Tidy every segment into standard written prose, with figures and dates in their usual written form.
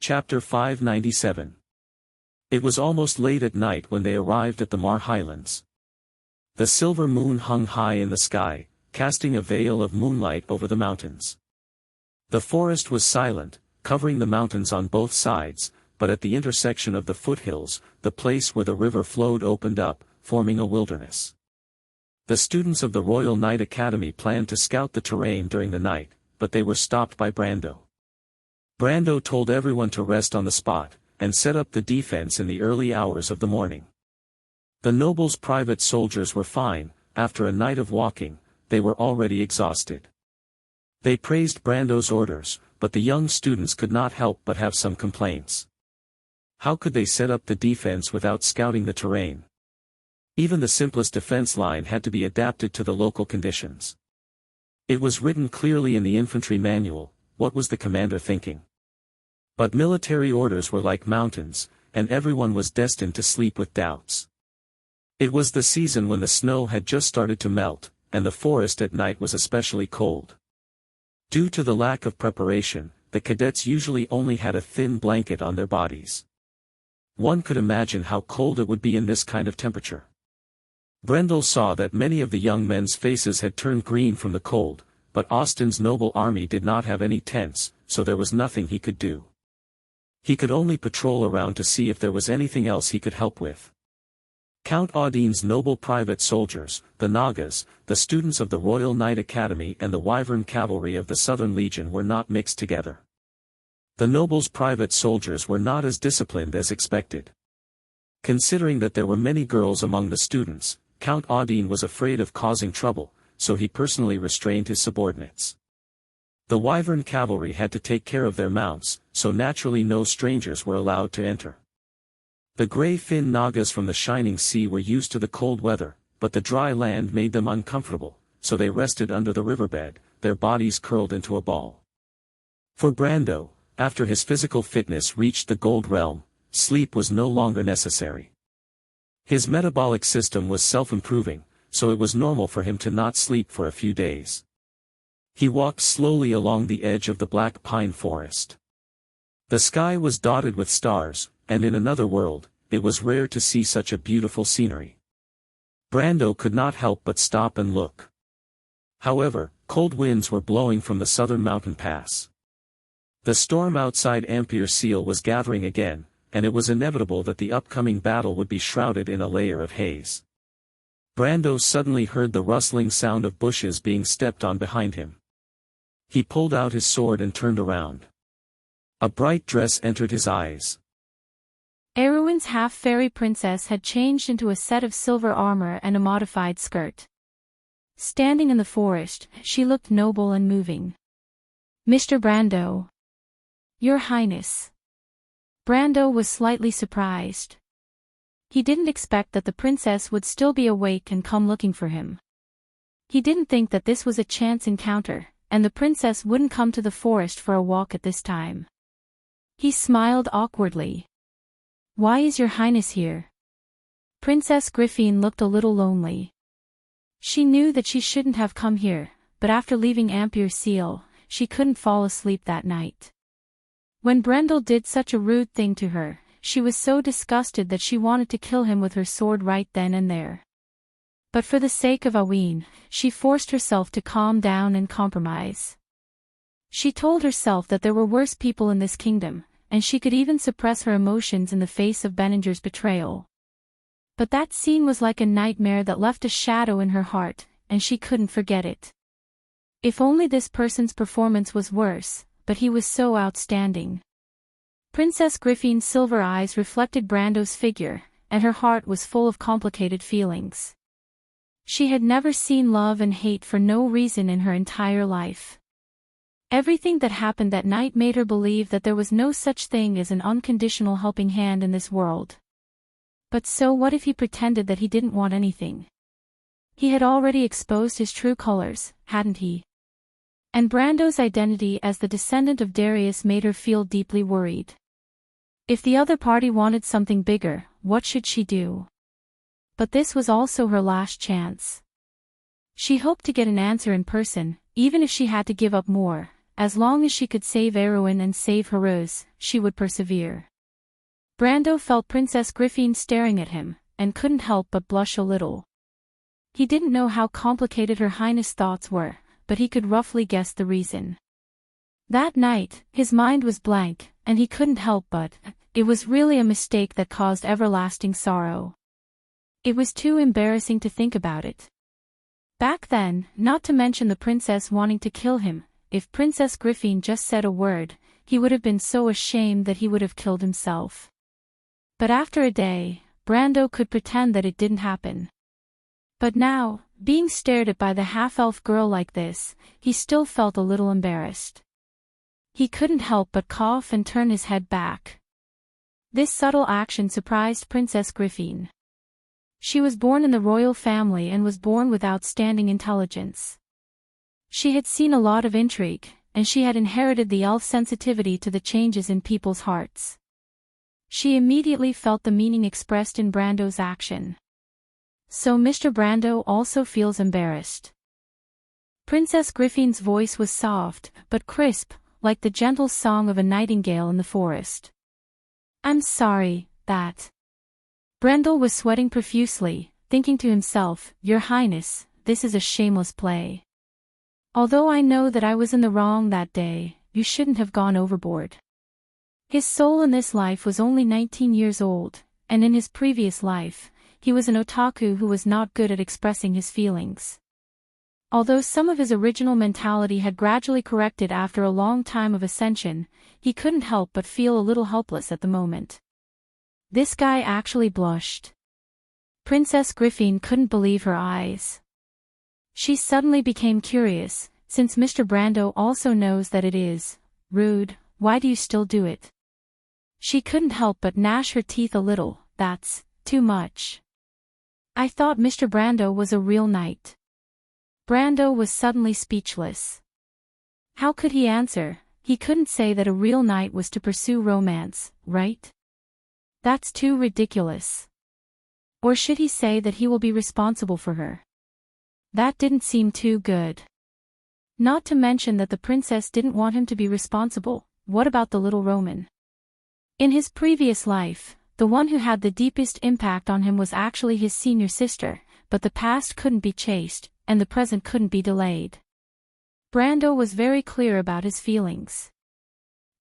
Chapter 597. It was almost late at night when they arrived at the Mar Highlands. The silver moon hung high in the sky, casting a veil of moonlight over the mountains. The forest was silent, covering the mountains on both sides, but at the intersection of the foothills, the place where the river flowed opened up, forming a wilderness. The students of the Royal Knight Academy planned to scout the terrain during the night, but they were stopped by Brando. Brando told everyone to rest on the spot, and set up the defense in the early hours of the morning. The nobles' private soldiers were fine. After a night of walking, they were already exhausted. They praised Brando's orders, but the young students could not help but have some complaints. How could they set up the defense without scouting the terrain? Even the simplest defense line had to be adapted to the local conditions. It was written clearly in the infantry manual. What was the commander thinking? But military orders were like mountains, and everyone was destined to sleep with doubts. It was the season when the snow had just started to melt, and the forest at night was especially cold. Due to the lack of preparation, the cadets usually only had a thin blanket on their bodies. One could imagine how cold it would be in this kind of temperature. Brendel saw that many of the young men's faces had turned green from the cold, but Austin's noble army did not have any tents, so there was nothing he could do. He could only patrol around to see if there was anything else he could help with. Count Audine's noble private soldiers, the Nagas, the students of the Royal Knight Academy and the Wyvern Cavalry of the Southern Legion were not mixed together. The nobles' private soldiers were not as disciplined as expected. Considering that there were many girls among the students, Count Audine was afraid of causing trouble, so he personally restrained his subordinates. The Wyvern Cavalry had to take care of their mounts, so naturally no strangers were allowed to enter. The grey-fin Nagas from the Shining Sea were used to the cold weather, but the dry land made them uncomfortable, so they rested under the riverbed, their bodies curled into a ball. For Brando, after his physical fitness reached the Gold Realm, sleep was no longer necessary. His metabolic system was self-improving, so it was normal for him to not sleep for a few days. He walked slowly along the edge of the black pine forest. The sky was dotted with stars, and in another world, it was rare to see such a beautiful scenery. Brando could not help but stop and look. However, cold winds were blowing from the southern mountain pass. The storm outside Ampere Seal was gathering again, and it was inevitable that the upcoming battle would be shrouded in a layer of haze. Brando suddenly heard the rustling sound of bushes being stepped on behind him. He pulled out his sword and turned around. A bright dress entered his eyes. Erwin's half-fairy princess had changed into a set of silver armor and a modified skirt. Standing in the forest, she looked noble and moving. "Mr. Brando." "Your Highness." Brando was slightly surprised. He didn't expect that the princess would still be awake and come looking for him. He didn't think that this was a chance encounter, and the princess wouldn't come to the forest for a walk at this time. He smiled awkwardly. "Why is your Highness here?" Princess Griffine looked a little lonely. She knew that she shouldn't have come here, but after leaving Ampere Seal, she couldn't fall asleep that night. When Brendel did such a rude thing to her, she was so disgusted that she wanted to kill him with her sword right then and there. But for the sake of Aween, she forced herself to calm down and compromise. She told herself that there were worse people in this kingdom, and she could even suppress her emotions in the face of Benninger's betrayal. But that scene was like a nightmare that left a shadow in her heart, and she couldn't forget it. If only this person's performance was worse, but he was so outstanding. Princess Griffine's silver eyes reflected Brando's figure, and her heart was full of complicated feelings. She had never seen love and hate for no reason in her entire life. Everything that happened that night made her believe that there was no such thing as an unconditional helping hand in this world. But so what if he pretended that he didn't want anything? He had already exposed his true colors, hadn't he? And Brando's identity as the descendant of Darius made her feel deeply worried. If the other party wanted something bigger, what should she do? But this was also her last chance. She hoped to get an answer in person, even if she had to give up more, as long as she could save Erwin and save Heroes, she would persevere. Brando felt Princess Griffin staring at him, and couldn't help but blush a little. He didn't know how complicated Her Highness' thoughts were, but he could roughly guess the reason. That night, his mind was blank, and he couldn't help but, it was really a mistake that caused everlasting sorrow. It was too embarrassing to think about it. Back then, not to mention the princess wanting to kill him, if Princess Griffin just said a word, he would have been so ashamed that he would have killed himself. But after a day, Brando could pretend that it didn't happen. But now, being stared at by the half-elf girl like this, he still felt a little embarrassed. He couldn't help but cough and turn his head back. This subtle action surprised Princess Griffin. She was born in the royal family and was born with outstanding intelligence. She had seen a lot of intrigue, and she had inherited the elf sensitivity to the changes in people's hearts. She immediately felt the meaning expressed in Brando's action. So Mr. Brando also feels embarrassed. Princess Griffin's voice was soft, but crisp, like the gentle song of a nightingale in the forest. I'm sorry, that. Brendel was sweating profusely, thinking to himself, Your Highness, this is a shameless play. Although I know that I was in the wrong that day, you shouldn't have gone overboard. His soul in this life was only 19 years old, and in his previous life, he was an otaku who was not good at expressing his feelings. Although some of his original mentality had gradually corrected after a long time of ascension, he couldn't help but feel a little helpless at the moment. This guy actually blushed. Princess Griffin couldn't believe her eyes. She suddenly became curious, since Mr. Brando also knows that it is rude, why do you still do it? She couldn't help but gnash her teeth a little, that's too much. I thought Mr. Brando was a real knight. Brando was suddenly speechless. How could he answer? He couldn't say that a real knight was to pursue romance, right? That's too ridiculous. Or should he say that he will be responsible for her? That didn't seem too good. Not to mention that the princess didn't want him to be responsible. What about the little Roman? In his previous life, the one who had the deepest impact on him was actually his senior sister, but the past couldn't be chased, and the present couldn't be delayed. Brando was very clear about his feelings.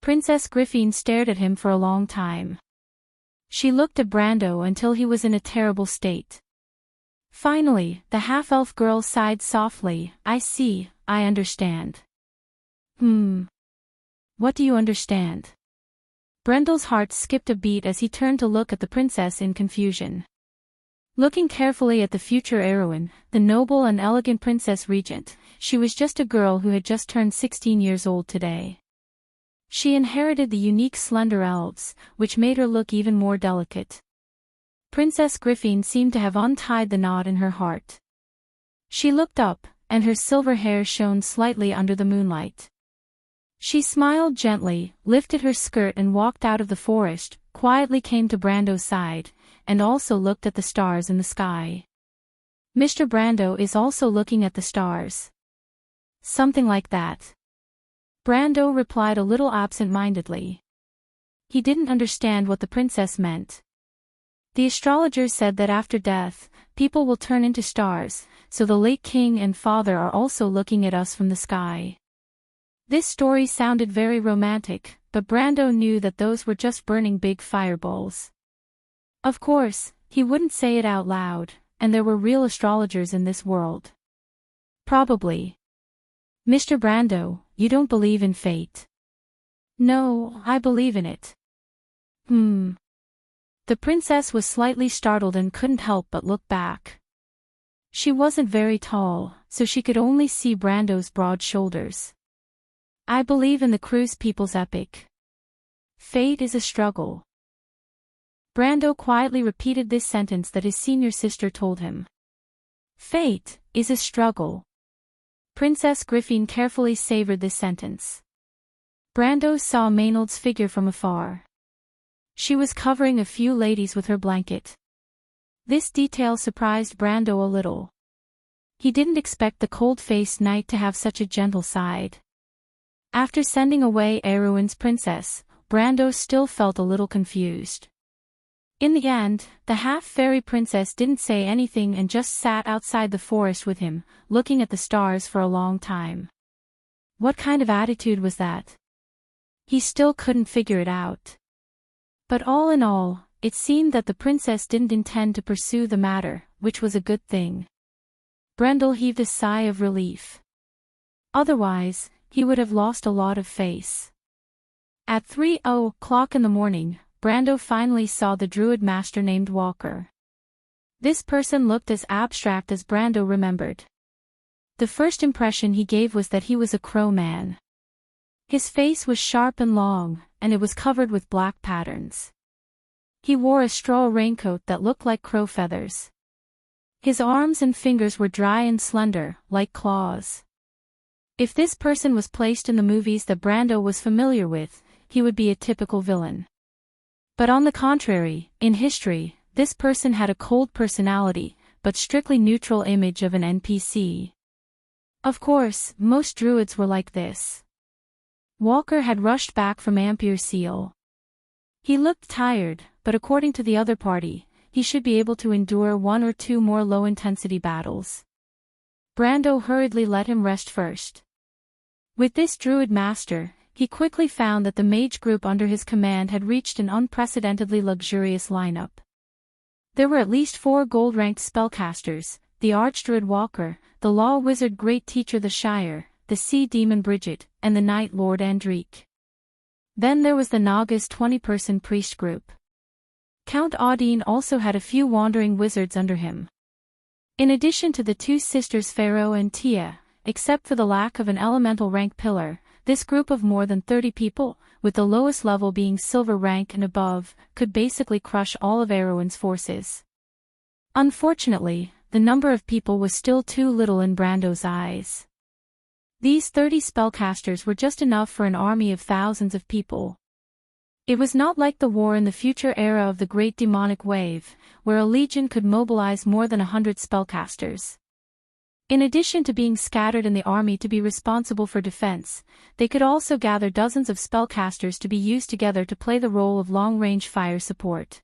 Princess Griffin stared at him for a long time. She looked at Brando until he was in a terrible state. Finally, the half-elf girl sighed softly, I see, I understand. What do you understand? Brendel's heart skipped a beat as he turned to look at the princess in confusion. Looking carefully at the future heroine, the noble and elegant Princess Regent, she was just a girl who had just turned 16 years old today. She inherited the unique slender elves, which made her look even more delicate. Princess Griffin seemed to have untied the knot in her heart. She looked up, and her silver hair shone slightly under the moonlight. She smiled gently, lifted her skirt and walked out of the forest, quietly came to Brando's side, and also looked at the stars in the sky. Mr. Brando is also looking at the stars. Something like that. Brando replied a little absent-mindedly. He didn't understand what the princess meant. The astrologer said that after death, people will turn into stars, so the late king and father are also looking at us from the sky. This story sounded very romantic, but Brando knew that those were just burning big fireballs. Of course, he wouldn't say it out loud, and there were real astrologers in this world. Probably. Mr. Brando, you don't believe in fate. No, I believe in it. The princess was slightly startled and couldn't help but look back. She wasn't very tall, so she could only see Brando's broad shoulders. I believe in the Cruise people's epic. Fate is a struggle. Brando quietly repeated this sentence that his senior sister told him. Fate is a struggle. Princess Griffin carefully savored this sentence. Brando saw Maynard's figure from afar. She was covering a few ladies with her blanket. This detail surprised Brando a little. He didn't expect the cold-faced knight to have such a gentle side. After sending away Erwin's princess, Brando still felt a little confused. In the end, the half-fairy princess didn't say anything and just sat outside the forest with him, looking at the stars for a long time. What kind of attitude was that? He still couldn't figure it out. But all in all, it seemed that the princess didn't intend to pursue the matter, which was a good thing. Brendel heaved a sigh of relief. Otherwise, he would have lost a lot of face. At 3:00 in the morning, Brando finally saw the druid master named Walker. This person looked as abstract as Brando remembered. The first impression he gave was that he was a crow man. His face was sharp and long, and it was covered with black patterns. He wore a straw raincoat that looked like crow feathers. His arms and fingers were dry and slender, like claws. If this person was placed in the movies that Brando was familiar with, he would be a typical villain. But on the contrary, in history, this person had a cold personality, but strictly neutral image of an NPC. Of course, most druids were like this. Walker had rushed back from Ampere Seal. He looked tired, but according to the other party, he should be able to endure 1 or 2 more low-intensity battles. Brando hurriedly let him rest first. With this druid master, he quickly found that the mage group under his command had reached an unprecedentedly luxurious lineup. There were at least 4 gold-ranked spellcasters, the Archdruid Walker, the Law Wizard Great Teacher the Shire, the Sea Demon Bridget, and the Night Lord Andrique. Then there was the Naga's 20-person priest group. Count Audine also had a few wandering wizards under him. In addition to the 2 sisters Pharaoh and Tia, except for the lack of an elemental rank pillar, this group of more than 30 people, with the lowest level being silver rank and above, could basically crush all of Erwin's forces. Unfortunately, the number of people was still too little in Brando's eyes. These 30 spellcasters were just enough for an army of thousands of people. It was not like the war in the future era of the Great Demonic Wave, where a legion could mobilize more than 100 spellcasters. In addition to being scattered in the army to be responsible for defense, they could also gather dozens of spellcasters to be used together to play the role of long-range fire support.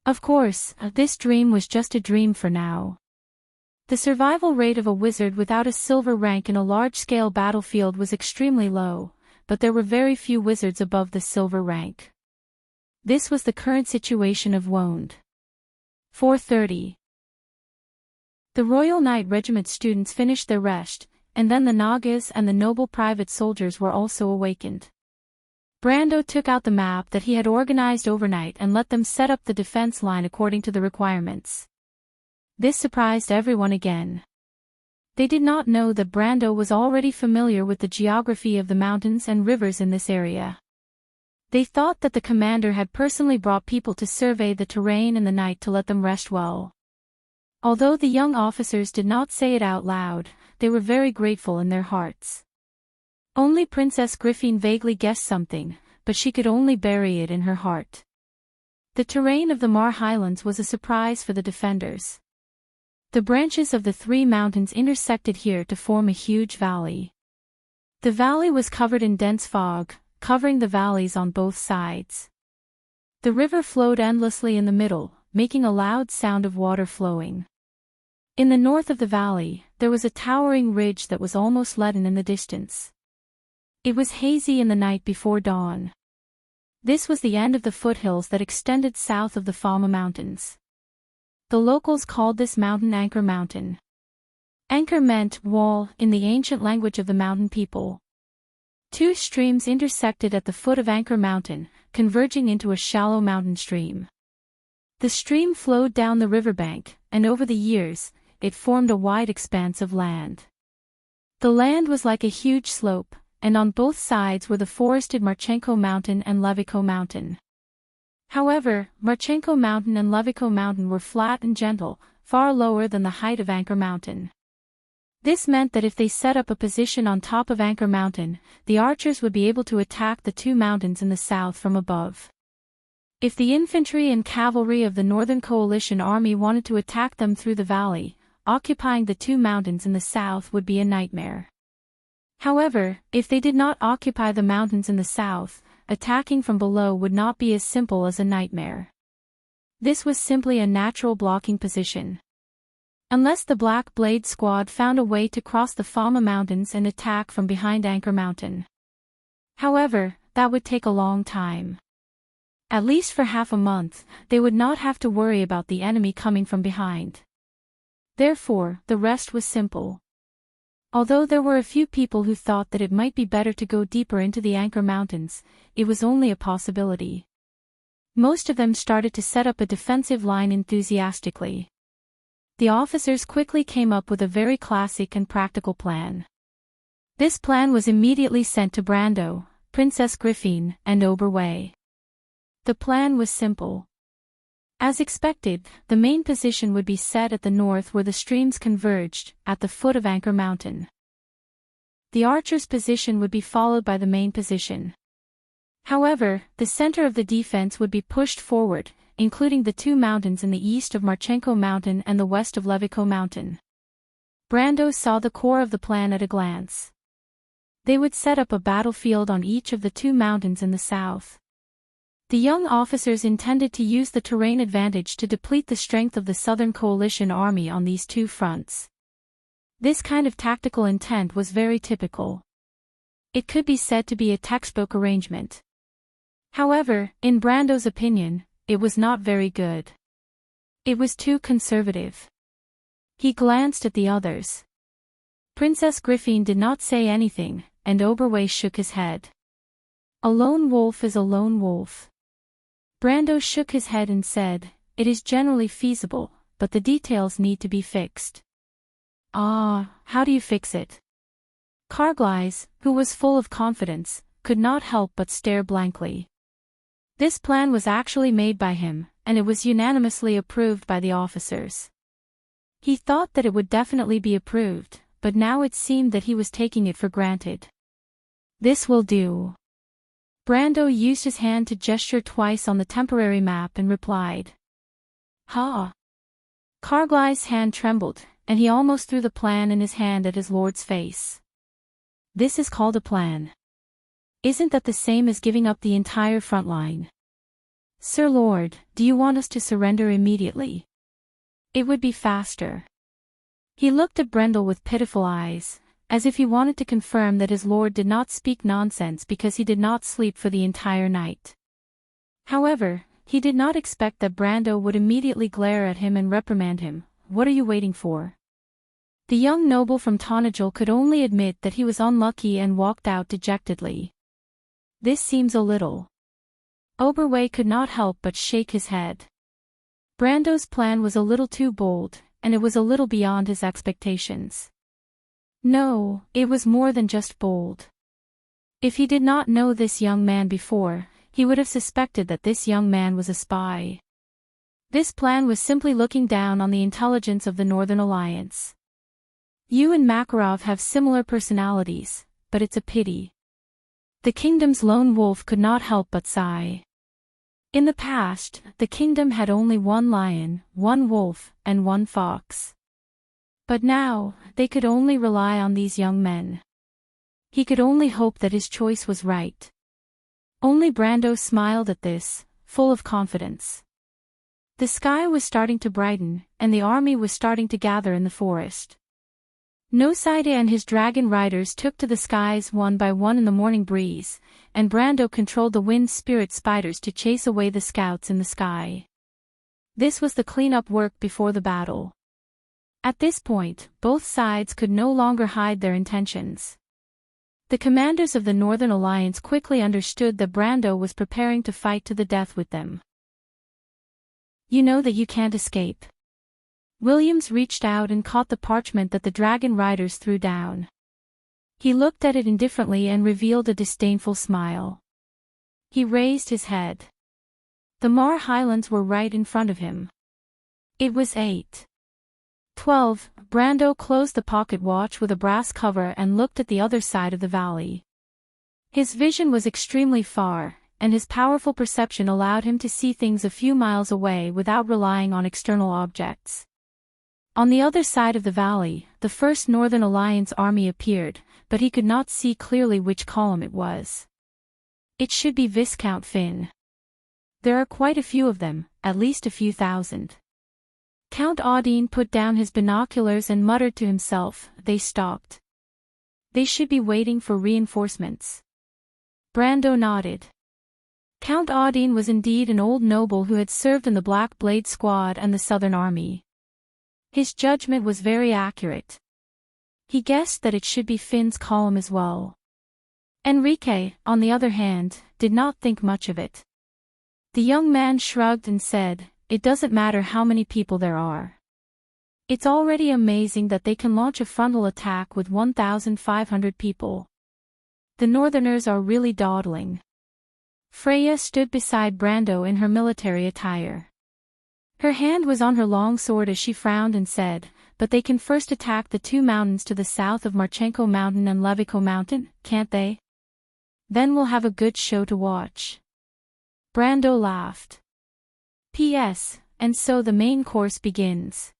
Of course, this dream was just a dream for now. The survival rate of a wizard without a silver rank in a large-scale battlefield was extremely low, but there were very few wizards above the silver rank. This was the current situation of Wound. 4:30. The Royal Knight Regiment students finished their rest, and then the Nagas and the noble private soldiers were also awakened. Brando took out the map that he had organized overnight and let them set up the defense line according to the requirements. This surprised everyone again. They did not know that Brando was already familiar with the geography of the mountains and rivers in this area. They thought that the commander had personally brought people to survey the terrain in the night to let them rest well. Although the young officers did not say it out loud, they were very grateful in their hearts. Only Princess Griffin vaguely guessed something, but she could only bury it in her heart. The terrain of the Mar Highlands was a surprise for the defenders. The branches of the 3 mountains intersected here to form a huge valley. The valley was covered in dense fog, covering the valleys on both sides. The river flowed endlessly in the middle, making a loud sound of water flowing. In the north of the valley, there was a towering ridge that was almost leaden in the distance. It was hazy in the night before dawn. This was the end of the foothills that extended south of the Fama Mountains. The locals called this mountain Anchor Mountain. Anchor meant wall in the ancient language of the mountain people. 2 streams intersected at the foot of Anchor Mountain, converging into a shallow mountain stream. The stream flowed down the riverbank, and over the years, it formed a wide expanse of land. The land was like a huge slope, and on both sides were the forested Marchenko Mountain and Levico Mountain. However, Marchenko Mountain and Levico Mountain were flat and gentle, far lower than the height of Anchor Mountain. This meant that if they set up a position on top of Anchor Mountain, the archers would be able to attack the 2 mountains in the south from above. If the infantry and cavalry of the Northern Coalition Army wanted to attack them through the valley, occupying the 2 mountains in the south would be a nightmare. However, if they did not occupy the mountains in the south, attacking from below would not be as simple as a nightmare. This was simply a natural blocking position. Unless the Black Blade squad found a way to cross the Fama Mountains and attack from behind Anchor Mountain. However, that would take a long time. At least for half a month, they would not have to worry about the enemy coming from behind. Therefore, the rest was simple. Although there were a few people who thought that it might be better to go deeper into the Anchor Mountains, it was only a possibility. Most of them started to set up a defensive line enthusiastically. The officers quickly came up with a very classic and practical plan. This plan was immediately sent to Brando, Princess Griffin, and Oberway. The plan was simple. As expected, the main position would be set at the north where the streams converged, at the foot of Anchor Mountain. The archer's position would be followed by the main position. However, the center of the defense would be pushed forward, including the two mountains in the east of Marchenko Mountain and the west of Leviko Mountain. Brando saw the core of the plan at a glance. They would set up a battlefield on each of the two mountains in the south. The young officers intended to use the terrain advantage to deplete the strength of the Southern Coalition army on these two fronts. This kind of tactical intent was very typical. It could be said to be a textbook arrangement. However, in Brando's opinion, it was not very good. It was too conservative. He glanced at the others. Princess Griffin did not say anything, and Oberway shook his head. A lone wolf is a lone wolf. Brando shook his head and said, "It is generally feasible, but the details need to be fixed." "Ah, how do you fix it?" Carglass, who was full of confidence, could not help but stare blankly. This plan was actually made by him, and it was unanimously approved by the officers. He thought that it would definitely be approved, but now it seemed that he was taking it for granted. "This will do." Brando used his hand to gesture twice on the temporary map and replied. "Ha!" Carglass' hand trembled, and he almost threw the plan in his hand at his lord's face. "This is called a plan. Isn't that the same as giving up the entire front line? Sir Lord, do you want us to surrender immediately? It would be faster." He looked at Brendel with pitiful eyes, as if he wanted to confirm that his lord did not speak nonsense because he did not sleep for the entire night. However, he did not expect that Brando would immediately glare at him and reprimand him. "What are you waiting for?" The young noble from Tonagel could only admit that he was unlucky and walked out dejectedly. "This seems a little." Oberway could not help but shake his head. Brando's plan was a little too bold, and it was a little beyond his expectations. No, it was more than just bold. If he did not know this young man before, he would have suspected that this young man was a spy. This plan was simply looking down on the intelligence of the Northern Alliance. "You and Makarov have similar personalities, but it's a pity." The kingdom's lone wolf could not help but sigh. In the past, the kingdom had only one lion, one wolf, and one fox. But now, they could only rely on these young men. He could only hope that his choice was right. Only Brando smiled at this, full of confidence. The sky was starting to brighten, and the army was starting to gather in the forest. Noside and his dragon riders took to the skies one by one in the morning breeze, and Brando controlled the wind spirit spiders to chase away the scouts in the sky. This was the cleanup work before the battle. At this point, both sides could no longer hide their intentions. The commanders of the Northern Alliance quickly understood that Brando was preparing to fight to the death with them. "You know that you can't escape." Williams reached out and caught the parchment that the dragon riders threw down. He looked at it indifferently and revealed a disdainful smile. He raised his head. The Mar Highlands were right in front of him. It was 8:12. Brando closed the pocket watch with a brass cover and looked at the other side of the valley. His vision was extremely far, and his powerful perception allowed him to see things a few miles away without relying on external objects. On the other side of the valley, the First Northern Alliance army appeared, but he could not see clearly which column it was. It should be Viscount Finn. There are quite a few of them, at least a few thousand. Count Audine put down his binoculars and muttered to himself, they stopped. They should be waiting for reinforcements. Brando nodded. Count Audine was indeed an old noble who had served in the Black Blade Squad and the Southern Army. His judgment was very accurate. He guessed that it should be Finn's column as well. Enrique, on the other hand, did not think much of it. The young man shrugged and said, "It doesn't matter how many people there are. It's already amazing that they can launch a frontal attack with 1,500 people. The Northerners are really dawdling." Freya stood beside Brando in her military attire. Her hand was on her long sword as she frowned and said, "But they can first attack the two mountains to the south of Marchenko Mountain and Levico Mountain, can't they? Then we'll have a good show to watch." Brando laughed. P.S. And so the main course begins.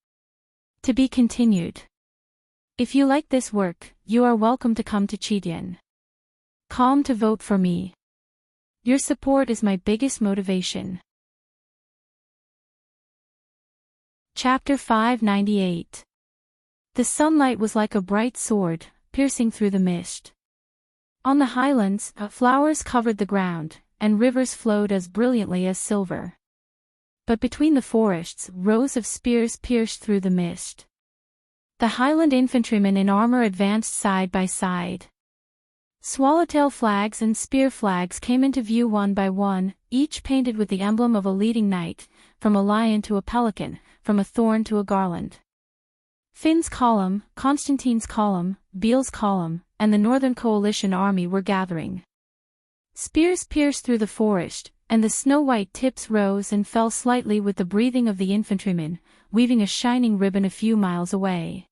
To be continued. If you like this work, you are welcome to come to Chidien. Come to vote for me. Your support is my biggest motivation. Chapter 598. The sunlight was like a bright sword, piercing through the mist. On the highlands, flowers covered the ground, and rivers flowed as brilliantly as silver. But between the forests, rows of spears pierced through the mist. The Highland infantrymen in armor advanced side by side. Swallowtail flags and spear flags came into view one by one, each painted with the emblem of a leading knight, from a lion to a pelican, from a thorn to a garland. Finn's column, Constantine's column, Beale's column, and the Northern Coalition army were gathering. Spears pierced through the forest, and the snow-white tips rose and fell slightly with the breathing of the infantrymen, weaving a shining ribbon a few miles away.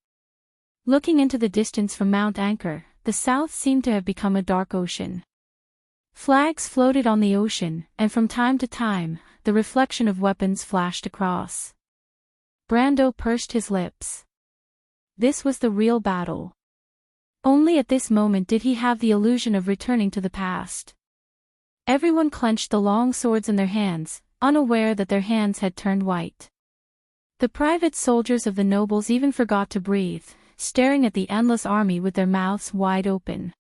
Looking into the distance from Mount Anchor, the south seemed to have become a dark ocean. Flags floated on the ocean, and from time to time, the reflection of weapons flashed across. Brando pursed his lips. This was the real battle. Only at this moment did he have the illusion of returning to the past. Everyone clenched the long swords in their hands, unaware that their hands had turned white. The private soldiers of the nobles even forgot to breathe, staring at the endless army with their mouths wide open.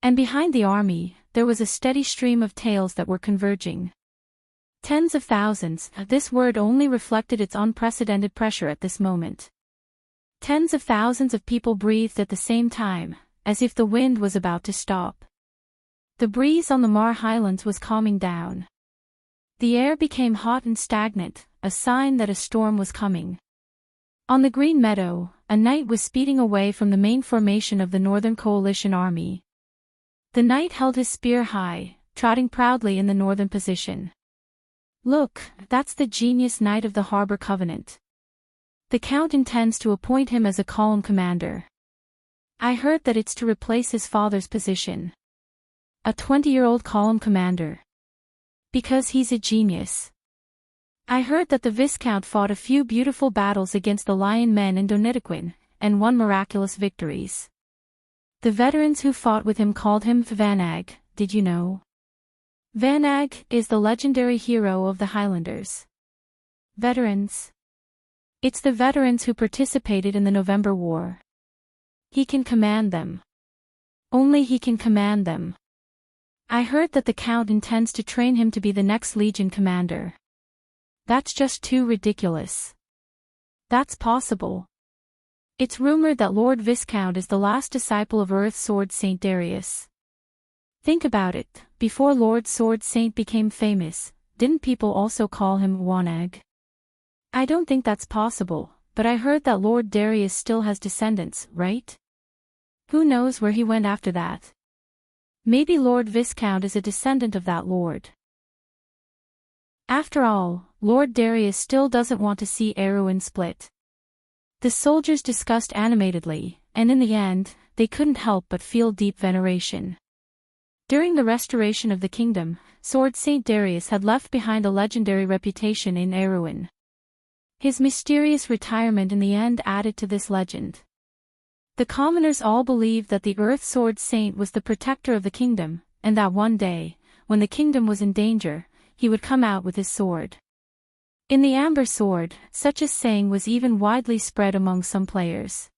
And behind the army, there was a steady stream of tales that were converging. Tens of thousands, this word only reflected its unprecedented pressure at this moment. Tens of thousands of people breathed at the same time, as if the wind was about to stop. The breeze on the Mar Highlands was calming down. The air became hot and stagnant, a sign that a storm was coming. On the green meadow, a knight was speeding away from the main formation of the Northern Coalition army. The knight held his spear high, trotting proudly in the northern position. "Look, that's the genius knight of the Harbor Covenant. The Count intends to appoint him as a column commander. I heard that it's to replace his father's position. A 20-year-old column commander. Because he's a genius. I heard that the Viscount fought a few beautiful battles against the Lion Men in Donitiquin, and won miraculous victories. The veterans who fought with him called him Vanag, did you know? Vanag is the legendary hero of the Highlanders. Veterans. It's the veterans who participated in the November War. He can command them. Only he can command them. I heard that the Count intends to train him to be the next Legion commander. That's just too ridiculous. That's possible. It's rumored that Lord Viscount is the last disciple of Earth Sword Saint Darius. Think about it, before Lord Sword Saint became famous, didn't people also call him Wanag? I don't think that's possible, but I heard that Lord Darius still has descendants, right? Who knows where he went after that? Maybe Lord Viscount is a descendant of that lord. After all, Lord Darius still doesn't want to see Erewhon split. The soldiers discussed animatedly, and in the end, they couldn't help but feel deep veneration. During the restoration of the kingdom, Sword Saint Darius had left behind a legendary reputation in Erewhon. His mysterious retirement in the end added to this legend. The commoners all believed that the Earth Sword Saint was the protector of the kingdom, and that one day, when the kingdom was in danger, he would come out with his sword. In the Amber Sword, such a saying was even widely spread among some players.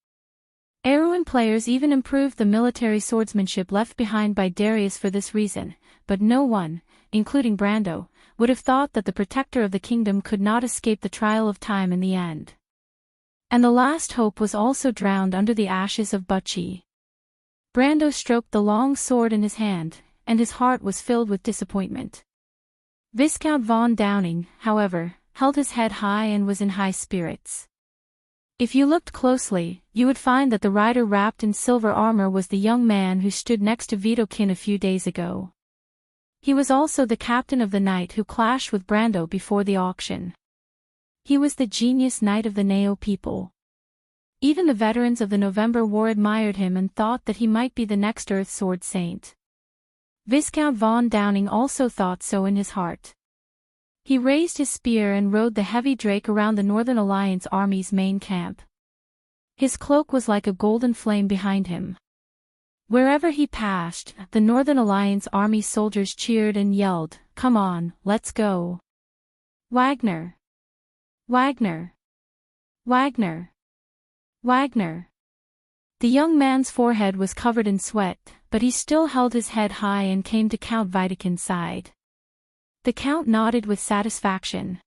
Erewhon players even improved the military swordsmanship left behind by Darius for this reason, but no one, including Brando, would have thought that the protector of the kingdom could not escape the trial of time in the end. And the last hope was also drowned under the ashes of Butchie. Brando stroked the long sword in his hand, and his heart was filled with disappointment. Viscount von Downing, however, held his head high and was in high spirits. If you looked closely, you would find that the rider wrapped in silver armor was the young man who stood next to Vitokin a few days ago. He was also the captain of the knight who clashed with Brando before the auction. He was the genius knight of the Neo people. Even the veterans of the November War admired him and thought that he might be the next Earth Sword Saint. Viscount von Downing also thought so in his heart. He raised his spear and rode the heavy drake around the Northern Alliance army's main camp. His cloak was like a golden flame behind him. Wherever he passed, the Northern Alliance army soldiers cheered and yelled, "Come on, let's go! Wagner! Wagner! Wagner! Wagner!" The young man's forehead was covered in sweat, but he still held his head high and came to Count Vitikin's side. The Count nodded with satisfaction.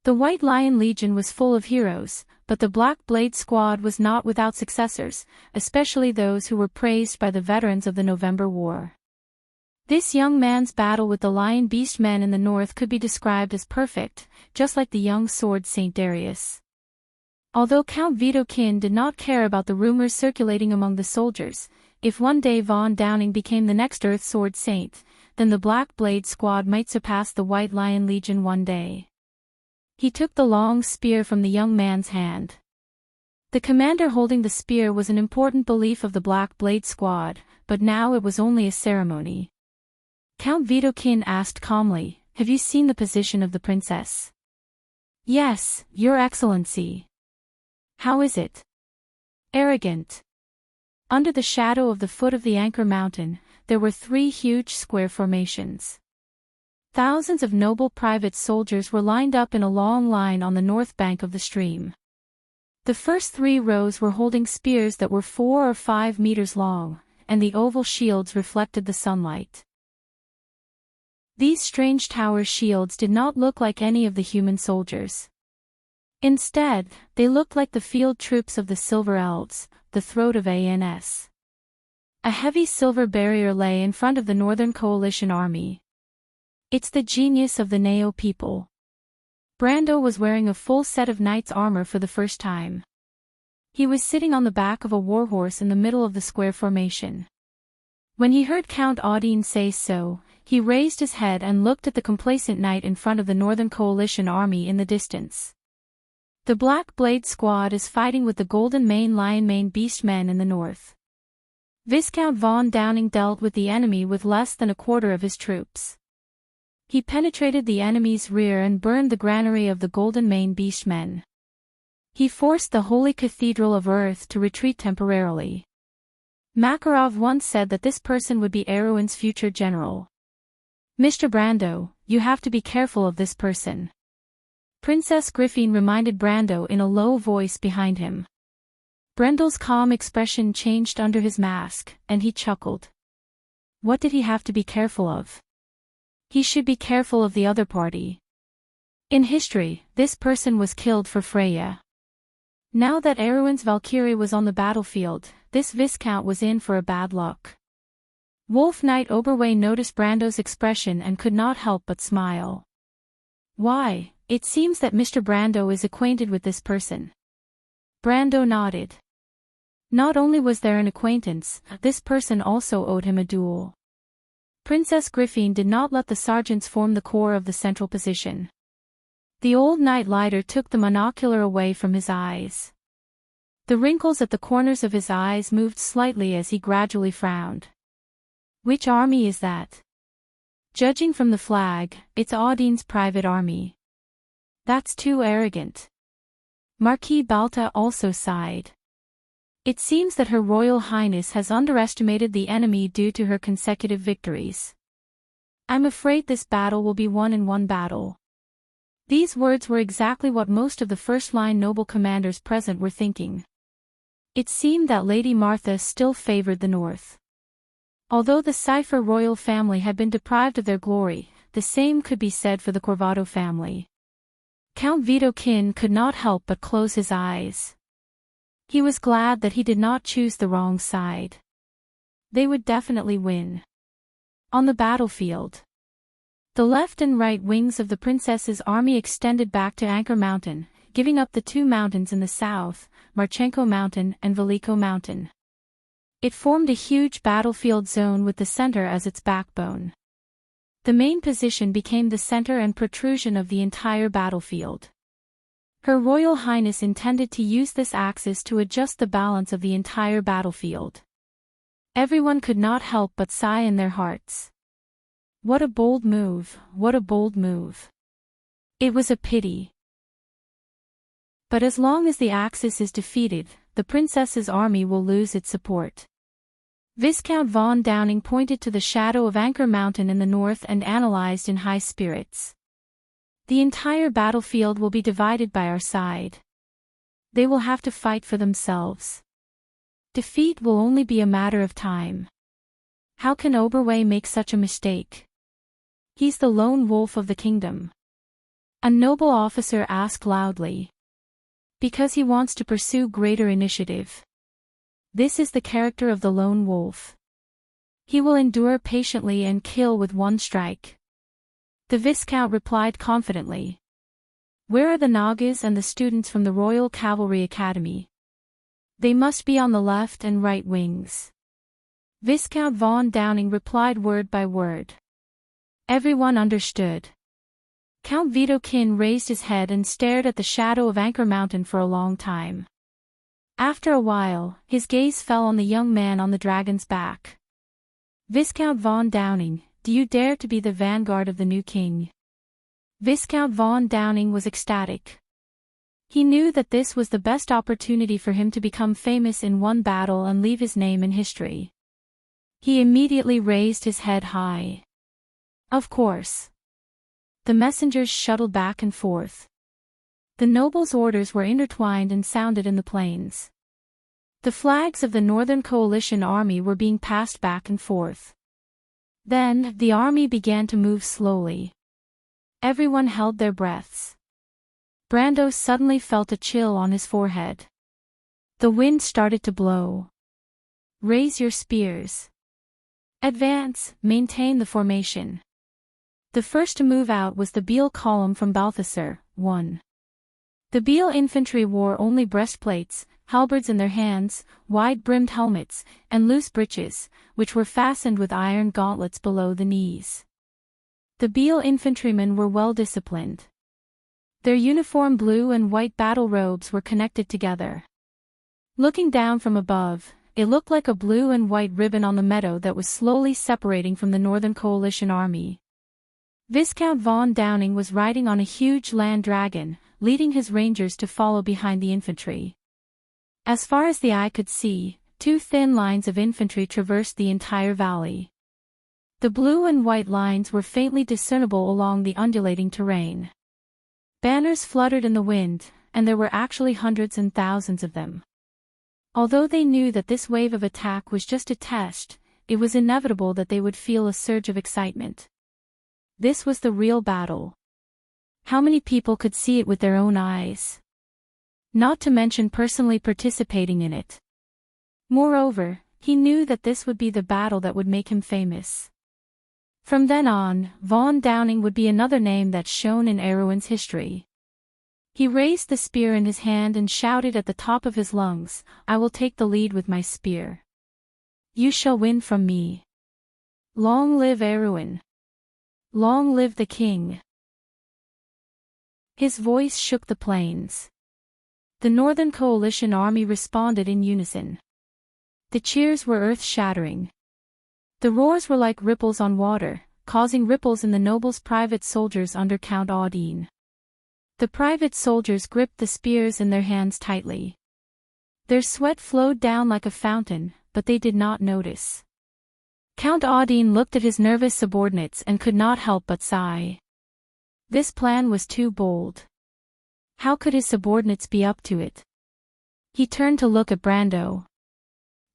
The White Lion Legion was full of heroes, but the Black Blade Squad was not without successors, especially those who were praised by the veterans of the November War. This young man's battle with the Lion Beast men in the north could be described as perfect, just like the young sword Saint Darius. Although Count Vitokin did not care about the rumors circulating among the soldiers, if one day Von Downing became the next Earth Sword Saint, then the Black Blade Squad might surpass the White Lion Legion one day. He took the long spear from the young man's hand. The commander holding the spear was an important belief of the Black Blade Squad, but now it was only a ceremony. Count Vitokin asked calmly, "Have you seen the position of the princess?" "Yes, Your Excellency." "How is it?" "Arrogant." Under the shadow of the foot of the Anchor Mountain, there were 3 huge square formations. Thousands of noble private soldiers were lined up in a long line on the north bank of the stream. The first 3 rows were holding spears that were 4 or 5 meters long, and the oval shields reflected the sunlight. These strange tower shields did not look like any of the human soldiers. Instead, they looked like the field troops of the Silver Elves, the throat of ANS. A heavy silver barrier lay in front of the Northern Coalition army. It's the genius of the Neo people. Brando was wearing a full set of knight's armor for the first time. He was sitting on the back of a warhorse in the middle of the square formation. When he heard Count Audine say so, he raised his head and looked at the complacent knight in front of the Northern Coalition army in the distance. The Black Blade Squad is fighting with the Golden Mane Lion Mane Beast men in the north. Viscount von Downing dealt with the enemy with less than a quarter of his troops. He penetrated the enemy's rear and burned the granary of the Golden Mane Beast men. He forced the Holy Cathedral of Earth to retreat temporarily. Makarov once said that this person would be Erewhon's future general. "Mr. Brando, you have to be careful of this person." Princess Griffin reminded Brando in a low voice behind him. Brendel's calm expression changed under his mask, and he chuckled. What did he have to be careful of? He should be careful of the other party. In history, this person was killed for Freya. Now that Erewhon's Valkyrie was on the battlefield, this Viscount was in for a bad luck. Wolf Knight Oberway noticed Brando's expression and could not help but smile. "Why, it seems that Mr. Brando is acquainted with this person." Brando nodded. Not only was there an acquaintance, this person also owed him a duel. Princess Griffin did not let the sergeants form the core of the central position. The old knight lighter took the monocular away from his eyes. The wrinkles at the corners of his eyes moved slightly as he gradually frowned. "Which army is that?" "Judging from the flag, it's Audine's private army." "That's too arrogant." Marquis Balta also sighed. It seems that Her Royal Highness has underestimated the enemy due to her consecutive victories. I'm afraid this battle will be won in one battle. These words were exactly what most of the first-line noble commanders present were thinking. It seemed that Lady Martha still favored the North. Although the Cipher royal family had been deprived of their glory, the same could be said for the Corvado family. Count Vitokin could not help but close his eyes. He was glad that he did not choose the wrong side. They would definitely win. On the battlefield, the left and right wings of the princess's army extended back to Anchor Mountain, giving up the two mountains in the south, Marchenko Mountain and Veliko Mountain. It formed a huge battlefield zone with the center as its backbone. The main position became the center and protrusion of the entire battlefield. Her Royal Highness intended to use this axis to adjust the balance of the entire battlefield. Everyone could not help but sigh in their hearts. What a bold move, what a bold move. It was a pity. But as long as the Axis is defeated, the princess's army will lose its support. Viscount von Downing pointed to the shadow of Anchor Mountain in the north and analyzed in high spirits. The entire battlefield will be divided by our side. They will have to fight for themselves. Defeat will only be a matter of time. How can Oberway make such a mistake? He's the lone wolf of the kingdom. A noble officer asked loudly. Because he wants to pursue greater initiative. This is the character of the lone wolf. He will endure patiently and kill with one strike. The Viscount replied confidently. Where are the Nagas and the students from the Royal Cavalry Academy? They must be on the left and right wings. Viscount von Downing replied word by word. Everyone understood. Count Vitokin raised his head and stared at the shadow of Anchor Mountain for a long time. After a while, his gaze fell on the young man on the dragon's back. Viscount von Downing, do you dare to be the vanguard of the new king? Viscount von Downing was ecstatic. He knew that this was the best opportunity for him to become famous in one battle and leave his name in history. He immediately raised his head high. Of course. The messengers shuttled back and forth. The nobles' orders were intertwined and sounded in the plains. The flags of the Northern Coalition army were being passed back and forth. Then, the army began to move slowly. Everyone held their breaths. Brando suddenly felt a chill on his forehead. The wind started to blow. Raise your spears. Advance, maintain the formation. The first to move out was the Beal column from Balthasar, 1. The Beal infantry wore only breastplates, halberds in their hands, wide-brimmed helmets, and loose breeches, which were fastened with iron gauntlets below the knees. The Beal infantrymen were well disciplined. Their uniform blue and white battle robes were connected together. Looking down from above, it looked like a blue and white ribbon on the meadow that was slowly separating from the Northern Coalition army. Viscount von Downing was riding on a huge land dragon, leading his rangers to follow behind the infantry. As far as the eye could see, two thin lines of infantry traversed the entire valley. The blue and white lines were faintly discernible along the undulating terrain. Banners fluttered in the wind, and there were actually hundreds and thousands of them. Although they knew that this wave of attack was just a test, it was inevitable that they would feel a surge of excitement. This was the real battle. How many people could see it with their own eyes? Not to mention personally participating in it. Moreover, he knew that this would be the battle that would make him famous. From then on, von Downing would be another name that shone in Erewhon's history. He raised the spear in his hand and shouted at the top of his lungs, "I will take the lead with my spear. You shall win from me. Long live Erewhon! Long live the king!" His voice shook the plains. The Northern Coalition army responded in unison. The cheers were earth-shattering. The roars were like ripples on water, causing ripples in the nobles' private soldiers under Count Audine. The private soldiers gripped the spears in their hands tightly. Their sweat flowed down like a fountain, but they did not notice. Count Audine looked at his nervous subordinates and could not help but sigh. This plan was too bold. How could his subordinates be up to it? He turned to look at Brando.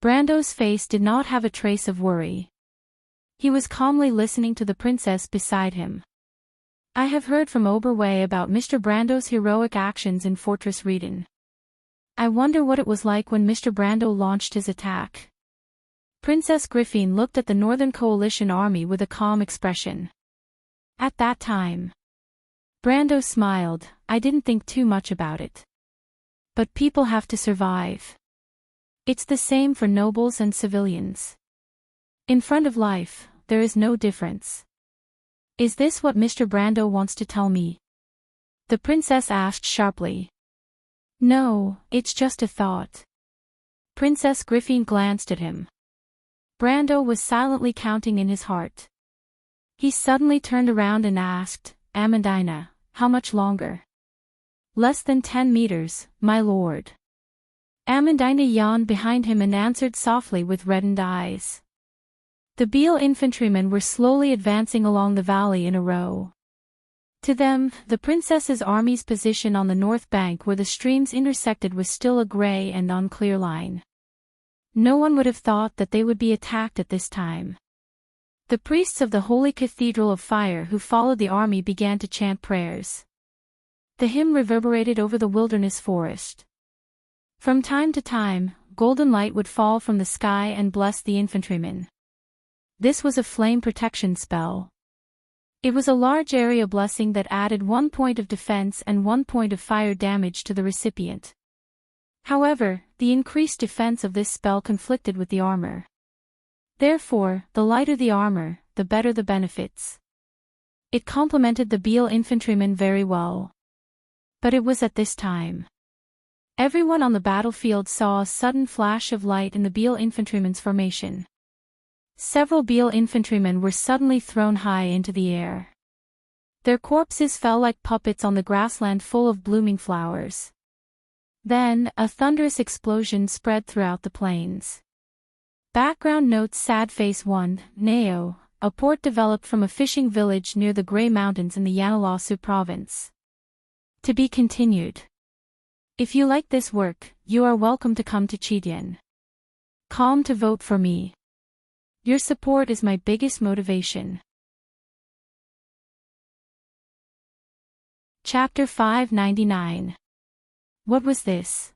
Brando's face did not have a trace of worry. He was calmly listening to the princess beside him. I have heard from Oberway about Mr. Brando's heroic actions in Fortress Reden. I wonder what it was like when Mr. Brando launched his attack. Princess Griffin looked at the Northern Coalition army with a calm expression. At that time. Brando smiled. I didn't think too much about it. But people have to survive. It's the same for nobles and civilians. In front of life, there is no difference. Is this what Mr. Brando wants to tell me? The princess asked sharply. No, it's just a thought. Princess Griffin glanced at him. Brando was silently counting in his heart. He suddenly turned around and asked, Amandina, how much longer? Less than 10 meters, my lord. Amandina yawned behind him and answered softly with reddened eyes. The Beal infantrymen were slowly advancing along the valley in a row. To them, the princess's army's position on the north bank where the streams intersected was still a gray and unclear line. No one would have thought that they would be attacked at this time. The priests of the Holy Cathedral of Fire who followed the army began to chant prayers. The hymn reverberated over the wilderness forest. From time to time, golden light would fall from the sky and bless the infantrymen. This was a flame protection spell. It was a large area blessing that added 1 point of defense and 1 point of fire damage to the recipient. However, the increased defense of this spell conflicted with the armor. Therefore, the lighter the armor, the better the benefits. It complemented the Beal infantrymen very well. But it was at this time. Everyone on the battlefield saw a sudden flash of light in the Beal infantrymen's formation. Several Beal infantrymen were suddenly thrown high into the air. Their corpses fell like puppets on the grassland full of blooming flowers. Then, a thunderous explosion spread throughout the plains. Background notes Sad Face 1, Neo, a port developed from a fishing village near the Grey Mountains in the Yanalasu province. To be continued. If you like this work, you are welcome to come to Chidian. Calm to vote for me. Your support is my biggest motivation. Chapter 599. What was this?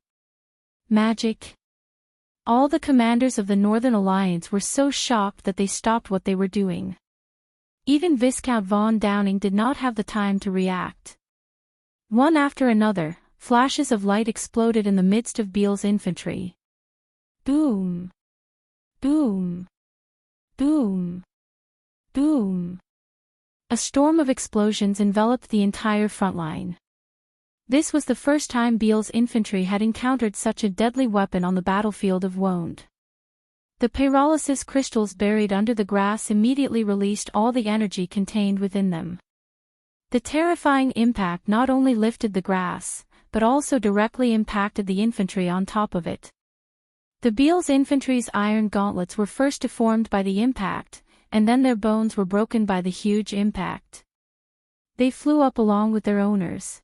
Magic? All the commanders of the Northern Alliance were so shocked that they stopped what they were doing. Even Viscount von Downing did not have the time to react. One after another, flashes of light exploded in the midst of Beal's infantry. Boom! Boom! Boom! Boom! A storm of explosions enveloped the entire front line. This was the first time Beal's infantry had encountered such a deadly weapon on the battlefield of Wound. The pyrolysis crystals buried under the grass immediately released all the energy contained within them. The terrifying impact not only lifted the grass, but also directly impacted the infantry on top of it. The Beal's infantry's iron gauntlets were first deformed by the impact, and then their bones were broken by the huge impact. They flew up along with their owners.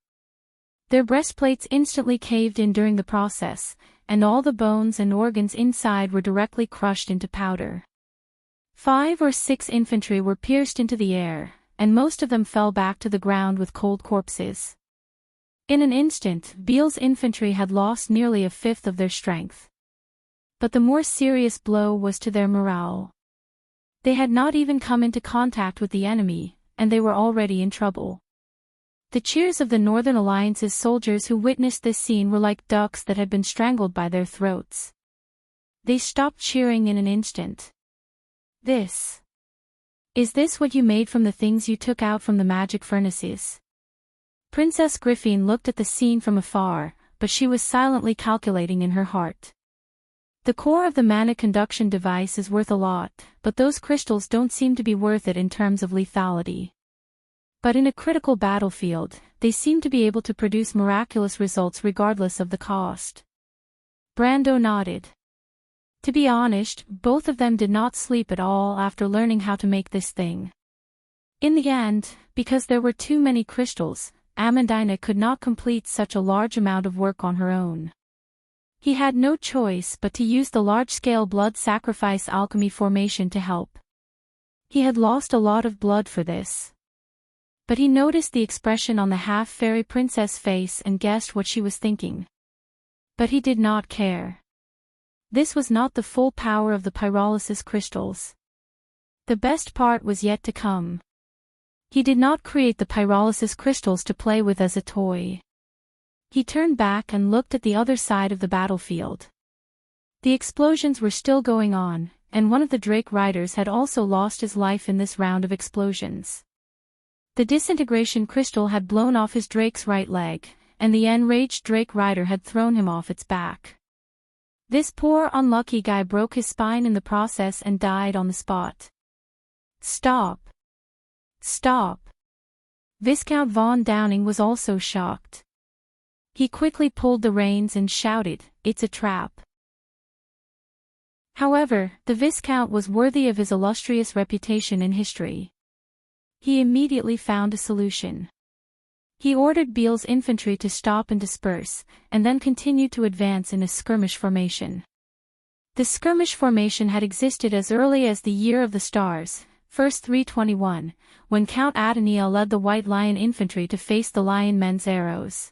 Their breastplates instantly caved in during the process, and all the bones and organs inside were directly crushed into powder. 5 or 6 infantry were pierced into the air, and most of them fell back to the ground with cold corpses. In an instant, Beal's infantry had lost nearly a fifth of their strength. But the more serious blow was to their morale. They had not even come into contact with the enemy, and they were already in trouble. The cheers of the Northern Alliance's soldiers who witnessed this scene were like ducks that had been strangled by their throats. They stopped cheering in an instant. Is this what you made from the things you took out from the magic furnaces? Princess Griffin looked at the scene from afar, but she was silently calculating in her heart. The core of the mana conduction device is worth a lot, but those crystals don't seem to be worth it in terms of lethality. But in a critical battlefield, they seem to be able to produce miraculous results regardless of the cost. Brando nodded. To be honest, both of them did not sleep at all after learning how to make this thing. In the end, because there were too many crystals, Amandina could not complete such a large amount of work on her own. He had no choice but to use the large-scale blood sacrifice alchemy formation to help. He had lost a lot of blood for this. But he noticed the expression on the half-fairy princess face and guessed what she was thinking. But he did not care. This was not the full power of the pyrolysis crystals. The best part was yet to come. He did not create the pyrolysis crystals to play with as a toy. He turned back and looked at the other side of the battlefield. The explosions were still going on, and one of the Drake riders had also lost his life in this round of explosions. The disintegration crystal had blown off his Drake's right leg, and the enraged Drake rider had thrown him off its back. This poor unlucky guy broke his spine in the process and died on the spot. Stop! Stop! Viscount von Downing was also shocked. He quickly pulled the reins and shouted, "It's a trap." However, the Viscount was worthy of his illustrious reputation in history. He immediately found a solution. He ordered Beale's infantry to stop and disperse, and then continued to advance in a skirmish formation. The skirmish formation had existed as early as the Year of the Stars, first 321, when Count Adeniel led the White Lion infantry to face the Lion Men's arrows.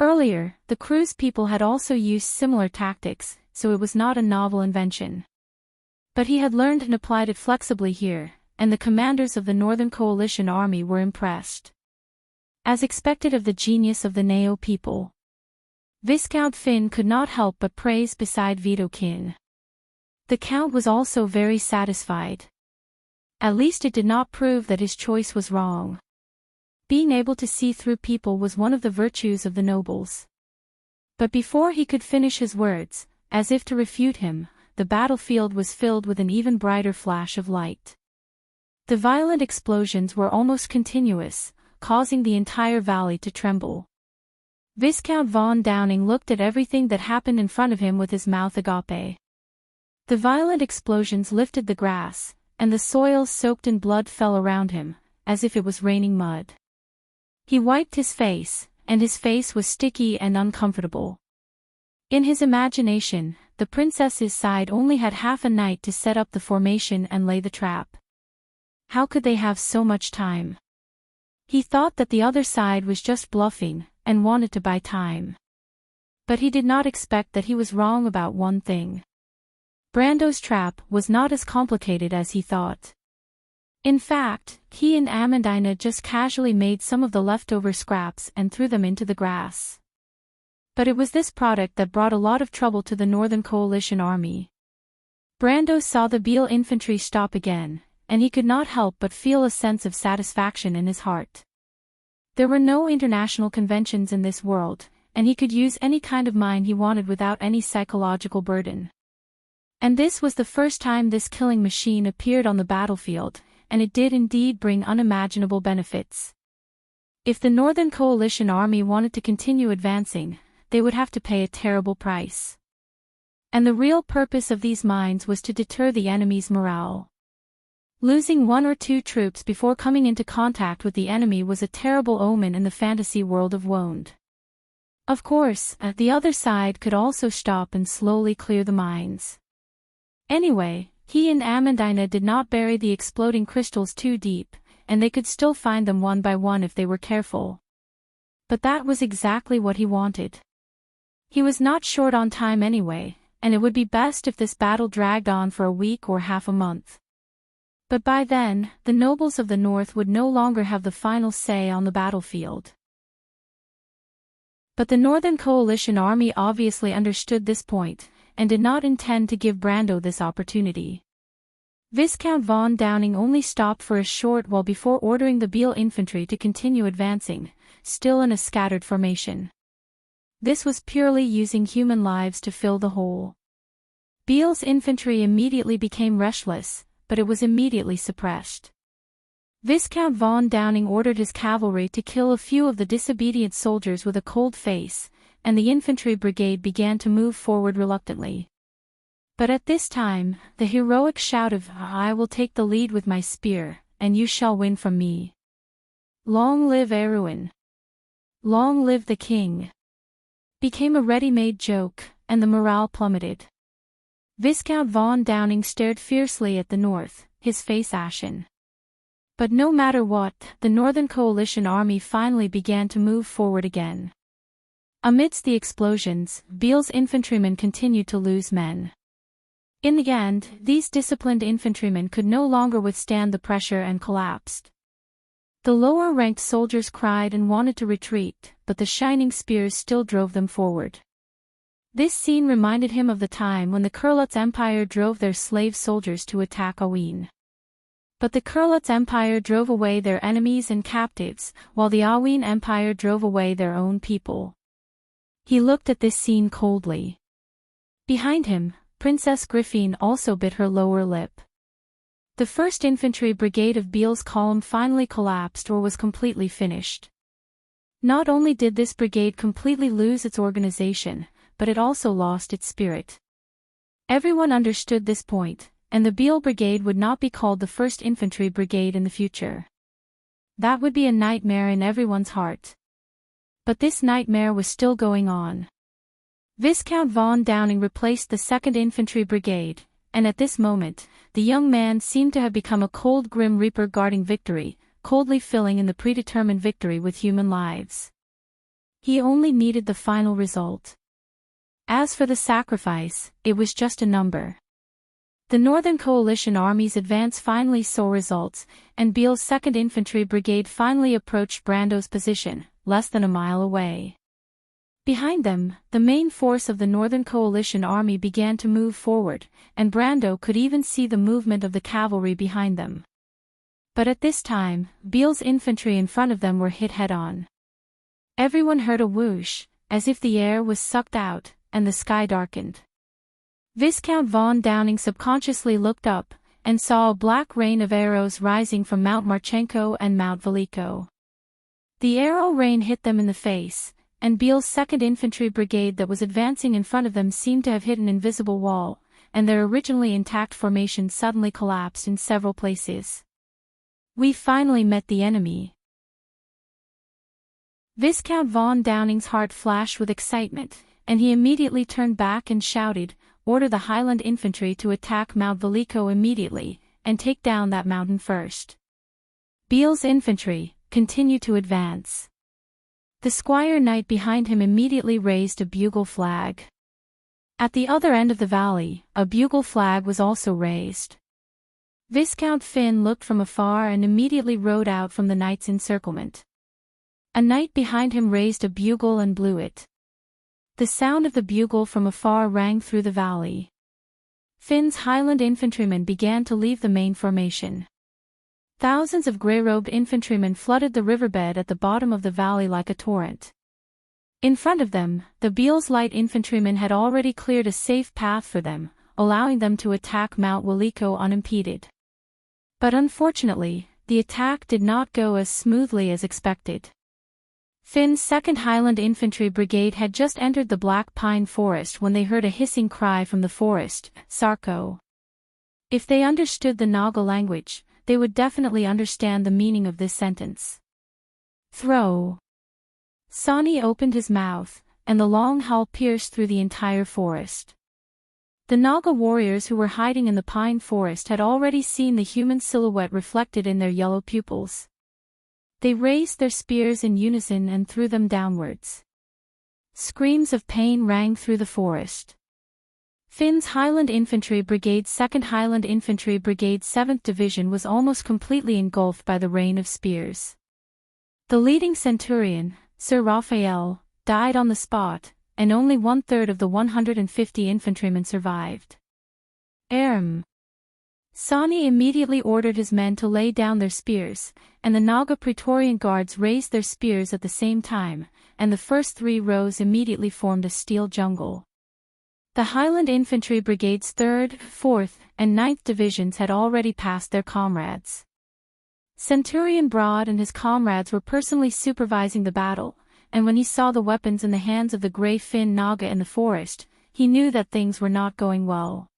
Earlier, the Cruz people had also used similar tactics, so it was not a novel invention. But he had learned and applied it flexibly here, and the commanders of the Northern Coalition army were impressed. As expected of the genius of the Neo people, Viscount Finn could not help but praise beside Vitokin. The Count was also very satisfied. At least it did not prove that his choice was wrong. Being able to see through people was one of the virtues of the nobles. But before he could finish his words, as if to refute him, the battlefield was filled with an even brighter flash of light. The violent explosions were almost continuous, causing the entire valley to tremble. Viscount von Downing looked at everything that happened in front of him with his mouth agape. The violent explosions lifted the grass, and the soil soaked in blood fell around him, as if it was raining mud. He wiped his face, and his face was sticky and uncomfortable. In his imagination, the princess's side only had half a night to set up the formation and lay the trap. How could they have so much time? He thought that the other side was just bluffing, and wanted to buy time. But he did not expect that he was wrong about one thing. Brando's trap was not as complicated as he thought. In fact, he and Amandina just casually made some of the leftover scraps and threw them into the grass. But it was this product that brought a lot of trouble to the Northern Coalition army. Brando saw the Beale infantry stop again, and he could not help but feel a sense of satisfaction in his heart. There were no international conventions in this world, and he could use any kind of mine he wanted without any psychological burden. And this was the first time this killing machine appeared on the battlefield, and it did indeed bring unimaginable benefits. If the Northern Coalition army wanted to continue advancing, they would have to pay a terrible price. And the real purpose of these mines was to deter the enemy's morale. Losing one or two troops before coming into contact with the enemy was a terrible omen in the fantasy world of Wond. Of course, the other side could also stop and slowly clear the mines. Anyway, he and Amandina did not bury the exploding crystals too deep, and they could still find them one by one if they were careful. But that was exactly what he wanted. He was not short on time anyway, and it would be best if this battle dragged on for a week or half a month. But by then, the nobles of the north would no longer have the final say on the battlefield. But the Northern Coalition army obviously understood this point, and did not intend to give Brando this opportunity. Viscount von Downing only stopped for a short while before ordering the Beale infantry to continue advancing, still in a scattered formation. This was purely using human lives to fill the hole. Beale's infantry immediately became restless, but it was immediately suppressed. Viscount von Downing ordered his cavalry to kill a few of the disobedient soldiers with a cold face, and the infantry brigade began to move forward reluctantly. But at this time, the heroic shout of, "I will take the lead with my spear, and you shall win from me. Long live Erwin! Long live the king!" became a ready-made joke, and the morale plummeted. Viscount von Downing stared fiercely at the north, his face ashen. But no matter what, the Northern Coalition army finally began to move forward again. Amidst the explosions, Beale's infantrymen continued to lose men. In the end, these disciplined infantrymen could no longer withstand the pressure and collapsed. The lower-ranked soldiers cried and wanted to retreat, but the shining spears still drove them forward. This scene reminded him of the time when the Kurlutz Empire drove their slave soldiers to attack Awen. But the Kurlutz Empire drove away their enemies and captives, while the Awen Empire drove away their own people. He looked at this scene coldly. Behind him, Princess Griffine also bit her lower lip. The 1st Infantry Brigade of Beale's column finally collapsed or was completely finished. Not only did this brigade completely lose its organization, but it also lost its spirit. Everyone understood this point, and the Beale Brigade would not be called the 1st Infantry Brigade in the future. That would be a nightmare in everyone's heart. But this nightmare was still going on. Viscount von Downing replaced the 2nd Infantry Brigade, and at this moment, the young man seemed to have become a cold grim reaper guarding victory, coldly filling in the predetermined victory with human lives. He only needed the final result. As for the sacrifice, it was just a number. The Northern Coalition Army's advance finally saw results, and Beale's 2nd Infantry Brigade finally approached Brando's position, less than a mile away. Behind them, the main force of the Northern Coalition Army began to move forward, and Brando could even see the movement of the cavalry behind them. But at this time, Beale's infantry in front of them were hit head-on. Everyone heard a whoosh, as if the air was sucked out, and the sky darkened. Viscount von Downing subconsciously looked up, and saw a black rain of arrows rising from Mount Marchenko and Mount Veliko. The arrow rain hit them in the face, and Beale's 2nd Infantry Brigade that was advancing in front of them seemed to have hit an invisible wall, and their originally intact formation suddenly collapsed in several places. "We finally met the enemy." Viscount von Downing's heart flashed with excitement, and he immediately turned back and shouted, "Order the Highland Infantry to attack Mount Veliko immediately, and take down that mountain first." Beale's infantry continued to advance. The Squire Knight behind him immediately raised a bugle flag. At the other end of the valley, a bugle flag was also raised. Viscount Finn looked from afar and immediately rode out from the knight's encirclement. A knight behind him raised a bugle and blew it. The sound of the bugle from afar rang through the valley. Finn's Highland infantrymen began to leave the main formation. Thousands of grey-robed infantrymen flooded the riverbed at the bottom of the valley like a torrent. In front of them, the Beale's light infantrymen had already cleared a safe path for them, allowing them to attack Mount Veliko unimpeded. But unfortunately, the attack did not go as smoothly as expected. Finn's 2nd Highland Infantry Brigade had just entered the Black Pine Forest when they heard a hissing cry from the forest, "Sarko." If they understood the Naga language, they would definitely understand the meaning of this sentence. "Throw." Sani opened his mouth, and the long howl pierced through the entire forest. The Naga warriors who were hiding in the pine forest had already seen the human silhouette reflected in their yellow pupils. They raised their spears in unison and threw them downwards. Screams of pain rang through the forest. Finn's Highland Infantry Brigade's 2nd Highland Infantry Brigade's 7th Division was almost completely engulfed by the rain of spears. The leading centurion, Sir Raphael, died on the spot, and only 1/3 of the 150 infantrymen survived. Sani immediately ordered his men to lay down their spears, and the Naga Praetorian Guards raised their spears at the same time, and the first 3 rows immediately formed a steel jungle. The Highland Infantry Brigade's 3rd, 4th, and 9th Divisions had already passed their comrades. Centurion Broad and his comrades were personally supervising the battle, and when he saw the weapons in the hands of the gray-fin Naga in the forest, he knew that things were not going well.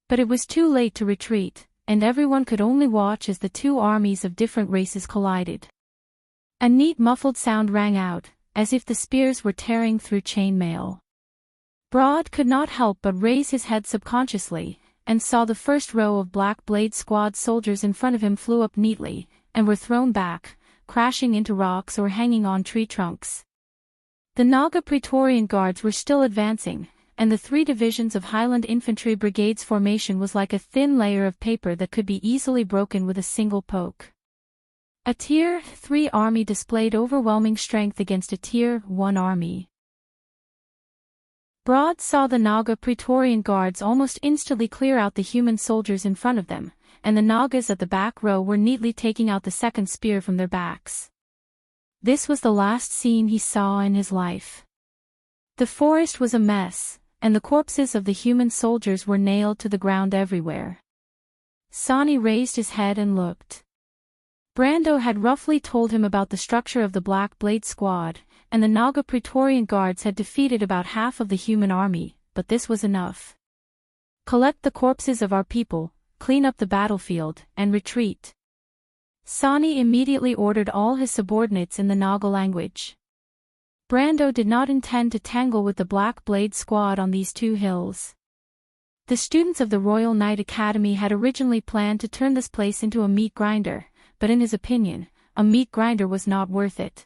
But it was too late to retreat, and everyone could only watch as the two armies of different races collided. A neat muffled sound rang out, as if the spears were tearing through chainmail. Broad could not help but raise his head subconsciously, and saw the first row of Black Blade Squad soldiers in front of him flew up neatly, and were thrown back, crashing into rocks or hanging on tree trunks. The Naga Praetorian Guards were still advancing, and the 3 divisions of Highland Infantry Brigades formation was like a thin layer of paper that could be easily broken with a single poke. A Tier 3 army displayed overwhelming strength against a Tier 1 army. Broad saw the Naga Praetorian Guards almost instantly clear out the human soldiers in front of them, and the Nagas at the back row were neatly taking out the second spear from their backs. This was the last scene he saw in his life. The forest was a mess, and the corpses of the human soldiers were nailed to the ground everywhere. Sonny raised his head and looked. Brando had roughly told him about the structure of the Black Blade Squad, and the Naga Praetorian Guards had defeated about half of the human army, but this was enough. Collect the corpses of our people, clean up the battlefield, and retreat. Sonny immediately ordered all his subordinates in the Naga language. Brando did not intend to tangle with the Black Blade Squad on these 2 hills. The students of the Royal Knight Academy had originally planned to turn this place into a meat grinder, but in his opinion, a meat grinder was not worth it.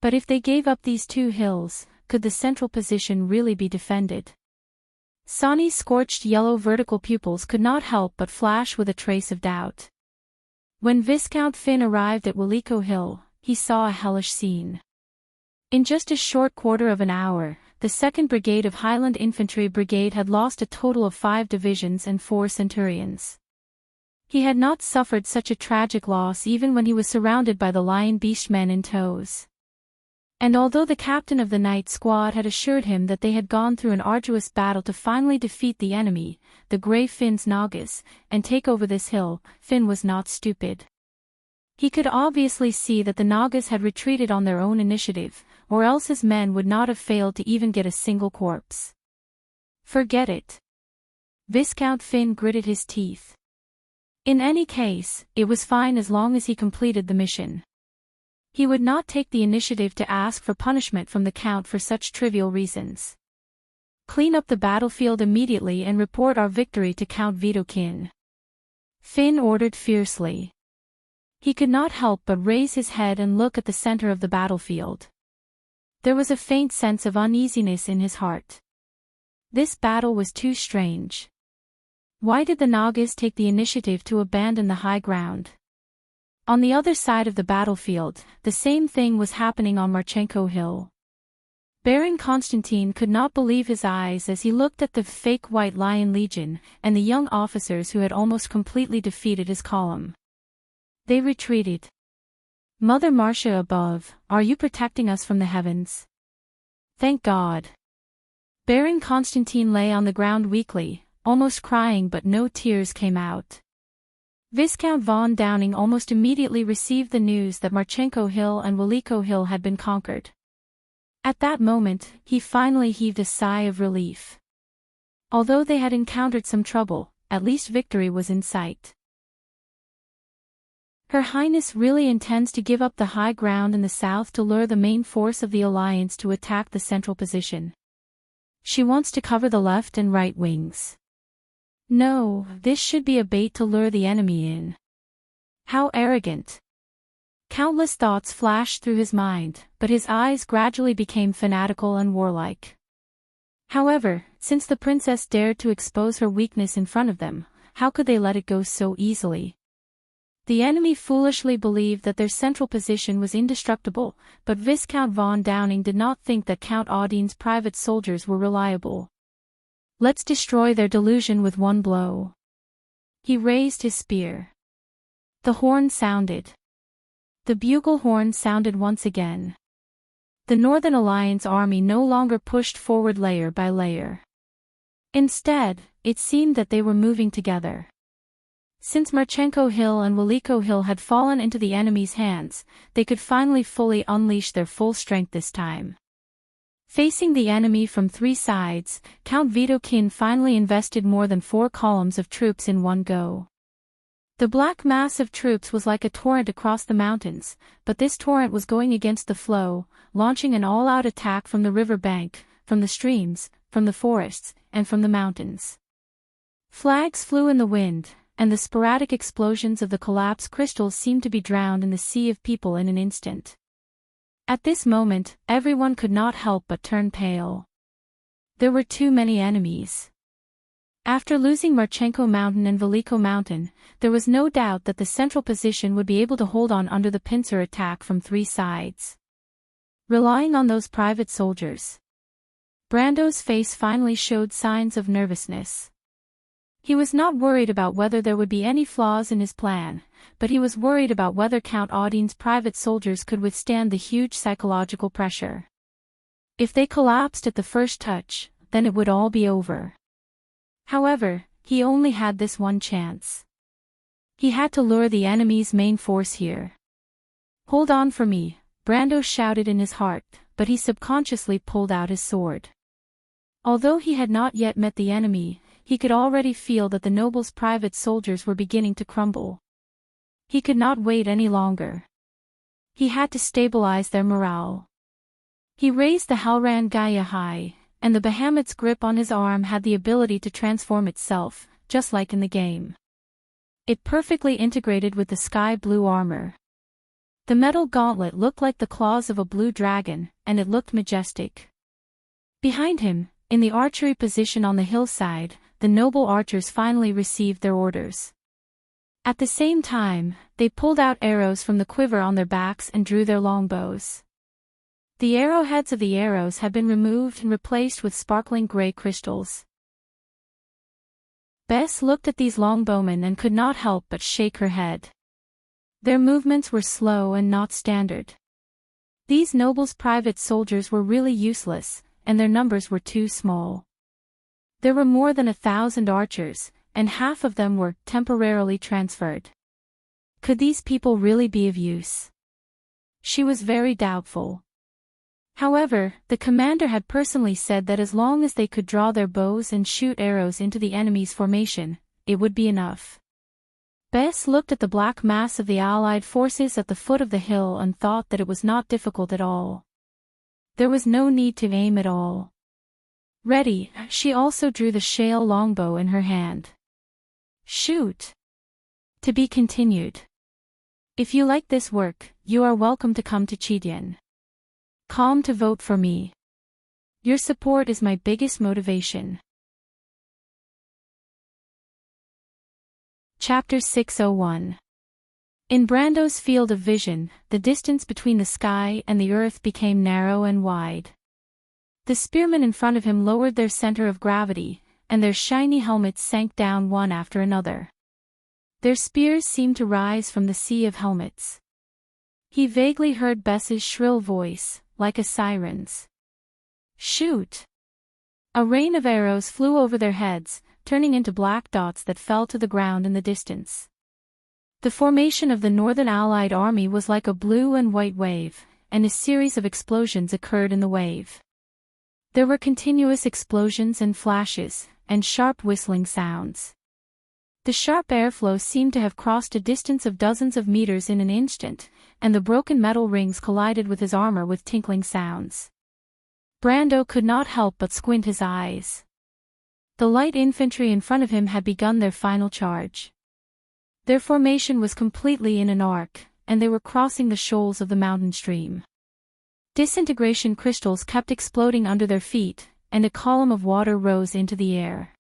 But if they gave up these 2 hills, could the central position really be defended? Sonny's scorched yellow vertical pupils could not help but flash with a trace of doubt. When Viscount Finn arrived at Willico Hill, he saw a hellish scene. In just a short quarter of an hour, the 2nd Brigade of Highland Infantry Brigade had lost a total of 5 divisions and 4 centurions. He had not suffered such a tragic loss even when he was surrounded by the Lion Beast men in tows. And although the captain of the Knight Squad had assured him that they had gone through an arduous battle to finally defeat the enemy, the Grey Finn's Nagas, and take over this hill, Finn was not stupid. He could obviously see that the Nagas had retreated on their own initiative, or else his men would not have failed to even get a single corpse. Forget it. Viscount Finn gritted his teeth. In any case, it was fine as long as he completed the mission. He would not take the initiative to ask for punishment from the Count for such trivial reasons. Clean up the battlefield immediately and report our victory to Count Vitokin. Finn ordered fiercely. He could not help but raise his head and look at the center of the battlefield. There was a faint sense of uneasiness in his heart. This battle was too strange. Why did the Nagas take the initiative to abandon the high ground? On the other side of the battlefield, the same thing was happening on Marchenko Hill. Baron Constantine could not believe his eyes as he looked at the fake White Lion Legion and the young officers who had almost completely defeated his column. They retreated. Mother Marcia above, are you protecting us from the heavens? Thank God. Baron Constantine lay on the ground weakly, almost crying, but no tears came out. Viscount von Downing almost immediately received the news that Marchenko Hill and Willico Hill had been conquered. At that moment, he finally heaved a sigh of relief. Although they had encountered some trouble, at least victory was in sight. Her Highness really intends to give up the high ground in the south to lure the main force of the alliance to attack the central position. She wants to cover the left and right wings. No, this should be a bait to lure the enemy in. How arrogant. Countless thoughts flashed through his mind, but his eyes gradually became fanatical and warlike. However, since the princess dared to expose her weakness in front of them, how could they let it go so easily? The enemy foolishly believed that their central position was indestructible, but Viscount von Downing did not think that Count Audine's private soldiers were reliable. Let's destroy their delusion with one blow. He raised his spear. The horn sounded. The bugle horn sounded once again. The Northern Alliance army no longer pushed forward layer by layer. Instead, it seemed that they were moving together. Since Marchenko Hill and Waliko Hill had fallen into the enemy's hands, they could finally fully unleash their full strength this time. Facing the enemy from three sides, Count Vitokin finally invested more than 4 columns of troops in one go. The black mass of troops was like a torrent across the mountains, but this torrent was going against the flow, launching an all-out attack from the river bank, from the streams, from the forests, and from the mountains. Flags flew in the wind, and the sporadic explosions of the collapsed crystals seemed to be drowned in the sea of people in an instant. At this moment, everyone could not help but turn pale. There were too many enemies. After losing Marchenko Mountain and Veliko Mountain, there was no doubt that the central position would be able to hold on under the pincer attack from 3 sides. Relying on those private soldiers. Brando's face finally showed signs of nervousness. He was not worried about whether there would be any flaws in his plan, but he was worried about whether Count Audine's private soldiers could withstand the huge psychological pressure. If they collapsed at the first touch, then it would all be over. However, he only had this one chance. He had to lure the enemy's main force here. "Hold on for me," Brando shouted in his heart, but he subconsciously pulled out his sword. Although he had not yet met the enemy, he could already feel that the noble's private soldiers were beginning to crumble. He could not wait any longer. He had to stabilize their morale. He raised the Halran Gaia high, and the behemoth's grip on his arm had the ability to transform itself, just like in the game. It perfectly integrated with the sky blue armor. The metal gauntlet looked like the claws of a blue dragon, and it looked majestic. Behind him, in the archery position on the hillside, the noble archers finally received their orders. At the same time, they pulled out arrows from the quiver on their backs and drew their longbows. The arrowheads of the arrows had been removed and replaced with sparkling gray crystals. Bess looked at these longbowmen and could not help but shake her head. Their movements were slow and not standard. These nobles' private soldiers were really useless, and their numbers were too small. There were more than 1,000 archers, and half of them were temporarily transferred. Could these people really be of use? She was very doubtful. However, the commander had personally said that as long as they could draw their bows and shoot arrows into the enemy's formation, it would be enough. Bess looked at the black mass of the Allied forces at the foot of the hill and thought that it was not difficult at all. There was no need to aim at all. Ready, she also drew the shale longbow in her hand. Shoot! To be continued. If you like this work, you are welcome to come to Chidian. Come to vote for me. Your support is my biggest motivation. Chapter 601. In Brando's field of vision, the distance between the sky and the earth became narrow and wide. The spearmen in front of him lowered their center of gravity, and their shiny helmets sank down one after another. Their spears seemed to rise from the sea of helmets. He vaguely heard Bess's shrill voice, like a siren's. Shoot! A rain of arrows flew over their heads, turning into black dots that fell to the ground in the distance. The formation of the Northern Allied Army was like a blue and white wave, and a series of explosions occurred in the wave. There were continuous explosions and flashes, and sharp whistling sounds. The sharp airflow seemed to have crossed a distance of dozens of meters in an instant, and the broken metal rings collided with his armor with tinkling sounds. Brando could not help but squint his eyes. The light infantry in front of him had begun their final charge. Their formation was completely in an arc, and they were crossing the shoals of the mountain stream. Disintegration crystals kept exploding under their feet, and a column of water rose into the air.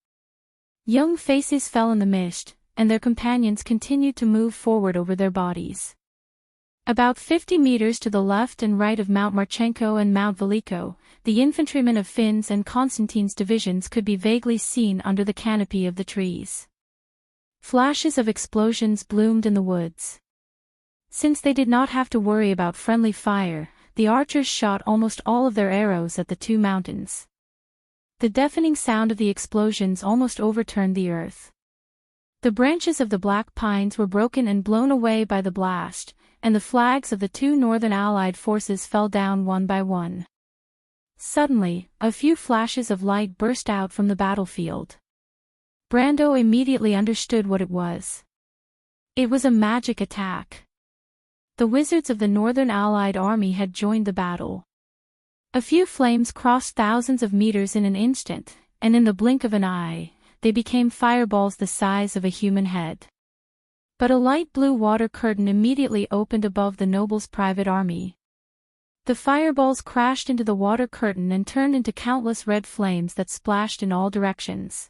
Young faces fell in the mist, and their companions continued to move forward over their bodies. About 50 meters to the left and right of Mount Marchenko and Mount Veliko, the infantrymen of Finn's and Konstantin's divisions could be vaguely seen under the canopy of the trees. Flashes of explosions bloomed in the woods. Since they did not have to worry about friendly fire, the archers shot almost all of their arrows at the two mountains. The deafening sound of the explosions almost overturned the earth. The branches of the black pines were broken and blown away by the blast, and the flags of the two northern allied forces fell down one by one. Suddenly, a few flashes of light burst out from the battlefield. Brando immediately understood what it was. It was a magic attack. The wizards of the Northern Allied army had joined the battle. A few flames crossed thousands of meters in an instant, and in the blink of an eye, they became fireballs the size of a human head. But a light blue water curtain immediately opened above the nobles' private army. The fireballs crashed into the water curtain and turned into countless red flames that splashed in all directions.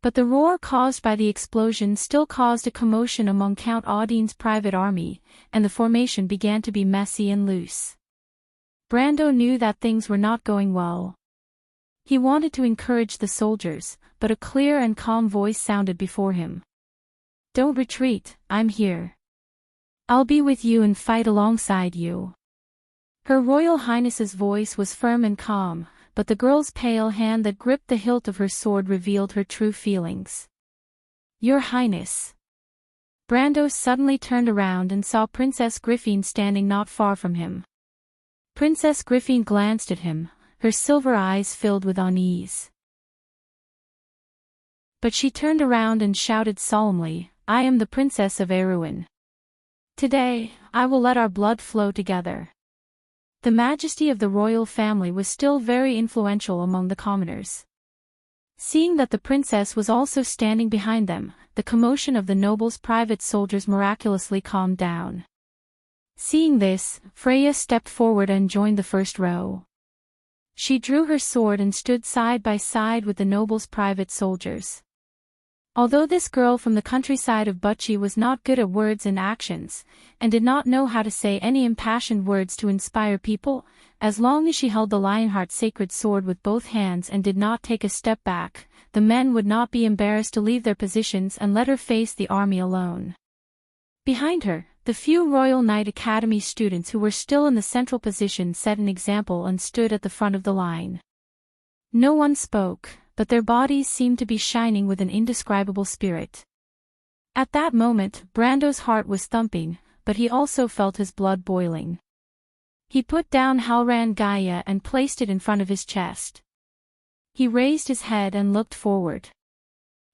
But the roar caused by the explosion still caused a commotion among Count Audine's private army, and the formation began to be messy and loose. Brando knew that things were not going well. He wanted to encourage the soldiers, but a clear and calm voice sounded before him. "Don't retreat, I'm here. I'll be with you and fight alongside you." Her Royal Highness's voice was firm and calm, but the girl's pale hand that gripped the hilt of her sword revealed her true feelings. "Your Highness." Brando suddenly turned around and saw Princess Griffin standing not far from him. Princess Griffin glanced at him, her silver eyes filled with unease. But she turned around and shouted solemnly, "I am the Princess of Erewhon. Today, I will let our blood flow together." The majesty of the royal family was still very influential among the commoners. Seeing that the princess was also standing behind them, the commotion of the nobles' private soldiers miraculously calmed down. Seeing this, Freya stepped forward and joined the first row. She drew her sword and stood side by side with the nobles' private soldiers. Although this girl from the countryside of Butchie was not good at words and actions, and did not know how to say any impassioned words to inspire people, as long as she held the Lionheart sacred sword with both hands and did not take a step back, the men would not be embarrassed to leave their positions and let her face the army alone. Behind her, the few Royal Knight Academy students who were still in the central position set an example and stood at the front of the line. No one spoke, but their bodies seemed to be shining with an indescribable spirit. At that moment, Brando's heart was thumping, but he also felt his blood boiling. He put down Halran Gaia and placed it in front of his chest. He raised his head and looked forward.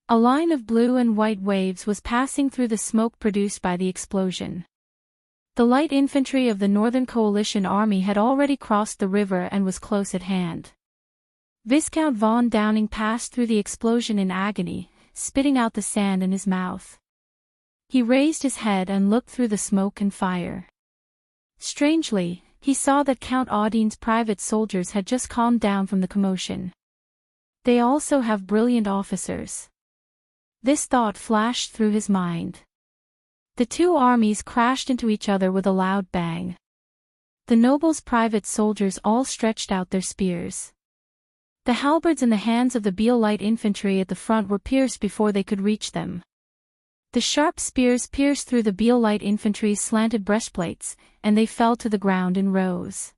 A line of blue and white waves was passing through the smoke produced by the explosion. The light infantry of the Northern Coalition army had already crossed the river and was close at hand. Viscount von Downing passed through the explosion in agony, spitting out the sand in his mouth. He raised his head and looked through the smoke and fire. Strangely, he saw that Count Audine's private soldiers had just calmed down from the commotion. They also have brilliant officers. This thought flashed through his mind. The two armies crashed into each other with a loud bang. The nobles' private soldiers all stretched out their spears. The halberds in the hands of the Beal light infantry at the front were pierced before they could reach them. The sharp spears pierced through the Beal light infantry's slanted breastplates, and they fell to the ground in rows.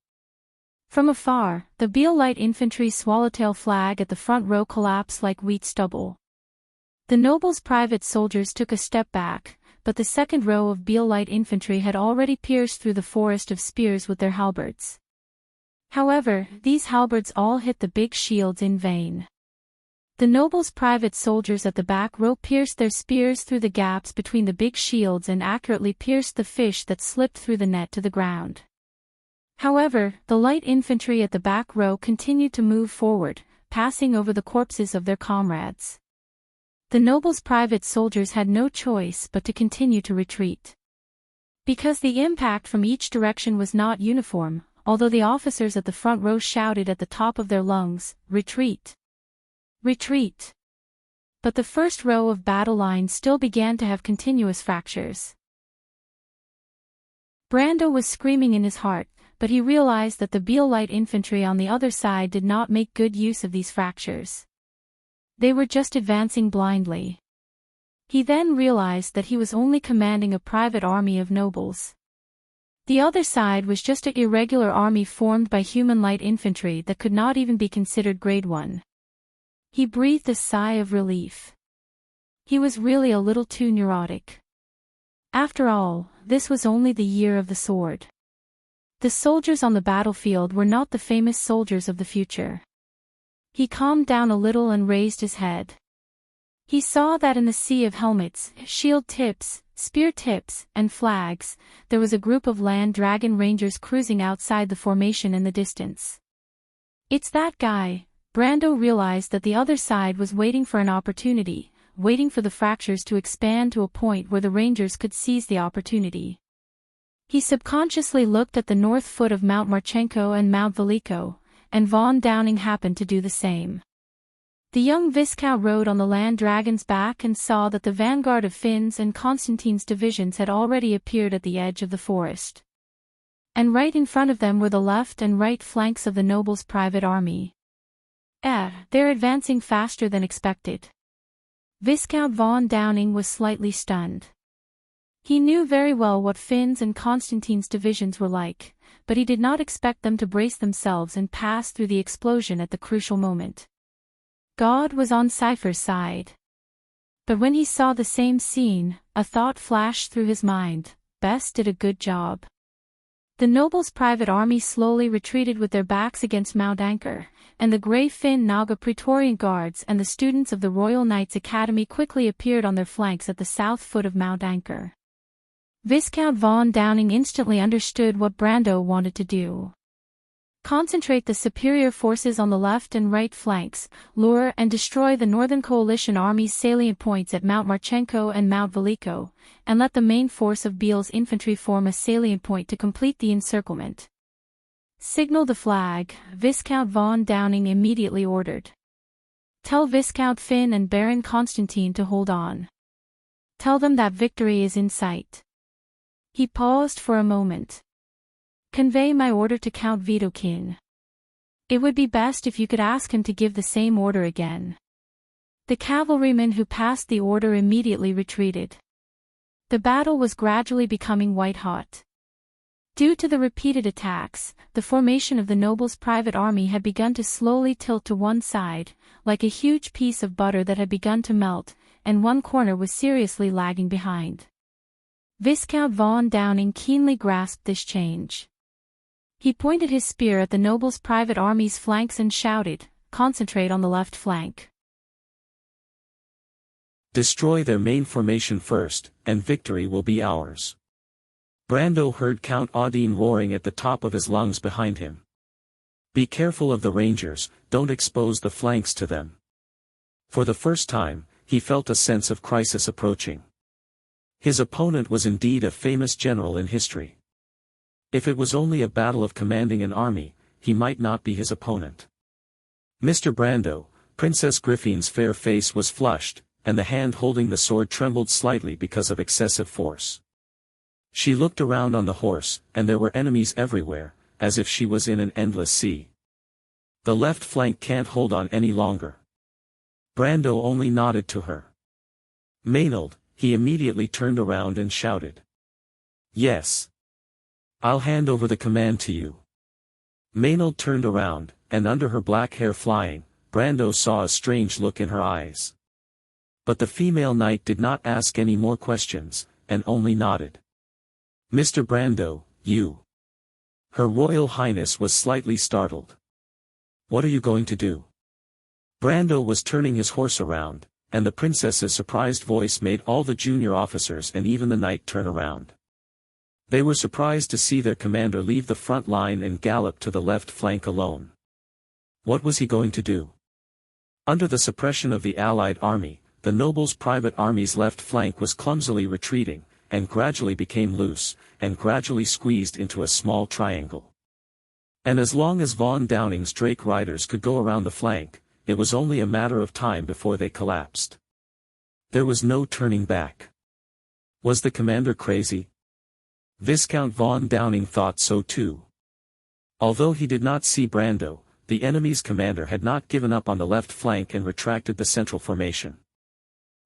From afar, the Beal light infantry's swallowtail flag at the front row collapsed like wheat stubble. The nobles' private soldiers took a step back, but the second row of Beal light infantry had already pierced through the forest of spears with their halberds. However, these halberds all hit the big shields in vain. The nobles' private soldiers at the back row pierced their spears through the gaps between the big shields and accurately pierced the fish that slipped through the net to the ground. However, the light infantry at the back row continued to move forward, passing over the corpses of their comrades. The nobles' private soldiers had no choice but to continue to retreat. Because the impact from each direction was not uniform, although the officers at the front row shouted at the top of their lungs, "Retreat! Retreat!" But the first row of battle lines still began to have continuous fractures. Brando was screaming in his heart, but he realized that the Beal light infantry on the other side did not make good use of these fractures. They were just advancing blindly. He then realized that he was only commanding a private army of nobles. The other side was just an irregular army formed by human light infantry that could not even be considered grade 1. He breathed a sigh of relief. He was really a little too neurotic. After all, this was only the year of the sword. The soldiers on the battlefield were not the famous soldiers of the future. He calmed down a little and raised his head. He saw that in the sea of helmets, shield tips, spear tips, and flags, there was a group of land dragon rangers cruising outside the formation in the distance. It's that guy. Brando realized that the other side was waiting for an opportunity, waiting for the fractures to expand to a point where the rangers could seize the opportunity. He subconsciously looked at the north foot of Mount Marchenko and Mount Veliko, and Von Downing happened to do the same. The young Viscount rode on the land dragon's back and saw that the vanguard of Finn's and Constantine's divisions had already appeared at the edge of the forest. And right in front of them were the left and right flanks of the nobles' private army. They're advancing faster than expected. Viscount Von Downing was slightly stunned. He knew very well what Finn's and Constantine's divisions were like, but he did not expect them to brace themselves and pass through the explosion at the crucial moment. God was on Cypher's side. But when he saw the same scene, a thought flashed through his mind: Bess did a good job. The nobles' private army slowly retreated with their backs against Mount Anchor, and the grey Finn Naga Praetorian Guards and the students of the Royal Knights Academy quickly appeared on their flanks at the south foot of Mount Anchor. Viscount Von Downing instantly understood what Brando wanted to do. Concentrate the superior forces on the left and right flanks, lure and destroy the Northern Coalition Army's salient points at Mount Marchenko and Mount Veliko, and let the main force of Beale's infantry form a salient point to complete the encirclement. Signal the flag, Viscount Von Downing immediately ordered. Tell Viscount Finn and Baron Constantine to hold on. Tell them that victory is in sight. He paused for a moment. Convey my order to Count Vidokin. It would be best if you could ask him to give the same order again. The cavalrymen who passed the order immediately retreated. The battle was gradually becoming white-hot. Due to the repeated attacks, the formation of the nobles' private army had begun to slowly tilt to one side, like a huge piece of butter that had begun to melt, and one corner was seriously lagging behind. Viscount Von Downing keenly grasped this change. He pointed his spear at the nobles' private army's flanks and shouted, "Concentrate on the left flank. Destroy their main formation first, and victory will be ours." Brando heard Count Audine roaring at the top of his lungs behind him. "Be careful of the rangers, don't expose the flanks to them." For the first time, he felt a sense of crisis approaching. His opponent was indeed a famous general in history. If it was only a battle of commanding an army, he might not be his opponent. "Mr. Brando," Princess Griffine's fair face was flushed, and the hand holding the sword trembled slightly because of excessive force. She looked around on the horse, and there were enemies everywhere, as if she was in an endless sea. "The left flank can't hold on any longer." Brando only nodded to her. "Maynard," he immediately turned around and shouted. "Yes. I'll hand over the command to you." Maynard turned around, and under her black hair flying, Brando saw a strange look in her eyes. But the female knight did not ask any more questions, and only nodded. "Mr. Brando, you." Her Royal Highness was slightly startled. "What are you going to do?" Brando was turning his horse around, and the princess's surprised voice made all the junior officers and even the knight turn around. They were surprised to see their commander leave the front line and gallop to the left flank alone. What was he going to do? Under the suppression of the Allied army, the nobles' private army's left flank was clumsily retreating, and gradually became loose, and gradually squeezed into a small triangle. And as long as Von Downing's Drake riders could go around the flank, it was only a matter of time before they collapsed. There was no turning back. Was the commander crazy? Viscount Von Downing thought so too. Although he did not see Brando, the enemy's commander had not given up on the left flank and retracted the central formation.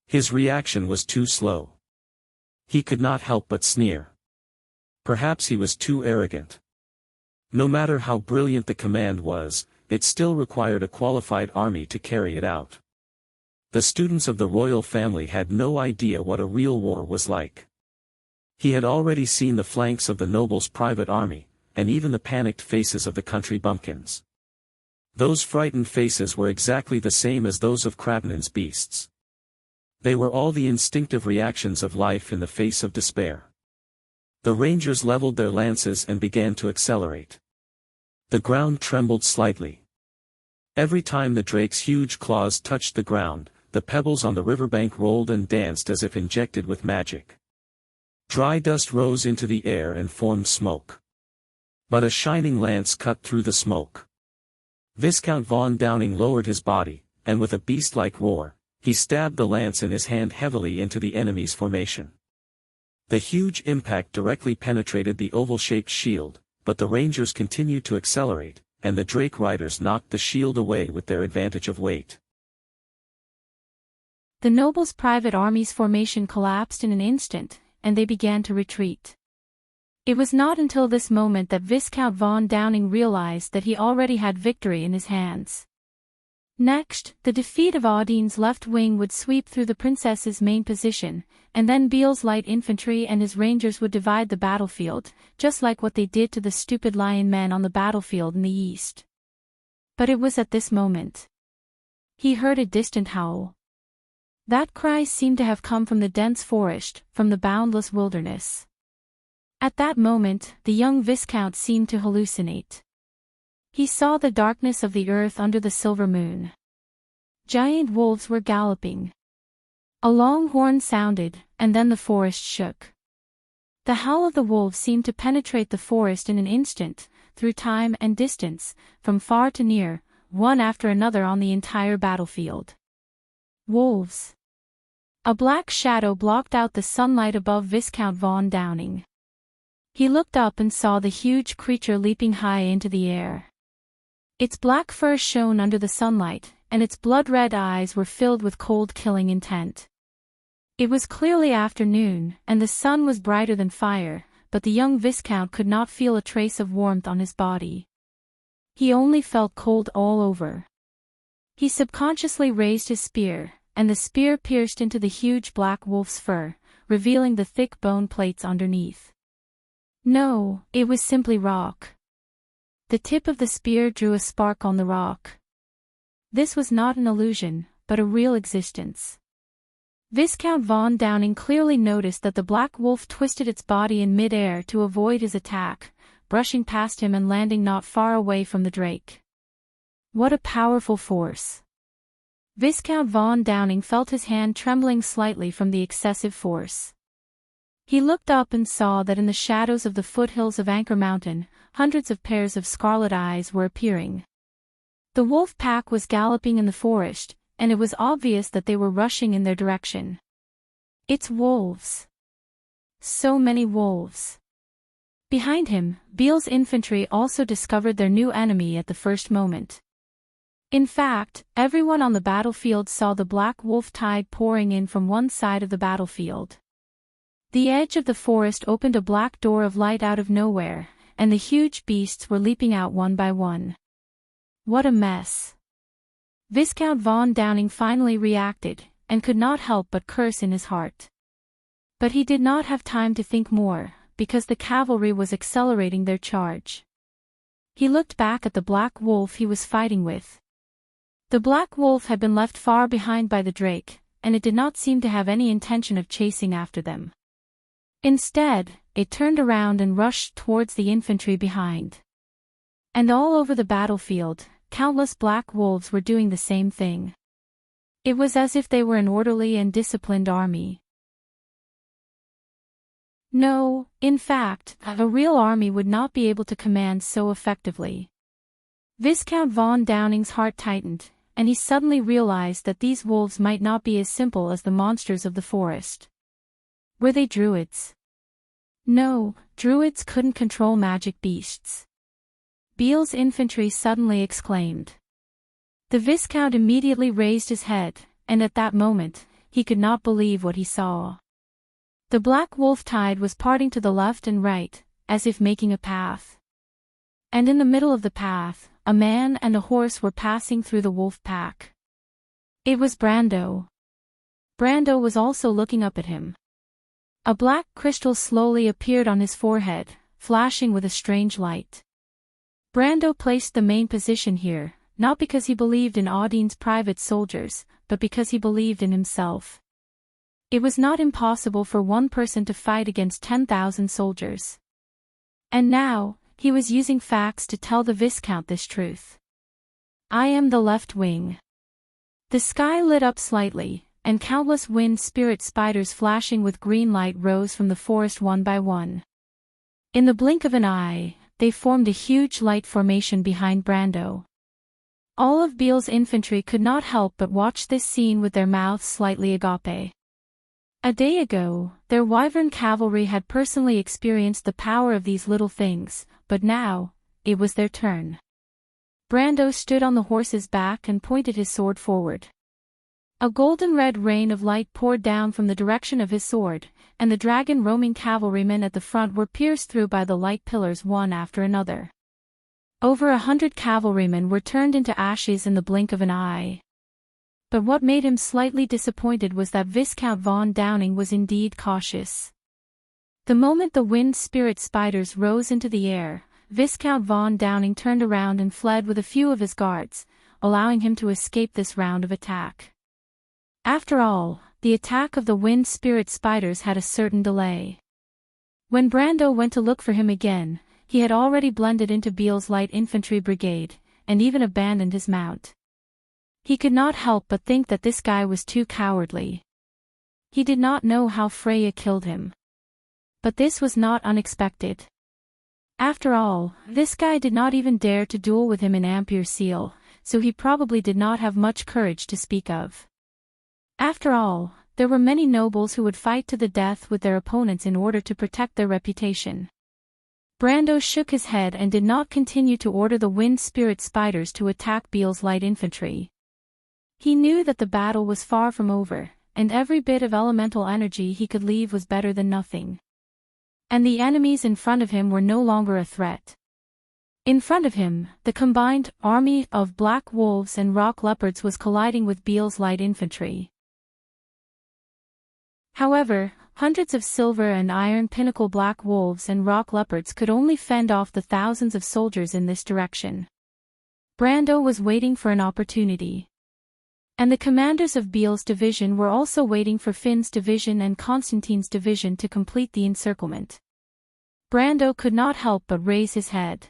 His reaction was too slow. He could not help but sneer. Perhaps he was too arrogant. No matter how brilliant the command was, it still required a qualified army to carry it out. The students of the royal family had no idea what a real war was like. He had already seen the flanks of the nobles' private army, and even the panicked faces of the country bumpkins. Those frightened faces were exactly the same as those of Kraven's beasts. They were all the instinctive reactions of life in the face of despair. The rangers leveled their lances and began to accelerate. The ground trembled slightly. Every time the drake's huge claws touched the ground, the pebbles on the riverbank rolled and danced as if injected with magic. Dry dust rose into the air and formed smoke. But a shining lance cut through the smoke. Viscount von Downing lowered his body, and with a beast-like roar, he stabbed the lance in his hand heavily into the enemy's formation. The huge impact directly penetrated the oval-shaped shield, but the rangers continued to accelerate, and the Drake riders knocked the shield away with their advantage of weight. The nobles' private army's formation collapsed in an instant, and they began to retreat. It was not until this moment that Viscount von Downing realized that he already had victory in his hands. Next, the defeat of Audine's left wing would sweep through the princess's main position, and then Beale's light infantry and his rangers would divide the battlefield, just like what they did to the stupid lion men on the battlefield in the east. But it was at this moment. He heard a distant howl. That cry seemed to have come from the dense forest, from the boundless wilderness. At that moment, the young Viscount seemed to hallucinate. He saw the darkness of the earth under the silver moon. Giant wolves were galloping. A long horn sounded, and then the forest shook. The howl of the wolves seemed to penetrate the forest in an instant, through time and distance, from far to near, one after another on the entire battlefield. Wolves. A black shadow blocked out the sunlight above Viscount von Downing. He looked up and saw the huge creature leaping high into the air. Its black fur shone under the sunlight, and its blood-red eyes were filled with cold killing intent. It was clearly afternoon, and the sun was brighter than fire, but the young Viscount could not feel a trace of warmth on his body. He only felt cold all over. He subconsciously raised his spear, and the spear pierced into the huge black wolf's fur, revealing the thick bone plates underneath. No, it was simply rock. The tip of the spear drew a spark on the rock. This was not an illusion, but a real existence. Viscount von Downing clearly noticed that the black wolf twisted its body in mid-air to avoid his attack, brushing past him and landing not far away from the drake. What a powerful force! Viscount von Downing felt his hand trembling slightly from the excessive force. He looked up and saw that in the shadows of the foothills of Anchor Mountain, hundreds of pairs of scarlet eyes were appearing. The wolf pack was galloping in the forest, and it was obvious that they were rushing in their direction. It's wolves. So many wolves. Behind him, Beale's infantry also discovered their new enemy at the first moment. In fact, everyone on the battlefield saw the black wolf tide pouring in from one side of the battlefield. The edge of the forest opened a black door of light out of nowhere, and the huge beasts were leaping out one by one. What a mess! Viscount von Downing finally reacted, and could not help but curse in his heart. But he did not have time to think more, because the cavalry was accelerating their charge. He looked back at the black wolf he was fighting with. The black wolf had been left far behind by the drake, and it did not seem to have any intention of chasing after them. Instead, it turned around and rushed towards the infantry behind. And all over the battlefield, countless black wolves were doing the same thing. It was as if they were an orderly and disciplined army. No, in fact, a real army would not be able to command so effectively. Viscount von Downing's heart tightened, and he suddenly realized that these wolves might not be as simple as the monsters of the forest. Were they druids? No, druids couldn't control magic beasts. Beale's infantry suddenly exclaimed. The Viscount immediately raised his head, and at that moment, he could not believe what he saw. The black wolf tide was parting to the left and right, as if making a path. And in the middle of the path, a man and a horse were passing through the wolf pack. It was Brando. Brando was also looking up at him. A black crystal slowly appeared on his forehead, flashing with a strange light. Brando placed the main position here, not because he believed in Audine's private soldiers, but because he believed in himself. It was not impossible for one person to fight against 10,000 soldiers. And now, he was using facts to tell the Viscount this truth. I am the left wing. The sky lit up slightly, and countless wind spirit spiders flashing with green light rose from the forest one by one. In the blink of an eye, they formed a huge light formation behind Brando. All of Beale's infantry could not help but watch this scene with their mouths slightly agape. A day ago, their wyvern cavalry had personally experienced the power of these little things, but now, it was their turn. Brando stood on the horse's back and pointed his sword forward. A golden-red rain of light poured down from the direction of his sword, and the dragon-roaming cavalrymen at the front were pierced through by the light pillars one after another. Over 100 cavalrymen were turned into ashes in the blink of an eye. But what made him slightly disappointed was that Viscount von Downing was indeed cautious. The moment the wind spirit spiders rose into the air, Viscount von Downing turned around and fled with a few of his guards, allowing him to escape this round of attack. After all, the attack of the wind spirit spiders had a certain delay. When Brando went to look for him again, he had already blended into Beale's light infantry brigade, and even abandoned his mount. He could not help but think that this guy was too cowardly. He did not know how Freya killed him. But this was not unexpected. After all, this guy did not even dare to duel with him in Ampere Seal, so he probably did not have much courage to speak of. After all, there were many nobles who would fight to the death with their opponents in order to protect their reputation. Brando shook his head and did not continue to order the wind spirit spiders to attack Beale's light infantry. He knew that the battle was far from over, and every bit of elemental energy he could leave was better than nothing. And the enemies in front of him were no longer a threat. In front of him, the combined army of black wolves and rock leopards was colliding with Beale's light infantry. However, hundreds of silver and iron pinnacle black wolves and rock leopards could only fend off the thousands of soldiers in this direction. Brando was waiting for an opportunity. And the commanders of Beale's division were also waiting for Finn's division and Constantine's division to complete the encirclement. Brando could not help but raise his head.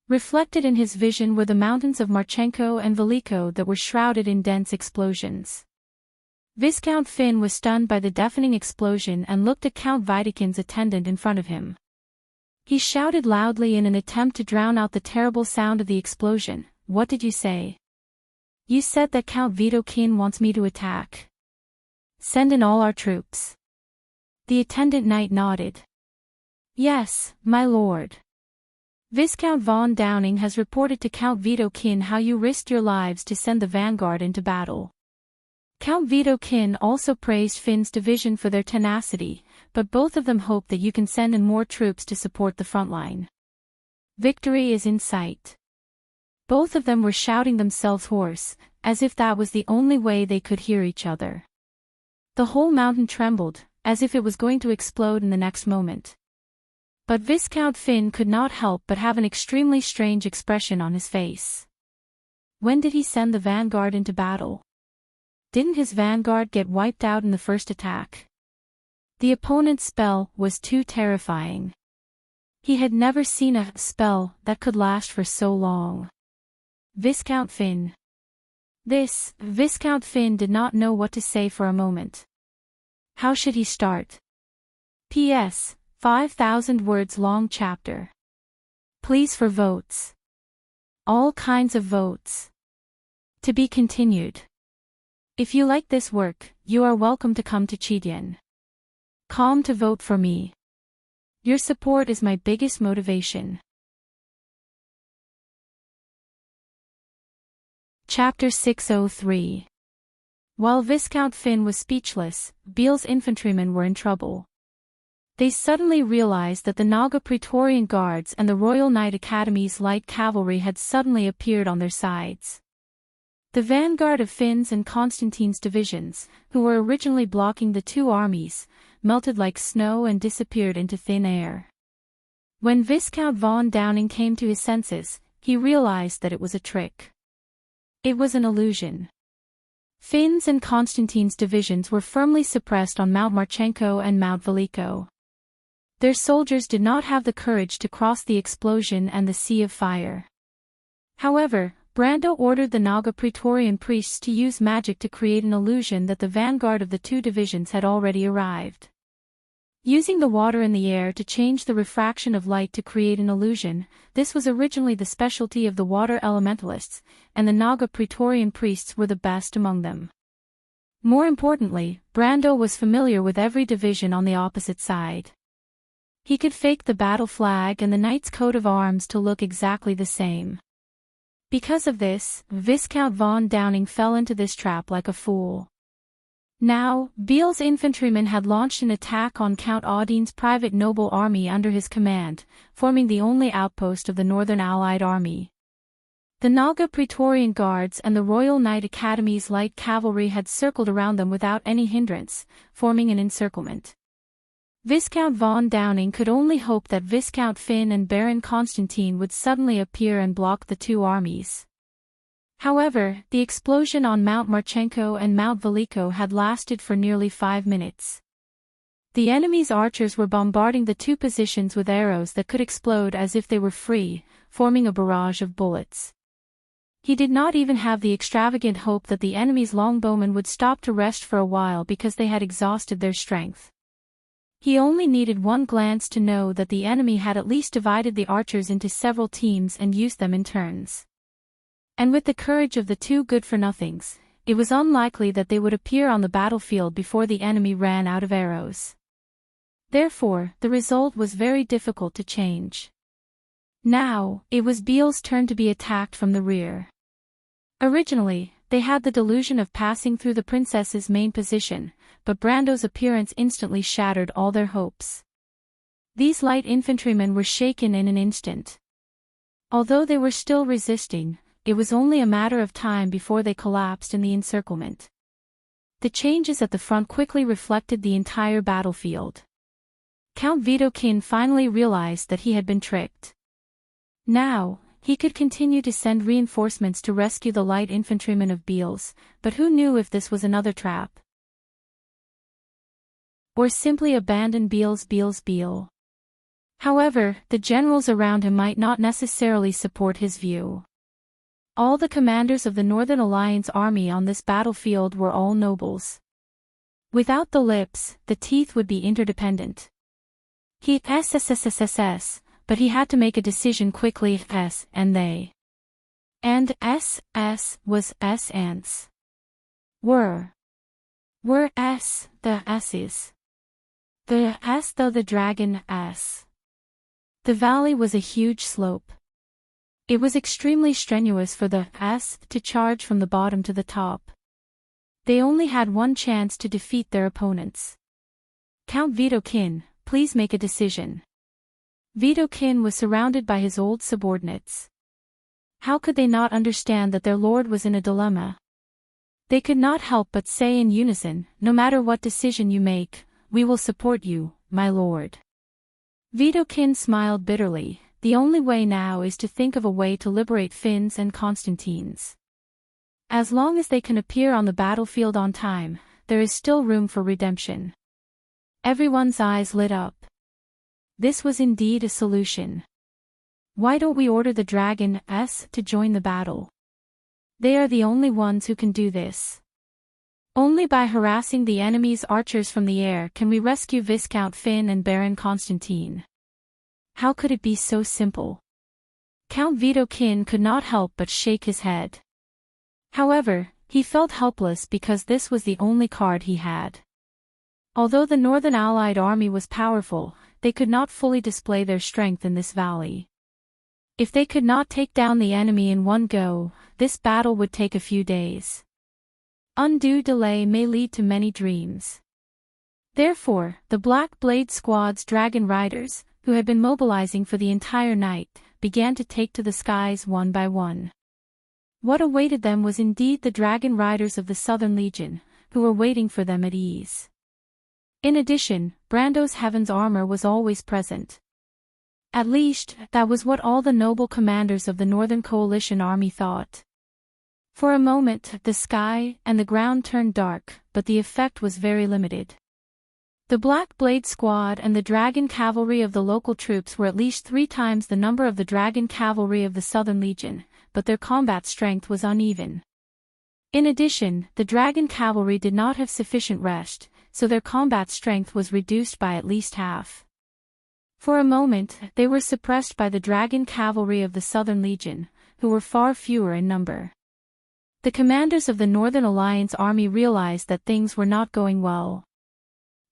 Reflected in his vision were the mountains of Marchenko and Veliko that were shrouded in dense explosions. Viscount Finn was stunned by the deafening explosion and looked at Count Widekin's attendant in front of him. He shouted loudly in an attempt to drown out the terrible sound of the explosion. What did you say? You said that Count Widekin wants me to attack. Send in all our troops. The attendant knight nodded. Yes, my lord. Viscount von Downing has reported to Count Widekin how you risked your lives to send the vanguard into battle. Count Widekin also praised Finn's division for their tenacity, but both of them hope that you can send in more troops to support the front line. Victory is in sight. Both of them were shouting themselves hoarse, as if that was the only way they could hear each other. The whole mountain trembled, as if it was going to explode in the next moment. But Viscount Finn could not help but have an extremely strange expression on his face. When did he send the vanguard into battle? Didn't his vanguard get wiped out in the first attack? The opponent's spell was too terrifying. He had never seen a spell that could last for so long. Viscount Finn. Viscount Finn did not know what to say for a moment. How should he start? P.S. 5,000 words long chapter. Please for votes. All kinds of votes. To be continued. If you like this work, you are welcome to come to Chidian.com to vote for me. Your support is my biggest motivation. Chapter 603. While Viscount Finn was speechless, Beale's infantrymen were in trouble. They suddenly realized that the Naga Praetorian Guards and the Royal Knight Academy's light cavalry had suddenly appeared on their sides. The vanguard of Finn's and Constantine's divisions, who were originally blocking the two armies, melted like snow and disappeared into thin air. When Viscount von Downing came to his senses, he realized that it was a trick. It was an illusion. Finn's and Constantine's divisions were firmly suppressed on Mount Marchenko and Mount Veliko. Their soldiers did not have the courage to cross the explosion and the sea of fire. However, Brando ordered the Naga Praetorian priests to use magic to create an illusion that the vanguard of the two divisions had already arrived. Using the water in the air to change the refraction of light to create an illusion, this was originally the specialty of the water elementalists, and the Naga Praetorian priests were the best among them. More importantly, Brando was familiar with every division on the opposite side. He could fake the battle flag and the knight's coat of arms to look exactly the same. Because of this, Viscount von Downing fell into this trap like a fool. Now, Beale's infantrymen had launched an attack on Count Audine's private noble army under his command, forming the only outpost of the Northern Allied army. The Naga Praetorian Guards and the Royal Knight Academy's light cavalry had circled around them without any hindrance, forming an encirclement. Viscount von Downing could only hope that Viscount Finn and Baron Constantine would suddenly appear and block the two armies. However, the explosion on Mount Marchenko and Mount Veliko had lasted for nearly 5 minutes. The enemy's archers were bombarding the two positions with arrows that could explode as if they were free, forming a barrage of bullets. He did not even have the extravagant hope that the enemy's longbowmen would stop to rest for a while because they had exhausted their strength. He only needed one glance to know that the enemy had at least divided the archers into several teams and used them in turns. And with the courage of the two good-for-nothings, it was unlikely that they would appear on the battlefield before the enemy ran out of arrows. Therefore, the result was very difficult to change. Now, it was Beale's turn to be attacked from the rear. Originally, they had the delusion of passing through the princess's main position, but Brando's appearance instantly shattered all their hopes. These light infantrymen were shaken in an instant. Although they were still resisting, it was only a matter of time before they collapsed in the encirclement. The changes at the front quickly reflected the entire battlefield. Count Widukind finally realized that he had been tricked. Now, he could continue to send reinforcements to rescue the light infantrymen of Beale's, but who knew if this was another trap? Or simply abandon Beale. However, the generals around him might not necessarily support his view. All the commanders of the Northern Alliance army on this battlefield were all nobles. Without the lips, the teeth would be interdependent. He but he had to make a decision quickly and they. And was ants. Were the S's. The S though the dragon S. The valley was a huge slope. It was extremely strenuous for the S to charge from the bottom to the top. They only had one chance to defeat their opponents. Count Widukind, please make a decision. Widukind was surrounded by his old subordinates. How could they not understand that their lord was in a dilemma? They could not help but say in unison, no matter what decision you make, we will support you, my lord. Widukind smiled bitterly. The only way now is to think of a way to liberate Finn's and Constantine's. As long as they can appear on the battlefield on time, there is still room for redemption. Everyone's eyes lit up. This was indeed a solution. Why don't we order the Dragon S to join the battle? They are the only ones who can do this. Only by harassing the enemy's archers from the air can we rescue Viscount Finn and Baron Constantine. How could it be so simple? Count Widukind could not help but shake his head. However, he felt helpless because this was the only card he had. Although the Northern Allied army was powerful, they could not fully display their strength in this valley. If they could not take down the enemy in one go, this battle would take a few days. Undue delay may lead to many dreams. Therefore, the Black Blade Squad's dragon riders, who had been mobilizing for the entire night, began to take to the skies one by one. What awaited them was indeed the dragon riders of the Southern Legion, who were waiting for them at ease. In addition, Brando's Heaven's armor was always present. At least, that was what all the noble commanders of the Northern Coalition army thought. For a moment, the sky and the ground turned dark, but the effect was very limited. The Black Blade Squad and the Dragon Cavalry of the local troops were at least 3 times the number of the Dragon Cavalry of the Southern Legion, but their combat strength was uneven. In addition, the Dragon Cavalry did not have sufficient rest, so their combat strength was reduced by at least half. For a moment, they were suppressed by the Dragon Cavalry of the Southern Legion, who were far fewer in number. The commanders of the Northern Alliance army realized that things were not going well.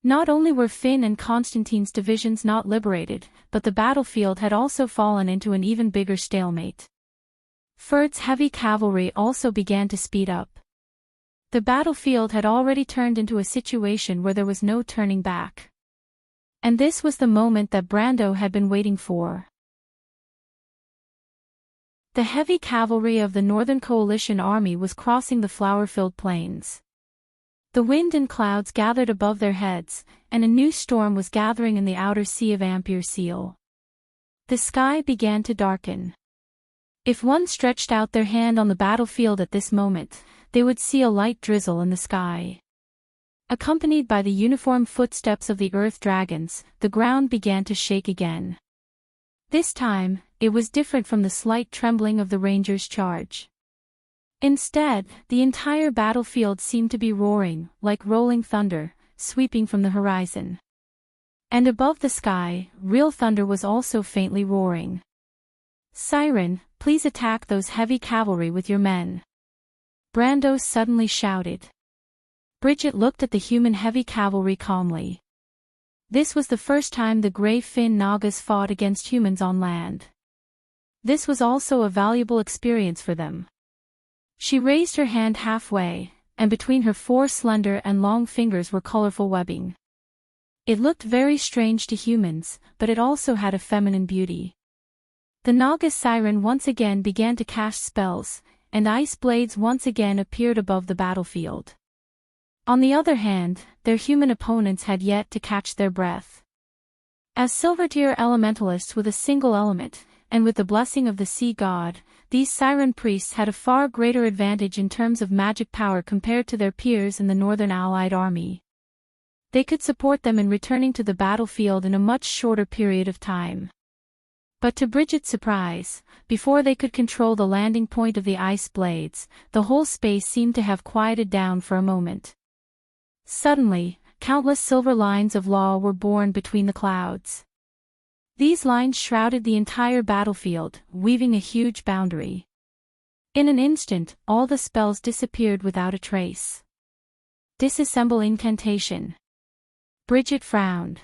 Not only were Finn and Constantine's divisions not liberated, but the battlefield had also fallen into an even bigger stalemate. Ferd's heavy cavalry also began to speed up. The battlefield had already turned into a situation where there was no turning back. And this was the moment that Brando had been waiting for. The heavy cavalry of the Northern Coalition army was crossing the flower-filled plains. The wind and clouds gathered above their heads, and a new storm was gathering in the outer sea of Ampere Seal. The sky began to darken. If one stretched out their hand on the battlefield at this moment, they would see a light drizzle in the sky. Accompanied by the uniform footsteps of the Earth Dragons, the ground began to shake again. This time, it was different from the slight trembling of the Rangers' charge. Instead, the entire battlefield seemed to be roaring, like rolling thunder, sweeping from the horizon. And above the sky, real thunder was also faintly roaring. "Siren, please attack those heavy cavalry with your men," Brando suddenly shouted. Bridget looked at the human heavy cavalry calmly. This was the first time the Grey Fin Nagas fought against humans on land. This was also a valuable experience for them. She raised her hand halfway, and between her 4 slender and long fingers were colorful webbing. It looked very strange to humans, but it also had a feminine beauty. The Naga siren once again began to cast spells, and ice blades once again appeared above the battlefield. On the other hand, their human opponents had yet to catch their breath. As silver-tier elementalists with a single element, and with the blessing of the sea god, these siren priests had a far greater advantage in terms of magic power compared to their peers in the Northern Allied army. They could support them in returning to the battlefield in a much shorter period of time. But to Bridget's surprise, before they could control the landing point of the ice blades, the whole space seemed to have quieted down for a moment. Suddenly, countless silver lines of law were born between the clouds. These lines shrouded the entire battlefield, weaving a huge boundary. In an instant, all the spells disappeared without a trace. Disassemble incantation. Bridget frowned.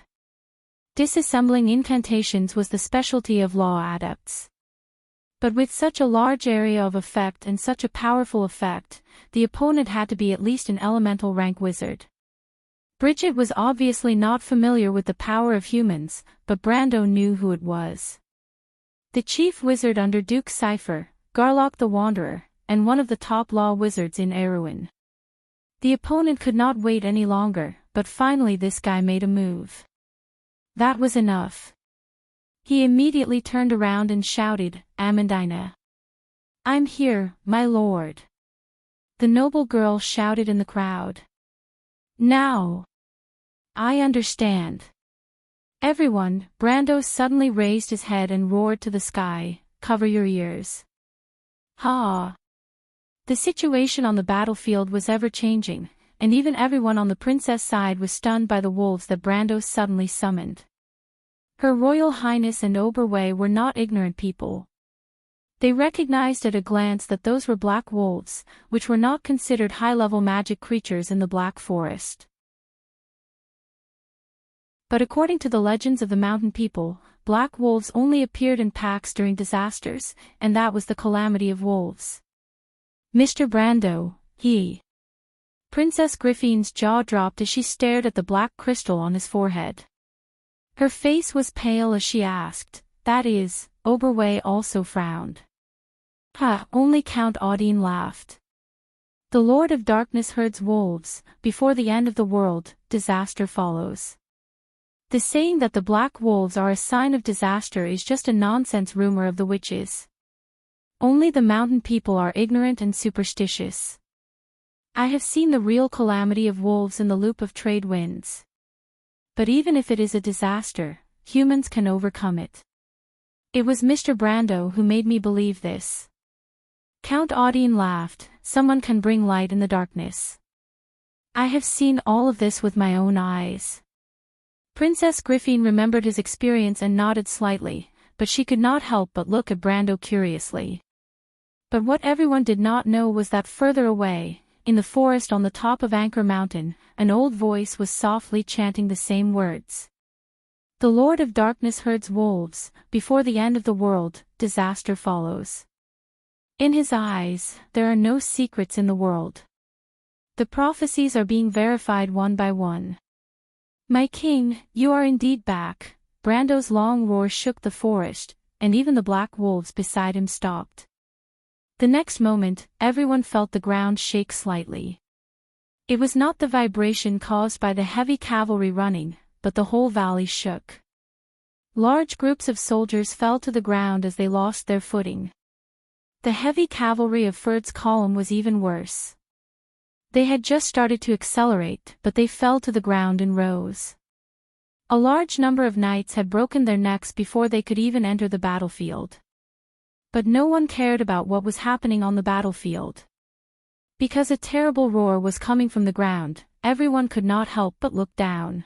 Disassembling incantations was the specialty of law adepts. But with such a large area of effect and such a powerful effect, the opponent had to be at least an elemental rank wizard. Bridget was obviously not familiar with the power of humans, but Brando knew who it was. The chief wizard under Duke Cypher, Garlock the Wanderer, and one of the top law wizards in Erewhon. The opponent could not wait any longer, but finally this guy made a move. That was enough. He immediately turned around and shouted, "Amandina." "I'm here, my lord." The noble girl shouted in the crowd. "Now. I understand." Everyone, Brando suddenly raised his head and roared to the sky, "Cover your ears." Ha! The situation on the battlefield was ever-changing, and even everyone on the princess side was stunned by the wolves that Brando suddenly summoned. Her Royal Highness and Oberway were not ignorant people. They recognized at a glance that those were black wolves, which were not considered high-level magic creatures in the Black Forest. But according to the legends of the mountain people, black wolves only appeared in packs during disasters, and that was the calamity of wolves. "Mr. Brando, he..." Princess Griffin's jaw dropped as she stared at the black crystal on his forehead. Her face was pale as she asked, "That is..." Oberway also frowned. Ha! Only Count Audine laughed. The Lord of Darkness herds wolves, before the end of the world, disaster follows. The saying that the black wolves are a sign of disaster is just a nonsense rumor of the witches. Only the mountain people are ignorant and superstitious. I have seen the real calamity of wolves in the loop of trade winds. But even if it is a disaster, humans can overcome it. It was Mr. Brando who made me believe this. Count Audine laughed. Someone can bring light in the darkness. I have seen all of this with my own eyes. Princess Griffin remembered his experience and nodded slightly, but she could not help but look at Brando curiously. But what everyone did not know was that further away, in the forest on the top of Anchor Mountain, an old voice was softly chanting the same words. The Lord of Darkness herds wolves, before the end of the world, disaster follows. In his eyes, there are no secrets in the world. The prophecies are being verified one by one. My king, you are indeed back. Brando's long roar shook the forest, and even the black wolves beside him stopped. The next moment, everyone felt the ground shake slightly. It was not the vibration caused by the heavy cavalry running, but the whole valley shook. Large groups of soldiers fell to the ground as they lost their footing. The heavy cavalry of Ferd's column was even worse. They had just started to accelerate, but they fell to the ground in rows. A large number of knights had broken their necks before they could even enter the battlefield. But no one cared about what was happening on the battlefield. Because a terrible roar was coming from the ground, everyone could not help but look down.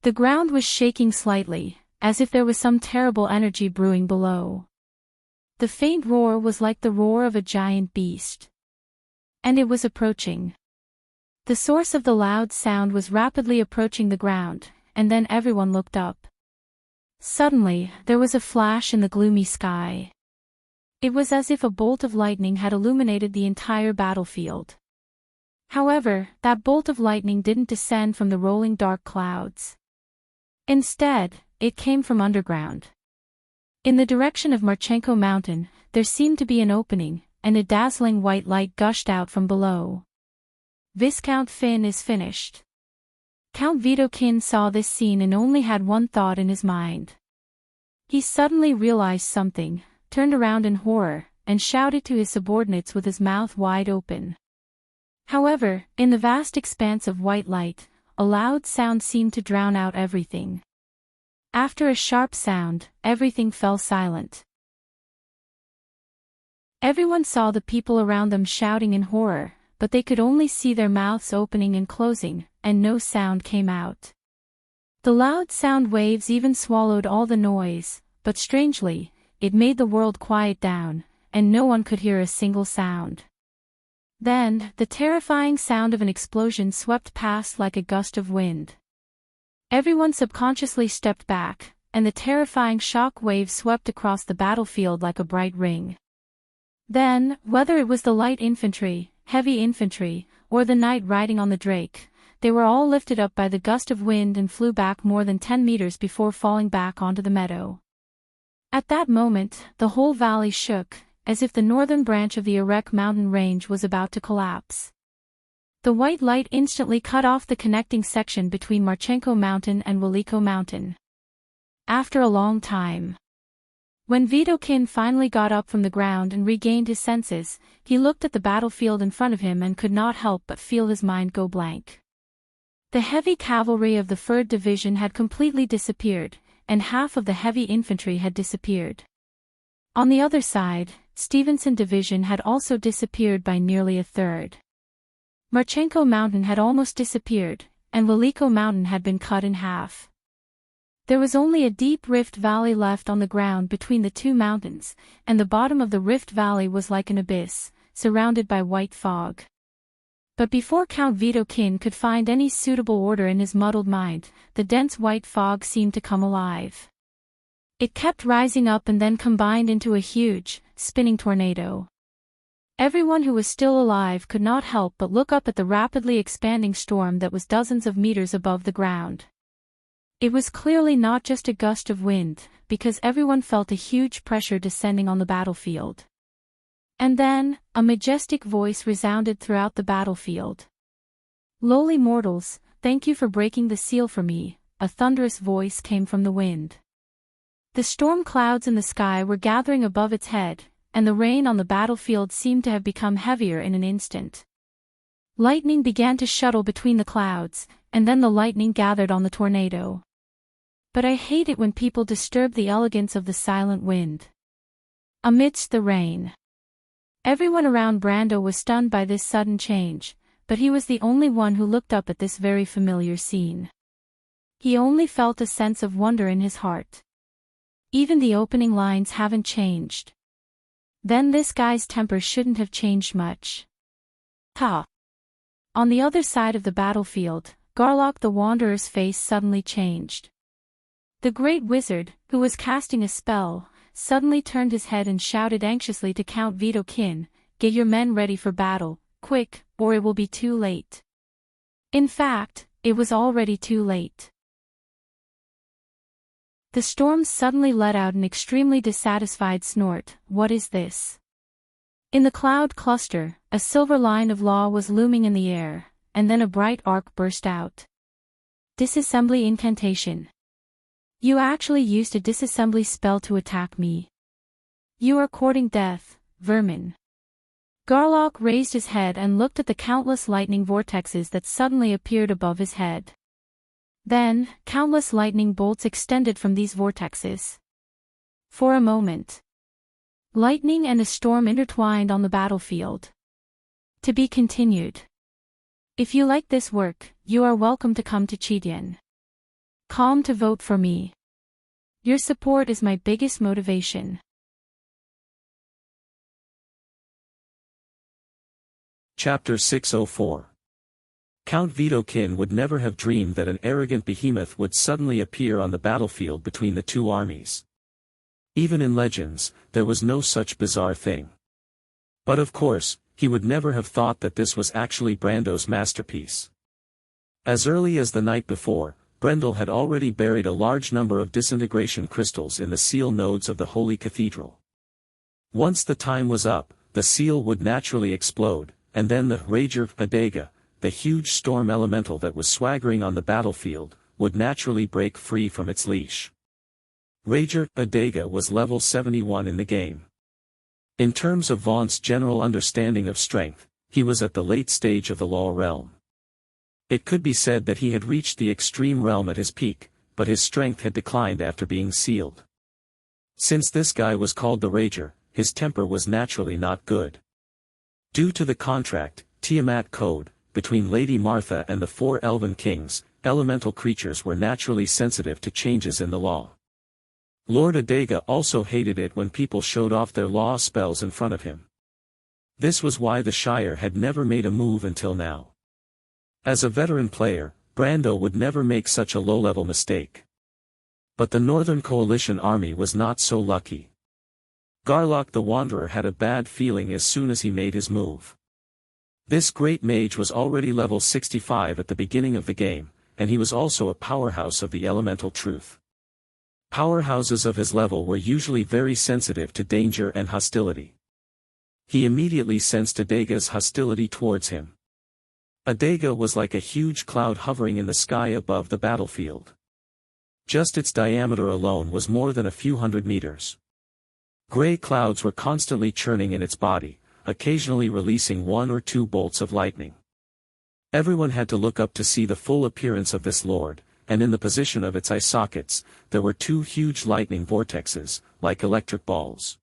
The ground was shaking slightly, as if there was some terrible energy brewing below. The faint roar was like the roar of a giant beast. And it was approaching. The source of the loud sound was rapidly approaching the ground, and then everyone looked up. Suddenly, there was a flash in the gloomy sky. It was as if a bolt of lightning had illuminated the entire battlefield. However, that bolt of lightning didn't descend from the rolling dark clouds. Instead, it came from underground. In the direction of Marchenko Mountain, there seemed to be an opening, and a dazzling white light gushed out from below. Viscount Finn is finished. Count Vidokin saw this scene and only had one thought in his mind. He suddenly realized something, turned around in horror, and shouted to his subordinates with his mouth wide open. However, in the vast expanse of white light, a loud sound seemed to drown out everything. After a sharp sound, everything fell silent. Everyone saw the people around them shouting in horror, but they could only see their mouths opening and closing, and no sound came out. The loud sound waves even swallowed all the noise, but strangely, it made the world quiet down, and no one could hear a single sound. Then, the terrifying sound of an explosion swept past like a gust of wind. Everyone subconsciously stepped back, and the terrifying shock wave swept across the battlefield like a bright ring. Then, whether it was the light infantry, heavy infantry, or the knight riding on the drake, they were all lifted up by the gust of wind and flew back more than 10 meters before falling back onto the meadow. At that moment, the whole valley shook, as if the northern branch of the Erek mountain range was about to collapse. The white light instantly cut off the connecting section between Marchenko Mountain and Waliko Mountain. After a long time, when Vidokin finally got up from the ground and regained his senses, he looked at the battlefield in front of him and could not help but feel his mind go blank. The heavy cavalry of the 3rd Division had completely disappeared, and half of the heavy infantry had disappeared. On the other side, Stevenson Division had also disappeared by nearly a third. Marchenko Mountain had almost disappeared, and Waliko Mountain had been cut in half. There was only a deep rift valley left on the ground between the two mountains, and the bottom of the rift valley was like an abyss, surrounded by white fog. But before Count Vidokin could find any suitable order in his muddled mind, the dense white fog seemed to come alive. It kept rising up and then combined into a huge, spinning tornado. Everyone who was still alive could not help but look up at the rapidly expanding storm that was dozens of meters above the ground. It was clearly not just a gust of wind, because everyone felt a huge pressure descending on the battlefield. And then, a majestic voice resounded throughout the battlefield. "Lowly mortals, thank you for breaking the seal for me," a thunderous voice came from the wind. The storm clouds in the sky were gathering above its head, and the rain on the battlefield seemed to have become heavier in an instant. Lightning began to shuttle between the clouds, and then the lightning gathered on the tornado. But I hate it when people disturb the elegance of the silent wind. Amidst the rain. Everyone around Brando was stunned by this sudden change, but he was the only one who looked up at this very familiar scene. He only felt a sense of wonder in his heart. Even the opening lines haven't changed. Then this guy's temper shouldn't have changed much. Ha! On the other side of the battlefield, Garlock the Wanderer's face suddenly changed. The great wizard, who was casting a spell, suddenly turned his head and shouted anxiously to Count Vitokin, "Get your men ready for battle, quick, or it will be too late." In fact, it was already too late. The storm suddenly let out an extremely dissatisfied snort. "What is this?" In the cloud cluster, a silver line of law was looming in the air, and then a bright arc burst out. Disassembly incantation. You actually used a disassembly spell to attack me. You are courting death, vermin. Garlock raised his head and looked at the countless lightning vortexes that suddenly appeared above his head. Then, countless lightning bolts extended from these vortexes. For a moment, lightning and a storm intertwined on the battlefield. To be continued. If you like this work, you are welcome to come to Chidien. Calm to vote for me. Your support is my biggest motivation. Chapter 604. Count Vitokin would never have dreamed that an arrogant behemoth would suddenly appear on the battlefield between the two armies. Even in legends, there was no such bizarre thing. But of course, he would never have thought that this was actually Brando's masterpiece. As early as the night before, Brendel had already buried a large number of disintegration crystals in the seal nodes of the Holy Cathedral. Once the time was up, the seal would naturally explode, and then the Rager Adega, the huge storm elemental that was swaggering on the battlefield, would naturally break free from its leash. Rager Adega was level 71 in the game. In terms of Vaughn's general understanding of strength, he was at the late stage of the law realm. It could be said that he had reached the extreme realm at his peak, but his strength had declined after being sealed. Since this guy was called the Rager, his temper was naturally not good. Due to the contract, Tiamat Code, between Lady Martha and the four elven kings, elemental creatures were naturally sensitive to changes in the law. Lord Adega also hated it when people showed off their law spells in front of him. This was why the Shire had never made a move until now. As a veteran player, Brando would never make such a low-level mistake. But the Northern Coalition army was not so lucky. Garlock the Wanderer had a bad feeling as soon as he made his move. This great mage was already level 65 at the beginning of the game, and he was also a powerhouse of the elemental truth. Powerhouses of his level were usually very sensitive to danger and hostility. He immediately sensed Adega's hostility towards him. Adega was like a huge cloud hovering in the sky above the battlefield. Just its diameter alone was more than a few hundred meters. Gray clouds were constantly churning in its body, occasionally releasing one or two bolts of lightning. Everyone had to look up to see the full appearance of this lord, and in the position of its eye sockets, there were two huge lightning vortexes, like electric balls.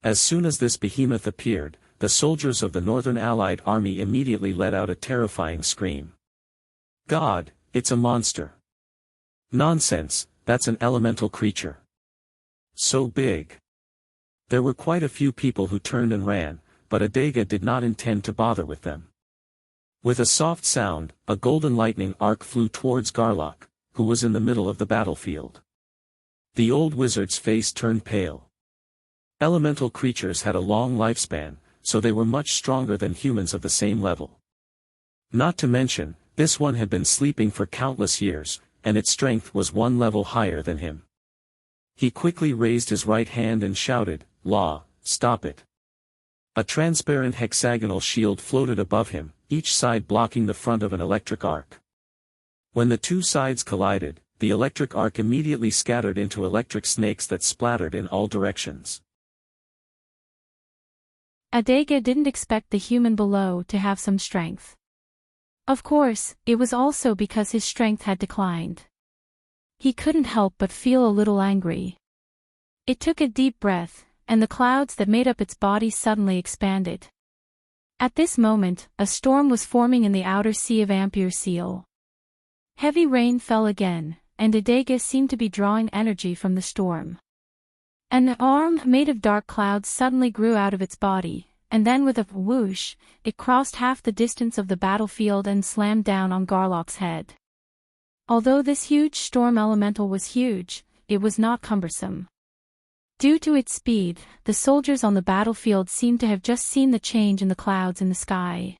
As soon as this behemoth appeared, the soldiers of the Northern Allied Army immediately let out a terrifying scream. God, it's a monster. Nonsense, that's an elemental creature. So big. There were quite a few people who turned and ran, but Adega did not intend to bother with them. With a soft sound, a golden lightning arc flew towards Garlock, who was in the middle of the battlefield. The old wizard's face turned pale. Elemental creatures had a long lifespan, so they were much stronger than humans of the same level. Not to mention, this one had been sleeping for countless years, and its strength was one level higher than him. He quickly raised his right hand and shouted, "Law, stop it." A transparent hexagonal shield floated above him, each side blocking the front of an electric arc. When the two sides collided, the electric arc immediately scattered into electric snakes that splattered in all directions. Adega didn't expect the human below to have some strength. Of course, it was also because his strength had declined. He couldn't help but feel a little angry. It took a deep breath, and the clouds that made up its body suddenly expanded. At this moment, a storm was forming in the outer sea of Ampere Seal. Heavy rain fell again, and Adega seemed to be drawing energy from the storm. An arm made of dark clouds suddenly grew out of its body, and then with a whoosh, it crossed half the distance of the battlefield and slammed down on Garlock's head. Although this huge storm elemental was huge, it was not cumbersome. Due to its speed, the soldiers on the battlefield seemed to have just seen the change in the clouds in the sky.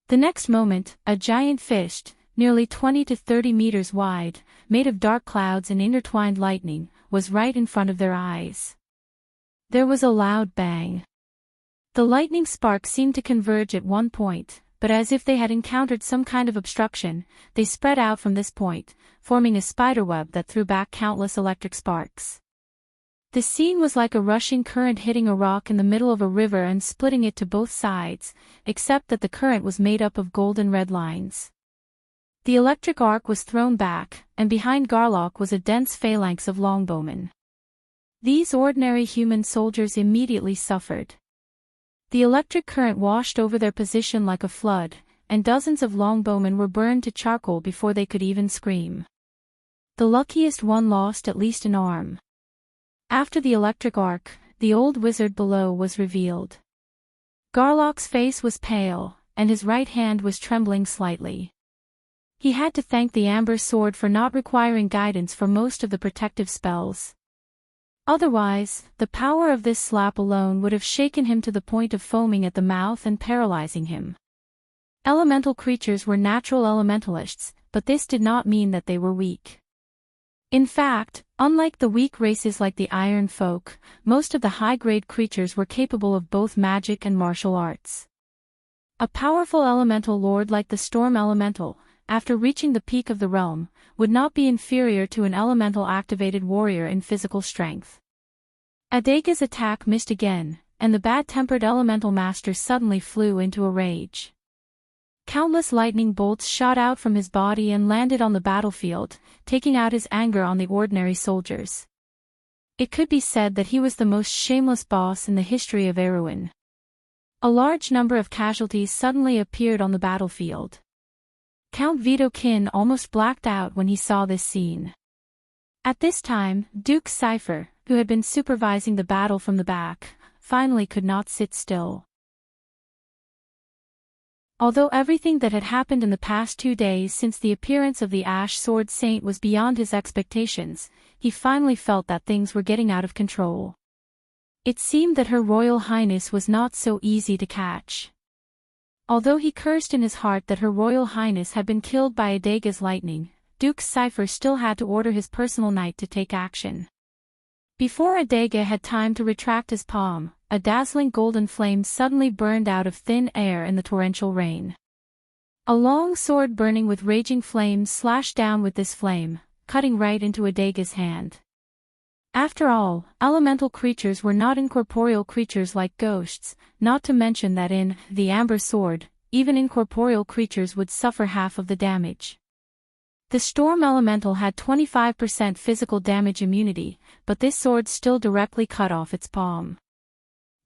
The next moment, a giant fish, nearly 20 to 30 meters wide, made of dark clouds and intertwined lightning, was right in front of their eyes. There was a loud bang. The lightning sparks seemed to converge at one point, but as if they had encountered some kind of obstruction, they spread out from this point, forming a spiderweb that threw back countless electric sparks. The scene was like a rushing current hitting a rock in the middle of a river and splitting it to both sides, except that the current was made up of golden red lines. The electric arc was thrown back, and behind Garlock was a dense phalanx of longbowmen. These ordinary human soldiers immediately suffered. The electric current washed over their position like a flood, and dozens of longbowmen were burned to charcoal before they could even scream. The luckiest one lost at least an arm. After the electric arc, the old wizard below was revealed. Garlock's face was pale, and his right hand was trembling slightly. He had to thank the amber sword for not requiring guidance for most of the protective spells. Otherwise, the power of this slap alone would have shaken him to the point of foaming at the mouth and paralyzing him. Elemental creatures were natural elementalists, but this did not mean that they were weak. In fact, unlike the weak races like the Iron Folk, most of the high-grade creatures were capable of both magic and martial arts. A powerful elemental lord like the Storm Elemental, after reaching the peak of the realm, would not be inferior to an elemental-activated warrior in physical strength. Adega's attack missed again, and the bad-tempered elemental master suddenly flew into a rage. Countless lightning bolts shot out from his body and landed on the battlefield, taking out his anger on the ordinary soldiers. It could be said that he was the most shameless boss in the history of Erewhon. A large number of casualties suddenly appeared on the battlefield. Count Vitokin almost blacked out when he saw this scene. At this time, Duke Cypher, who had been supervising the battle from the back, finally could not sit still. Although everything that had happened in the past 2 days since the appearance of the Ash Sword Saint was beyond his expectations, he finally felt that things were getting out of control. It seemed that Her Royal Highness was not so easy to catch. Although he cursed in his heart that Her Royal Highness had been killed by Adega's lightning, Duke Cypher still had to order his personal knight to take action. Before Adega had time to retract his palm, a dazzling golden flame suddenly burned out of thin air in the torrential rain. A long sword burning with raging flames slashed down with this flame, cutting right into Adega's hand. After all, elemental creatures were not incorporeal creatures like ghosts, not to mention that in the Amber Sword, even incorporeal creatures would suffer half of the damage. The Storm Elemental had 25% physical damage immunity, but this sword still directly cut off its palm.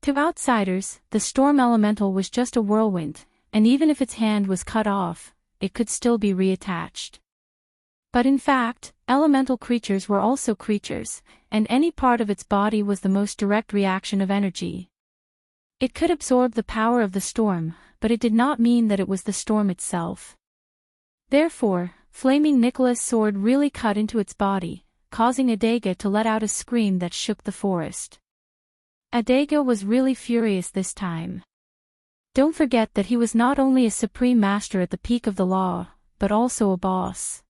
To outsiders, the Storm Elemental was just a whirlwind, and even if its hand was cut off, it could still be reattached. But in fact, elemental creatures were also creatures, and any part of its body was the most direct reaction of energy. It could absorb the power of the storm, but it did not mean that it was the storm itself. Therefore, Flaming Nicola's sword really cut into its body, causing Adega to let out a scream that shook the forest. Adega was really furious this time. Don't forget that he was not only a supreme master at the peak of the law, but also a boss.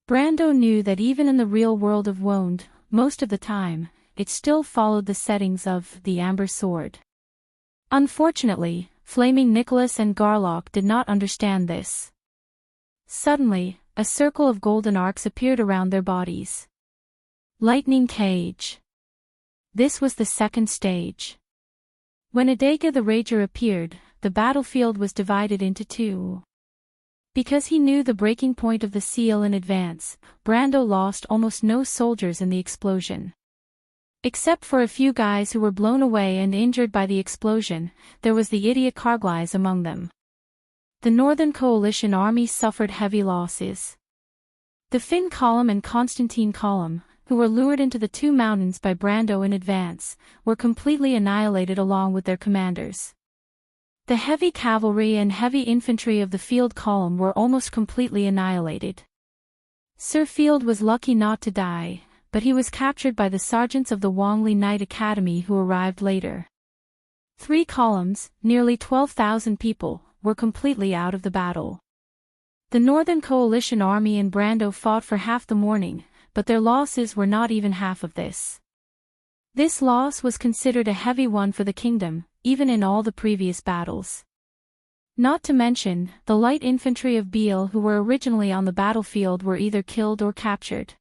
Brando knew that even in the real world of Wond, most of the time, it still followed the settings of the Amber Sword. Unfortunately, Flaming Nicholas and Garlock did not understand this. Suddenly, a circle of golden arcs appeared around their bodies. Lightning Cage. This was the second stage. When Adega the Rager appeared, the battlefield was divided into two. Because he knew the breaking point of the seal in advance, Brando lost almost no soldiers in the explosion. Except for a few guys who were blown away and injured by the explosion, there was the idiot Carglass among them. The Northern Coalition army suffered heavy losses. The Finn column and Constantine column, who were lured into the two mountains by Brando in advance, were completely annihilated along with their commanders. The heavy cavalry and heavy infantry of the Field column were almost completely annihilated. Sir Field was lucky not to die, but he was captured by the sergeants of the Wongley Knight Academy who arrived later. 3 columns, nearly 12,000 people, were completely out of the battle. The Northern Coalition army and Brando fought for half the morning, but their losses were not even half of this. This loss was considered a heavy one for the kingdom, even in all the previous battles. Not to mention, the light infantry of Beale who were originally on the battlefield were either killed or captured.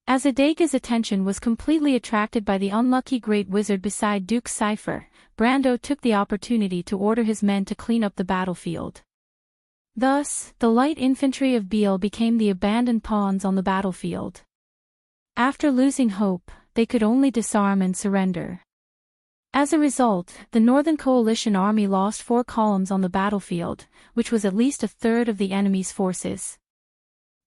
As Adega's attention was completely attracted by the unlucky Great Wizard beside Duke Cypher, Brando took the opportunity to order his men to clean up the battlefield. Thus, the light infantry of Beale became the abandoned pawns on the battlefield. After losing hope, they could only disarm and surrender. As a result, the Northern Coalition army lost 4 columns on the battlefield, which was at least a third of the enemy's forces.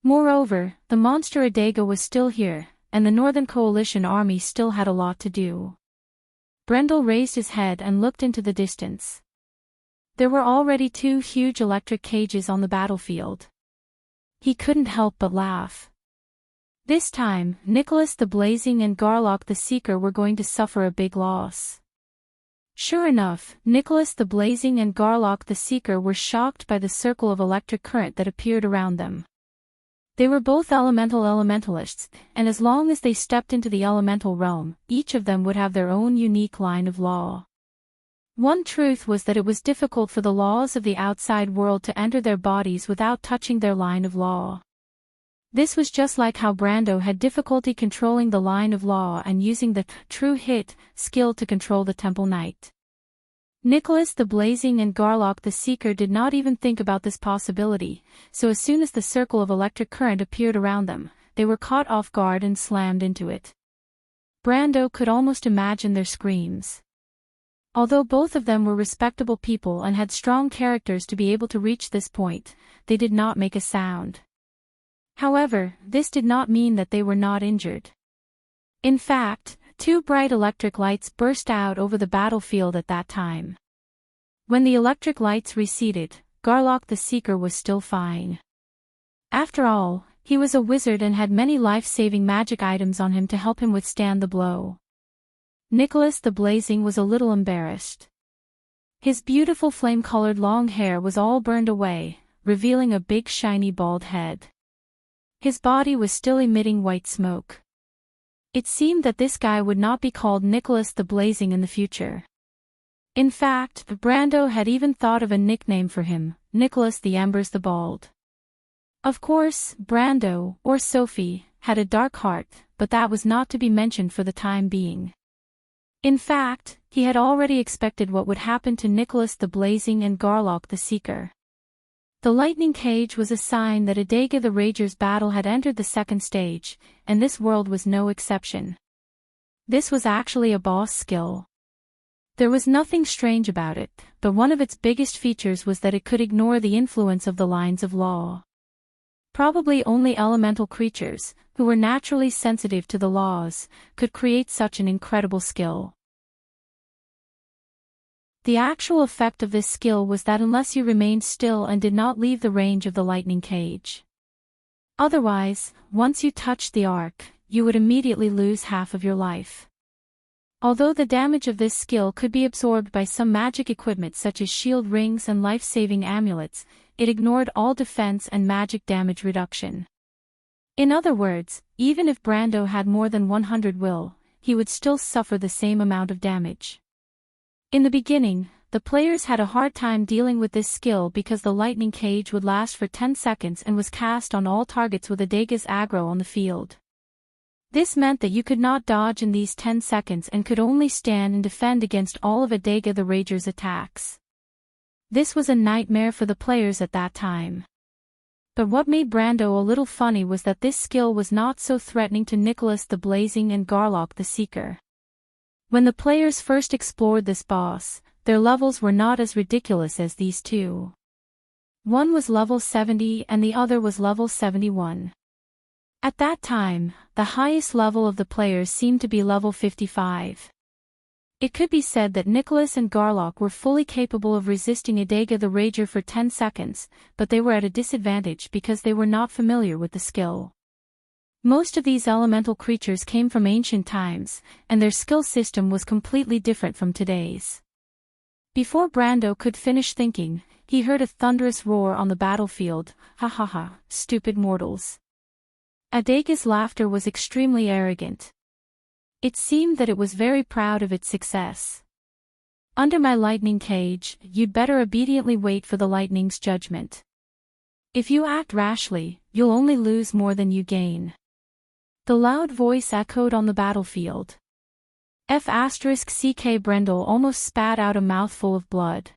Moreover, the monster Adega was still here, and the Northern Coalition army still had a lot to do. Brendel raised his head and looked into the distance. There were already 2 huge electric cages on the battlefield. He couldn't help but laugh. This time, Nicholas the Blazing and Garlock the Seeker were going to suffer a big loss. Sure enough, Nicholas the Blazing and Garlock the Seeker were shocked by the circle of electric current that appeared around them. They were both elementalists, and as long as they stepped into the elemental realm, each of them would have their own unique line of law. One truth was that it was difficult for the laws of the outside world to enter their bodies without touching their line of law. This was just like how Brando had difficulty controlling the line of law and using the true hit skill to control the Temple Knight. Nicholas the Blazing and Garlock the Seeker did not even think about this possibility, so as soon as the circle of electric current appeared around them, they were caught off guard and slammed into it. Brando could almost imagine their screams. Although both of them were respectable people and had strong characters to be able to reach this point, they did not make a sound. However, this did not mean that they were not injured. In fact, 2 bright electric lights burst out over the battlefield at that time. When the electric lights receded, Garlock the Seeker was still fine. After all, he was a wizard and had many life-saving magic items on him to help him withstand the blow. Nicholas the Blazing was a little embarrassed. His beautiful flame-colored long hair was all burned away, revealing a big shiny bald head. His body was still emitting white smoke. It seemed that this guy would not be called Nicholas the Blazing in the future. In fact, Brando had even thought of a nickname for him, Nicholas the Embers the Bald. Of course, Brando, or Sophie, had a dark heart, but that was not to be mentioned for the time being. In fact, he had already expected what would happen to Nicholas the Blazing and Garlock the Seeker. The lightning cage was a sign that Adega the Rager's battle had entered the second stage, and this world was no exception. This was actually a boss skill. There was nothing strange about it, but one of its biggest features was that it could ignore the influence of the lines of law. Probably only elemental creatures, who were naturally sensitive to the laws, could create such an incredible skill. The actual effect of this skill was that unless you remained still and did not leave the range of the lightning cage. Otherwise, once you touched the arc, you would immediately lose half of your life. Although the damage of this skill could be absorbed by some magic equipment such as shield rings and life-saving amulets, it ignored all defense and magic damage reduction. In other words, even if Brando had more than 100 will, he would still suffer the same amount of damage. In the beginning, the players had a hard time dealing with this skill because the lightning cage would last for 10 seconds and was cast on all targets with Adaga's aggro on the field. This meant that you could not dodge in these 10 seconds and could only stand and defend against all of Adaga the Rager's attacks. This was a nightmare for the players at that time. But what made Brando a little funny was that this skill was not so threatening to Nicholas the Blazing and Garlock the Seeker. When the players first explored this boss, their levels were not as ridiculous as these two. One was level 70 and the other was level 71. At that time, the highest level of the players seemed to be level 55. It could be said that Nicholas and Garlock were fully capable of resisting Adaga the Rager for 10 seconds, but they were at a disadvantage because they were not familiar with the skill. Most of these elemental creatures came from ancient times, and their skill system was completely different from today's. Before Brando could finish thinking, he heard a thunderous roar on the battlefield. Ha ha ha, stupid mortals. Adaga's laughter was extremely arrogant. It seemed that it was very proud of its success. Under my lightning cage, you'd better obediently wait for the lightning's judgment. If you act rashly, you'll only lose more than you gain. The loud voice echoed on the battlefield. F***ck Brendel almost spat out a mouthful of blood.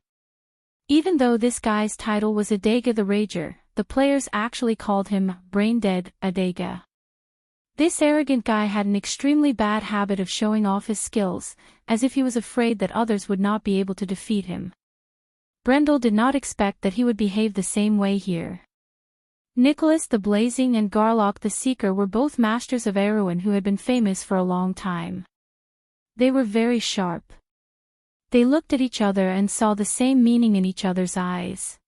Even though this guy's title was Adaga the Rager, the players actually called him Brain-Dead Adaga. This arrogant guy had an extremely bad habit of showing off his skills, as if he was afraid that others would not be able to defeat him. Brendel did not expect that he would behave the same way here. Nicholas the Blazing and Garlock the Seeker were both masters of Erewhon who had been famous for a long time. They were very sharp. They looked at each other and saw the same meaning in each other's eyes.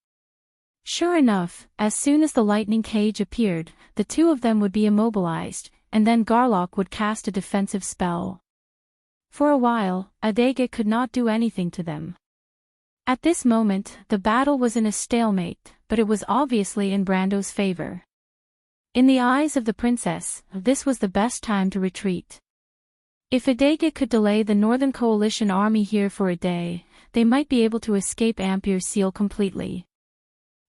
Sure enough, as soon as the lightning cage appeared, the two of them would be immobilized, and then Garlock would cast a defensive spell. For a while, Adaga could not do anything to them. At this moment, the battle was in a stalemate, but it was obviously in Brando's favor. In the eyes of the princess, this was the best time to retreat. If Adaga could delay the Northern Coalition army here for a day, they might be able to escape Ampere Seal completely.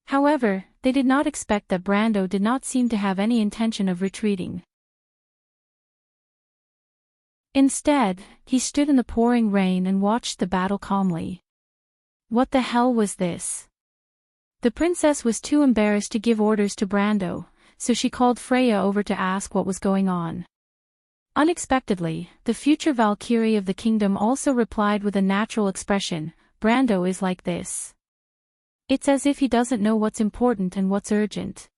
However, they did not expect that Brando did not seem to have any intention of retreating. Instead, he stood in the pouring rain and watched the battle calmly. What the hell was this? The princess was too embarrassed to give orders to Brando, so she called Freya over to ask what was going on. Unexpectedly, the future Valkyrie of the kingdom also replied with a natural expression, Brando is like this. It's as if he doesn't know what's important and what's urgent.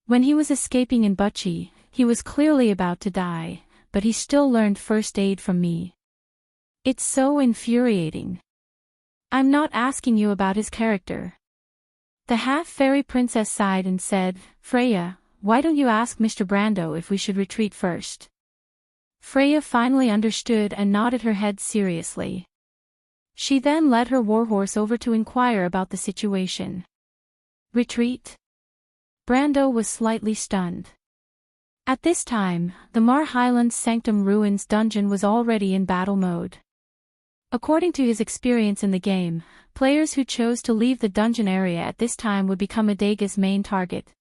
When he was escaping in Butchie, he was clearly about to die, but he still learned first aid from me. It's so infuriating. I'm not asking you about his character. The half-fairy princess sighed and said, Freya, why don't you ask Mr. Brando if we should retreat first? Freya finally understood and nodded her head seriously. She then led her warhorse over to inquire about the situation. Retreat? Brando was slightly stunned. At this time, the Mar Highlands Sanctum Ruins dungeon was already in battle mode. According to his experience in the game, players who chose to leave the dungeon area at this time would become Adaga's main target.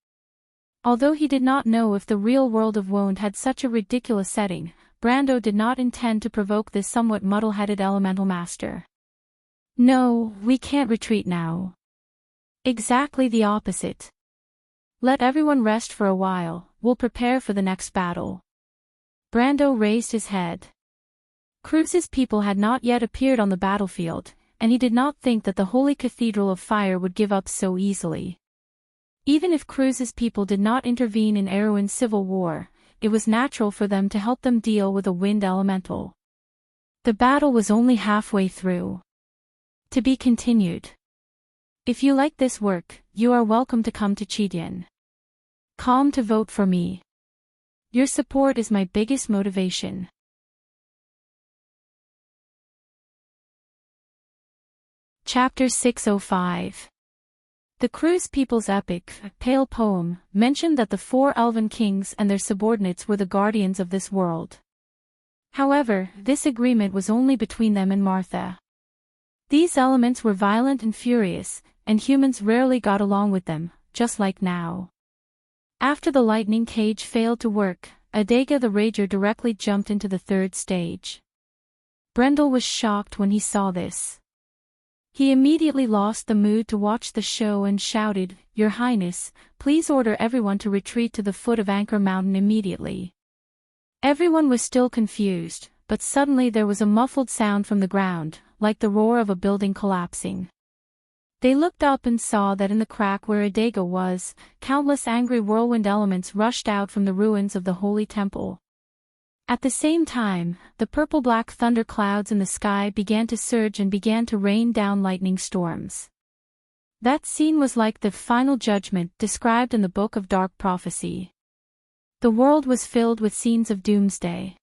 Although he did not know if the real world of Wound had such a ridiculous setting, Brando did not intend to provoke this somewhat muddle-headed elemental master. No, we can't retreat now. Exactly the opposite. Let everyone rest for a while, we'll prepare for the next battle. Brando raised his head. Cruz's people had not yet appeared on the battlefield, and he did not think that the Holy Cathedral of Fire would give up so easily. Even if Cruz's people did not intervene in Erewhon's civil war, it was natural for them to help them deal with a wind elemental. The battle was only halfway through. To be continued. If you like this work, you are welcome to come to Chidian. Come to vote for me. Your support is my biggest motivation. Chapter 605. The Cruz people's epic, Pale Poem, mentioned that the 4 elven kings and their subordinates were the guardians of this world. However, this agreement was only between them and Martha. These elements were violent and furious, and humans rarely got along with them, just like now. After the lightning cage failed to work, Adega the Rager directly jumped into the third stage. Brendel was shocked when he saw this. He immediately lost the mood to watch the show and shouted, "Your Highness, please order everyone to retreat to the foot of Anchor Mountain immediately." Everyone was still confused, but suddenly there was a muffled sound from the ground, like the roar of a building collapsing. They looked up and saw that in the crack where Adega was, countless angry whirlwind elements rushed out from the ruins of the holy temple. At the same time, the purple-black thunder clouds in the sky began to surge and began to rain down lightning storms. That scene was like the final judgment described in the Book of Dark Prophecy. The world was filled with scenes of doomsday.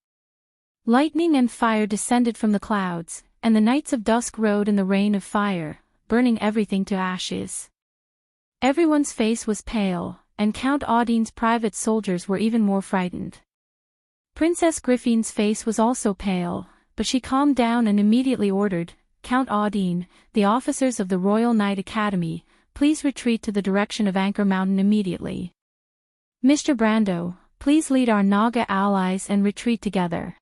Lightning and fire descended from the clouds, and the Knights of Dusk rode in the rain of fire, burning everything to ashes. Everyone's face was pale, and Count Audine's private soldiers were even more frightened. Princess Griffine's face was also pale, but she calmed down and immediately ordered, "Count Audine, the officers of the Royal Knight Academy, please retreat to the direction of Anchor Mountain immediately. Mr. Brando, please lead our Naga allies and retreat together."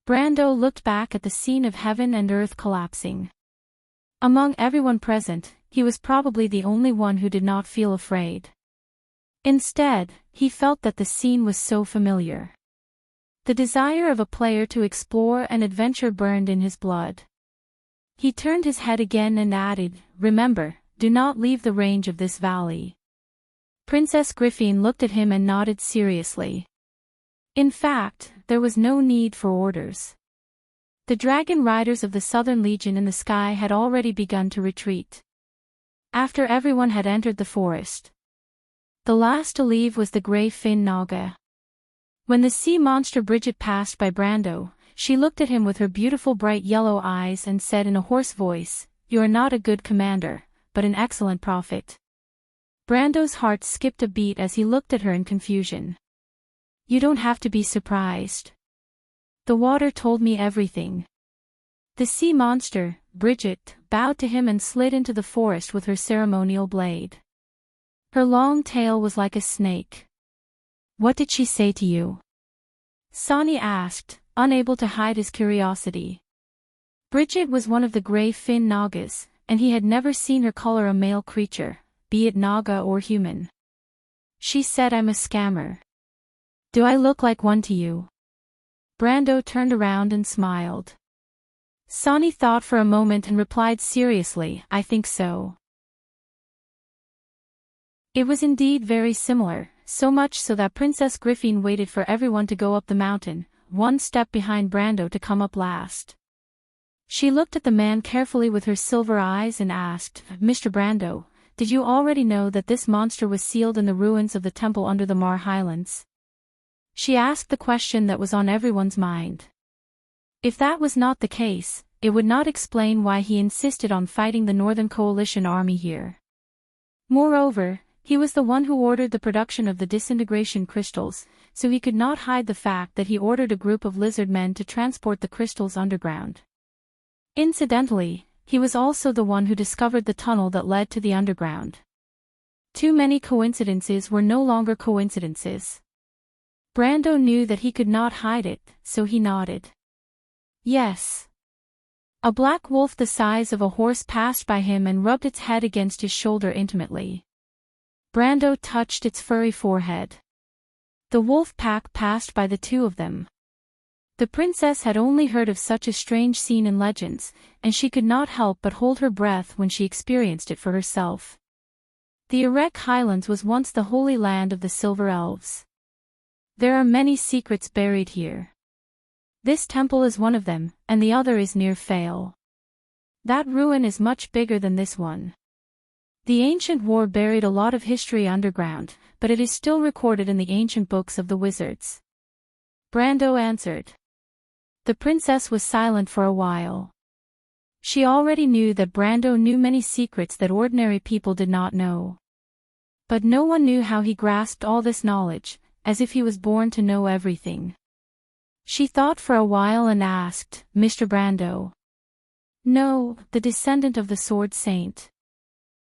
Brando looked back at the scene of heaven and earth collapsing. Among everyone present, he was probably the only one who did not feel afraid. Instead, he felt that the scene was so familiar. The desire of a player to explore and adventure burned in his blood. He turned his head again and added, "Remember, do not leave the range of this valley." Princess Griffine looked at him and nodded seriously. In fact, there was no need for orders. The dragon riders of the Southern Legion in the sky had already begun to retreat. After everyone had entered the forest. The last to leave was the Grey Fin Naga. When the sea monster Bridget passed by Brando, she looked at him with her beautiful bright yellow eyes and said in a hoarse voice, "You are not a good commander, but an excellent prophet." Brando's heart skipped a beat as he looked at her in confusion. "You don't have to be surprised. The water told me everything." The sea monster, Bridget, bowed to him and slid into the forest with her ceremonial blade. Her long tail was like a snake. "What did she say to you?" Sonny asked, unable to hide his curiosity. Bridget was one of the Grey Fin Nagas, and he had never seen her color a male creature, be it Naga or human. She said, "I'm a scammer." "Do I look like one to you?" Brando turned around and smiled. Sonny thought for a moment and replied seriously, "I think so." It was indeed very similar, so much so that Princess Griffine waited for everyone to go up the mountain, one step behind Brando to come up last. She looked at the man carefully with her silver eyes and asked, "Mr. Brando, did you already know that this monster was sealed in the ruins of the temple under the Mar Highlands?" She asked the question that was on everyone's mind. If that was not the case, it would not explain why he insisted on fighting the Northern Coalition army here. Moreover, he was the one who ordered the production of the disintegration crystals, so he could not hide the fact that he ordered a group of lizard men to transport the crystals underground. Incidentally, he was also the one who discovered the tunnel that led to the underground. Too many coincidences were no longer coincidences. Brando knew that he could not hide it, so he nodded. Yes. A black wolf the size of a horse passed by him and rubbed its head against his shoulder intimately. Brando touched its furry forehead. The wolf pack passed by the two of them. The princess had only heard of such a strange scene in legends, and she could not help but hold her breath when she experienced it for herself. The Erech Highlands was once the holy land of the Silver Elves. There are many secrets buried here. This temple is one of them, and the other is near Fail. That ruin is much bigger than this one. The ancient war buried a lot of history underground, but it is still recorded in the ancient books of the wizards. Brando answered. The princess was silent for a while. She already knew that Brando knew many secrets that ordinary people did not know. But no one knew how he grasped all this knowledge, as if he was born to know everything. She thought for a while and asked, "Mr. Brando, No, the descendant of the Sword Saint.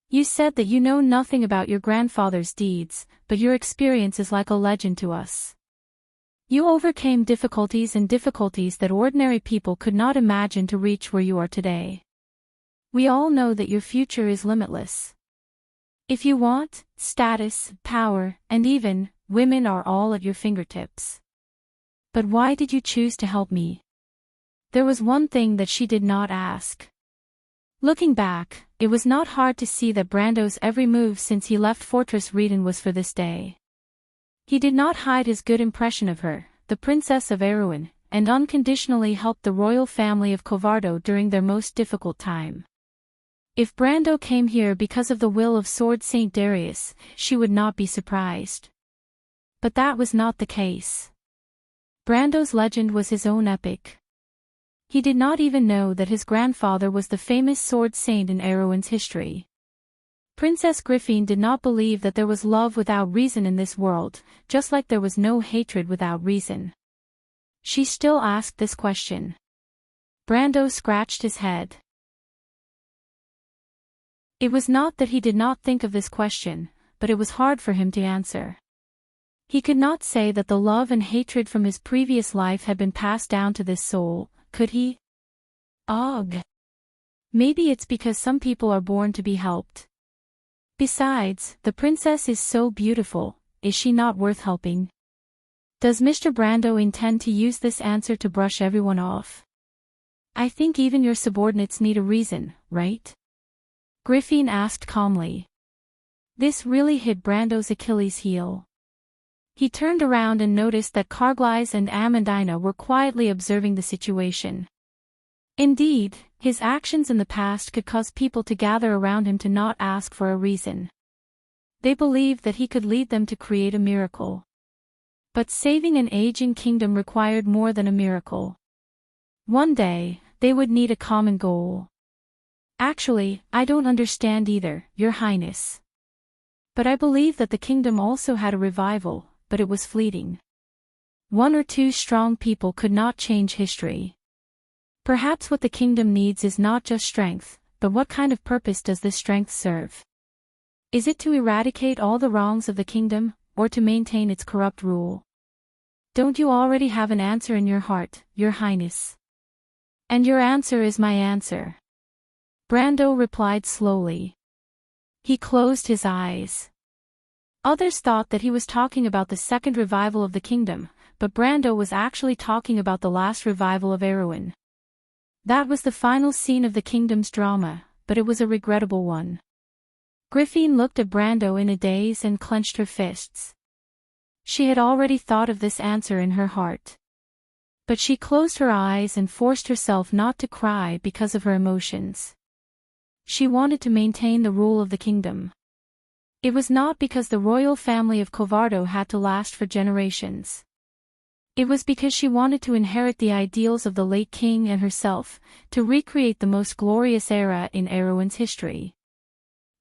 You said that you know nothing about your grandfather's deeds, but your experience is like a legend to us. You overcame difficulties that ordinary people could not imagine to reach where you are today. We all know that your future is limitless. If you want, status, power, and even, women are all at your fingertips. But why did you choose to help me? There was one thing that she did not ask. Looking back, it was not hard to see that Brando's every move since he left Fortress Reden was for this day. He did not hide his good impression of her, the Princess of Erewhon, and unconditionally helped the royal family of Covardo during their most difficult time. If Brando came here because of the will of Sword Saint Darius, she would not be surprised. But that was not the case. Brando's legend was his own epic. He did not even know that his grandfather was the famous Sword Saint in Erewhon's history. Princess Griffin did not believe that there was love without reason in this world, just like there was no hatred without reason. She still asked this question. Brando scratched his head. It was not that he did not think of this question, but it was hard for him to answer. He could not say that the love and hatred from his previous life had been passed down to this soul, could he? Ugh. Maybe it's because some people are born to be helped. Besides, the princess is so beautiful, is she not worth helping? Does Mr. Brando intend to use this answer to brush everyone off? I think even your subordinates need a reason, right? Griffin asked calmly. This really hit Brando's Achilles heel. He turned around and noticed that Carglass and Amandina were quietly observing the situation. Indeed, his actions in the past could cause people to gather around him to not ask for a reason. They believed that he could lead them to create a miracle. But saving an aging kingdom required more than a miracle. One day, they would need a common goal. Actually, I don't understand either, Your Highness. But I believe that the kingdom also had a revival, but it was fleeting. One or two strong people could not change history. Perhaps what the kingdom needs is not just strength, but what kind of purpose does this strength serve? Is it to eradicate all the wrongs of the kingdom, or to maintain its corrupt rule? Don't you already have an answer in your heart, Your Highness? And your answer is my answer. Brando replied slowly. He closed his eyes. Others thought that he was talking about the second revival of the kingdom, but Brando was actually talking about the last revival of Erewhon. That was the final scene of the kingdom's drama, but it was a regrettable one. Griffin looked at Brando in a daze and clenched her fists. She had already thought of this answer in her heart. But she closed her eyes and forced herself not to cry because of her emotions. She wanted to maintain the rule of the kingdom. It was not because the royal family of Covardo had to last for generations. It was because she wanted to inherit the ideals of the late king and herself, to recreate the most glorious era in Erewhon's history.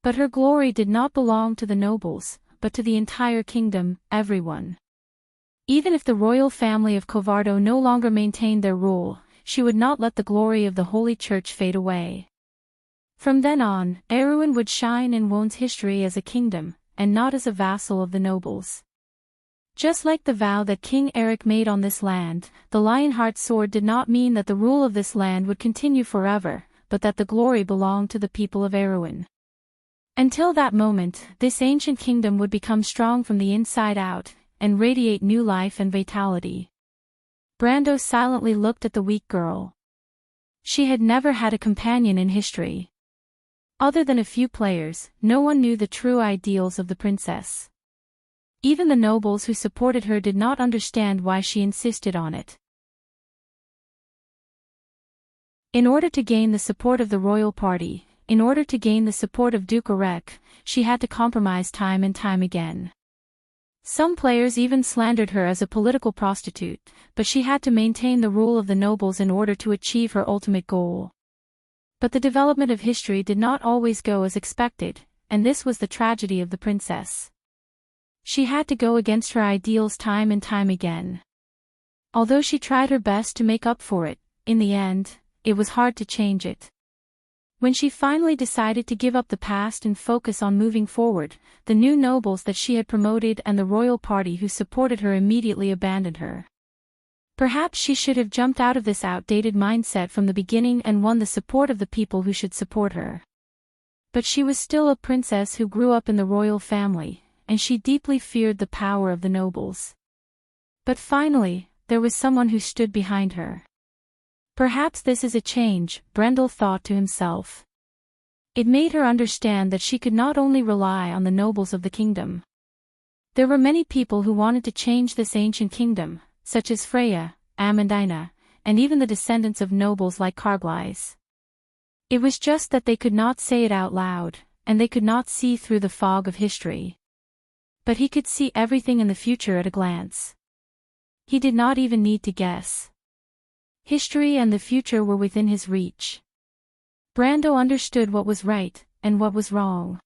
But her glory did not belong to the nobles, but to the entire kingdom, everyone. Even if the royal family of Covardo no longer maintained their rule, she would not let the glory of the Holy Church fade away. From then on, Erewhon would shine in Wone's history as a kingdom, and not as a vassal of the nobles. Just like the vow that King Eric made on this land, the Lionheart sword did not mean that the rule of this land would continue forever, but that the glory belonged to the people of Erewhon. Until that moment, this ancient kingdom would become strong from the inside out, and radiate new life and vitality. Brando silently looked at the weak girl. She had never had a companion in history. Other than a few players, no one knew the true ideals of the princess. Even the nobles who supported her did not understand why she insisted on it. In order to gain the support of the royal party, in order to gain the support of Duke Erec, she had to compromise time and time again. Some players even slandered her as a political prostitute, but she had to maintain the rule of the nobles in order to achieve her ultimate goal. But the development of history did not always go as expected, and this was the tragedy of the princess. She had to go against her ideals time and time again. Although she tried her best to make up for it, in the end, it was hard to change it. When she finally decided to give up the past and focus on moving forward, the new nobles that she had promoted and the royal party who supported her immediately abandoned her. Perhaps she should have jumped out of this outdated mindset from the beginning and won the support of the people who should support her. But she was still a princess who grew up in the royal family, and she deeply feared the power of the nobles. But finally, there was someone who stood behind her. Perhaps this is a change, Brendel thought to himself. It made her understand that she could not only rely on the nobles of the kingdom. There were many people who wanted to change this ancient kingdom, such as Freya, Amandina, and even the descendants of nobles like Carglass. It was just that they could not say it out loud, and they could not see through the fog of history. But he could see everything in the future at a glance. He did not even need to guess. History and the future were within his reach. Brando understood what was right, and what was wrong.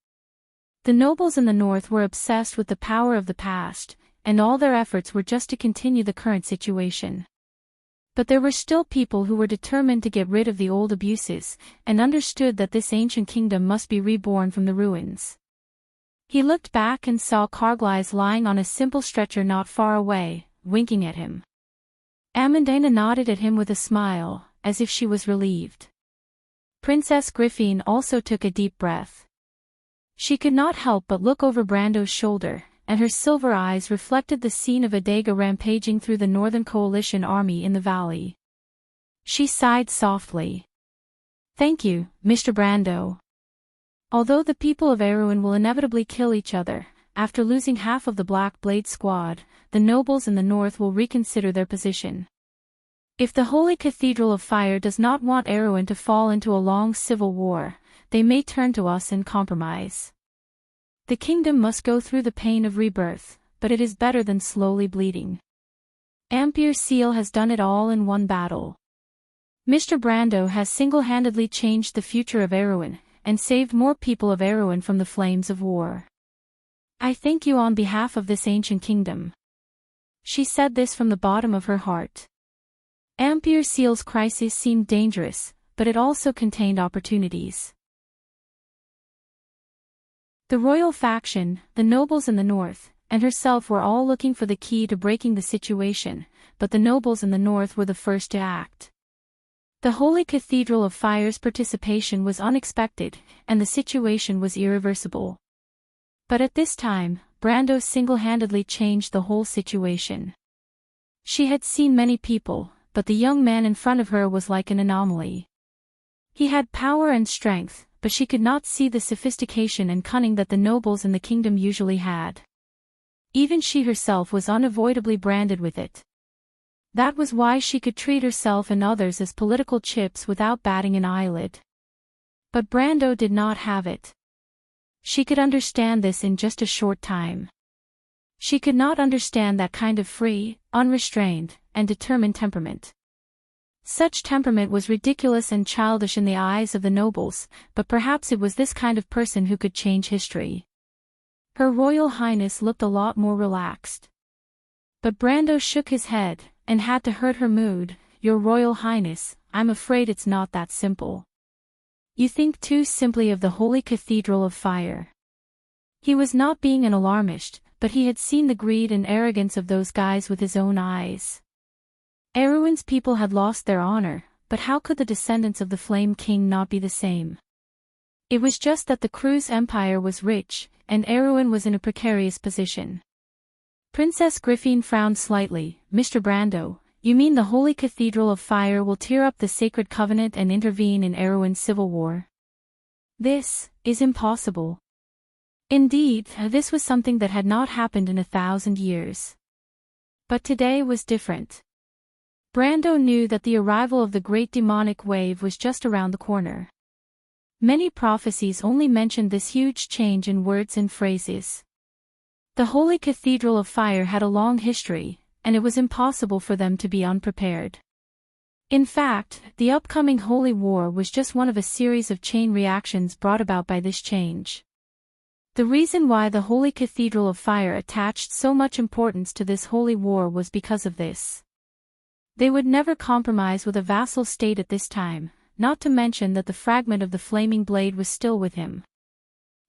The nobles in the north were obsessed with the power of the past, and all their efforts were just to continue the current situation. But there were still people who were determined to get rid of the old abuses, and understood that this ancient kingdom must be reborn from the ruins. He looked back and saw Carglass lying on a simple stretcher not far away, winking at him. Amandina nodded at him with a smile, as if she was relieved. Princess Griffin also took a deep breath. She could not help but look over Brando's shoulder, and her silver eyes reflected the scene of Adega rampaging through the Northern Coalition army in the valley. She sighed softly. "Thank you, Mr. Brando. Although the people of Erewhon will inevitably kill each other, after losing half of the Black Blade squad, the nobles in the north will reconsider their position. If the Holy Cathedral of Fire does not want Erewhon to fall into a long civil war, they may turn to us and compromise. The kingdom must go through the pain of rebirth, but it is better than slowly bleeding. Ampere Seal has done it all in one battle. Mr. Brando has single-handedly changed the future of Erewhon, and saved more people of Erewhon from the flames of war. I thank you on behalf of this ancient kingdom." She said this from the bottom of her heart. Ampere Seal's crisis seemed dangerous, but it also contained opportunities. The royal faction, the nobles in the north, and herself were all looking for the key to breaking the situation, but the nobles in the north were the first to act. The Holy Cathedral of Fire's participation was unexpected, and the situation was irreversible. But at this time, Brando single-handedly changed the whole situation. She had seen many people, but the young man in front of her was like an anomaly. He had power and strength, but she could not see the sophistication and cunning that the nobles in the kingdom usually had. Even she herself was unavoidably branded with it. That was why she could treat herself and others as political chips without batting an eyelid. But Brando did not have it. She could understand this in just a short time. She could not understand that kind of free, unrestrained, and determined temperament. Such temperament was ridiculous and childish in the eyes of the nobles, but perhaps it was this kind of person who could change history. Her Royal Highness looked a lot more relaxed. But Brando shook his head, and had to hurt her mood. "Your Royal Highness, I'm afraid it's not that simple. You think too simply of the Holy Cathedral of Fire." He was not being an alarmist, but he had seen the greed and arrogance of those guys with his own eyes. Erewhon's people had lost their honor, but how could the descendants of the Flame King not be the same? It was just that the Cruz Empire was rich, and Erewhon was in a precarious position. Princess Griffin frowned slightly. "Mr. Brando, you mean the Holy Cathedral of Fire will tear up the Sacred Covenant and intervene in Erewhon's civil war? This is impossible." Indeed, this was something that had not happened in 1,000 years. But today was different. Brando knew that the arrival of the great demonic wave was just around the corner. Many prophecies only mentioned this huge change in words and phrases. The Holy Cathedral of Fire had a long history, and it was impossible for them to be unprepared. In fact, the upcoming Holy War was just one of a series of chain reactions brought about by this change. The reason why the Holy Cathedral of Fire attached so much importance to this Holy War was because of this. They would never compromise with a vassal state at this time. not to mention that the fragment of the flaming blade was still with him.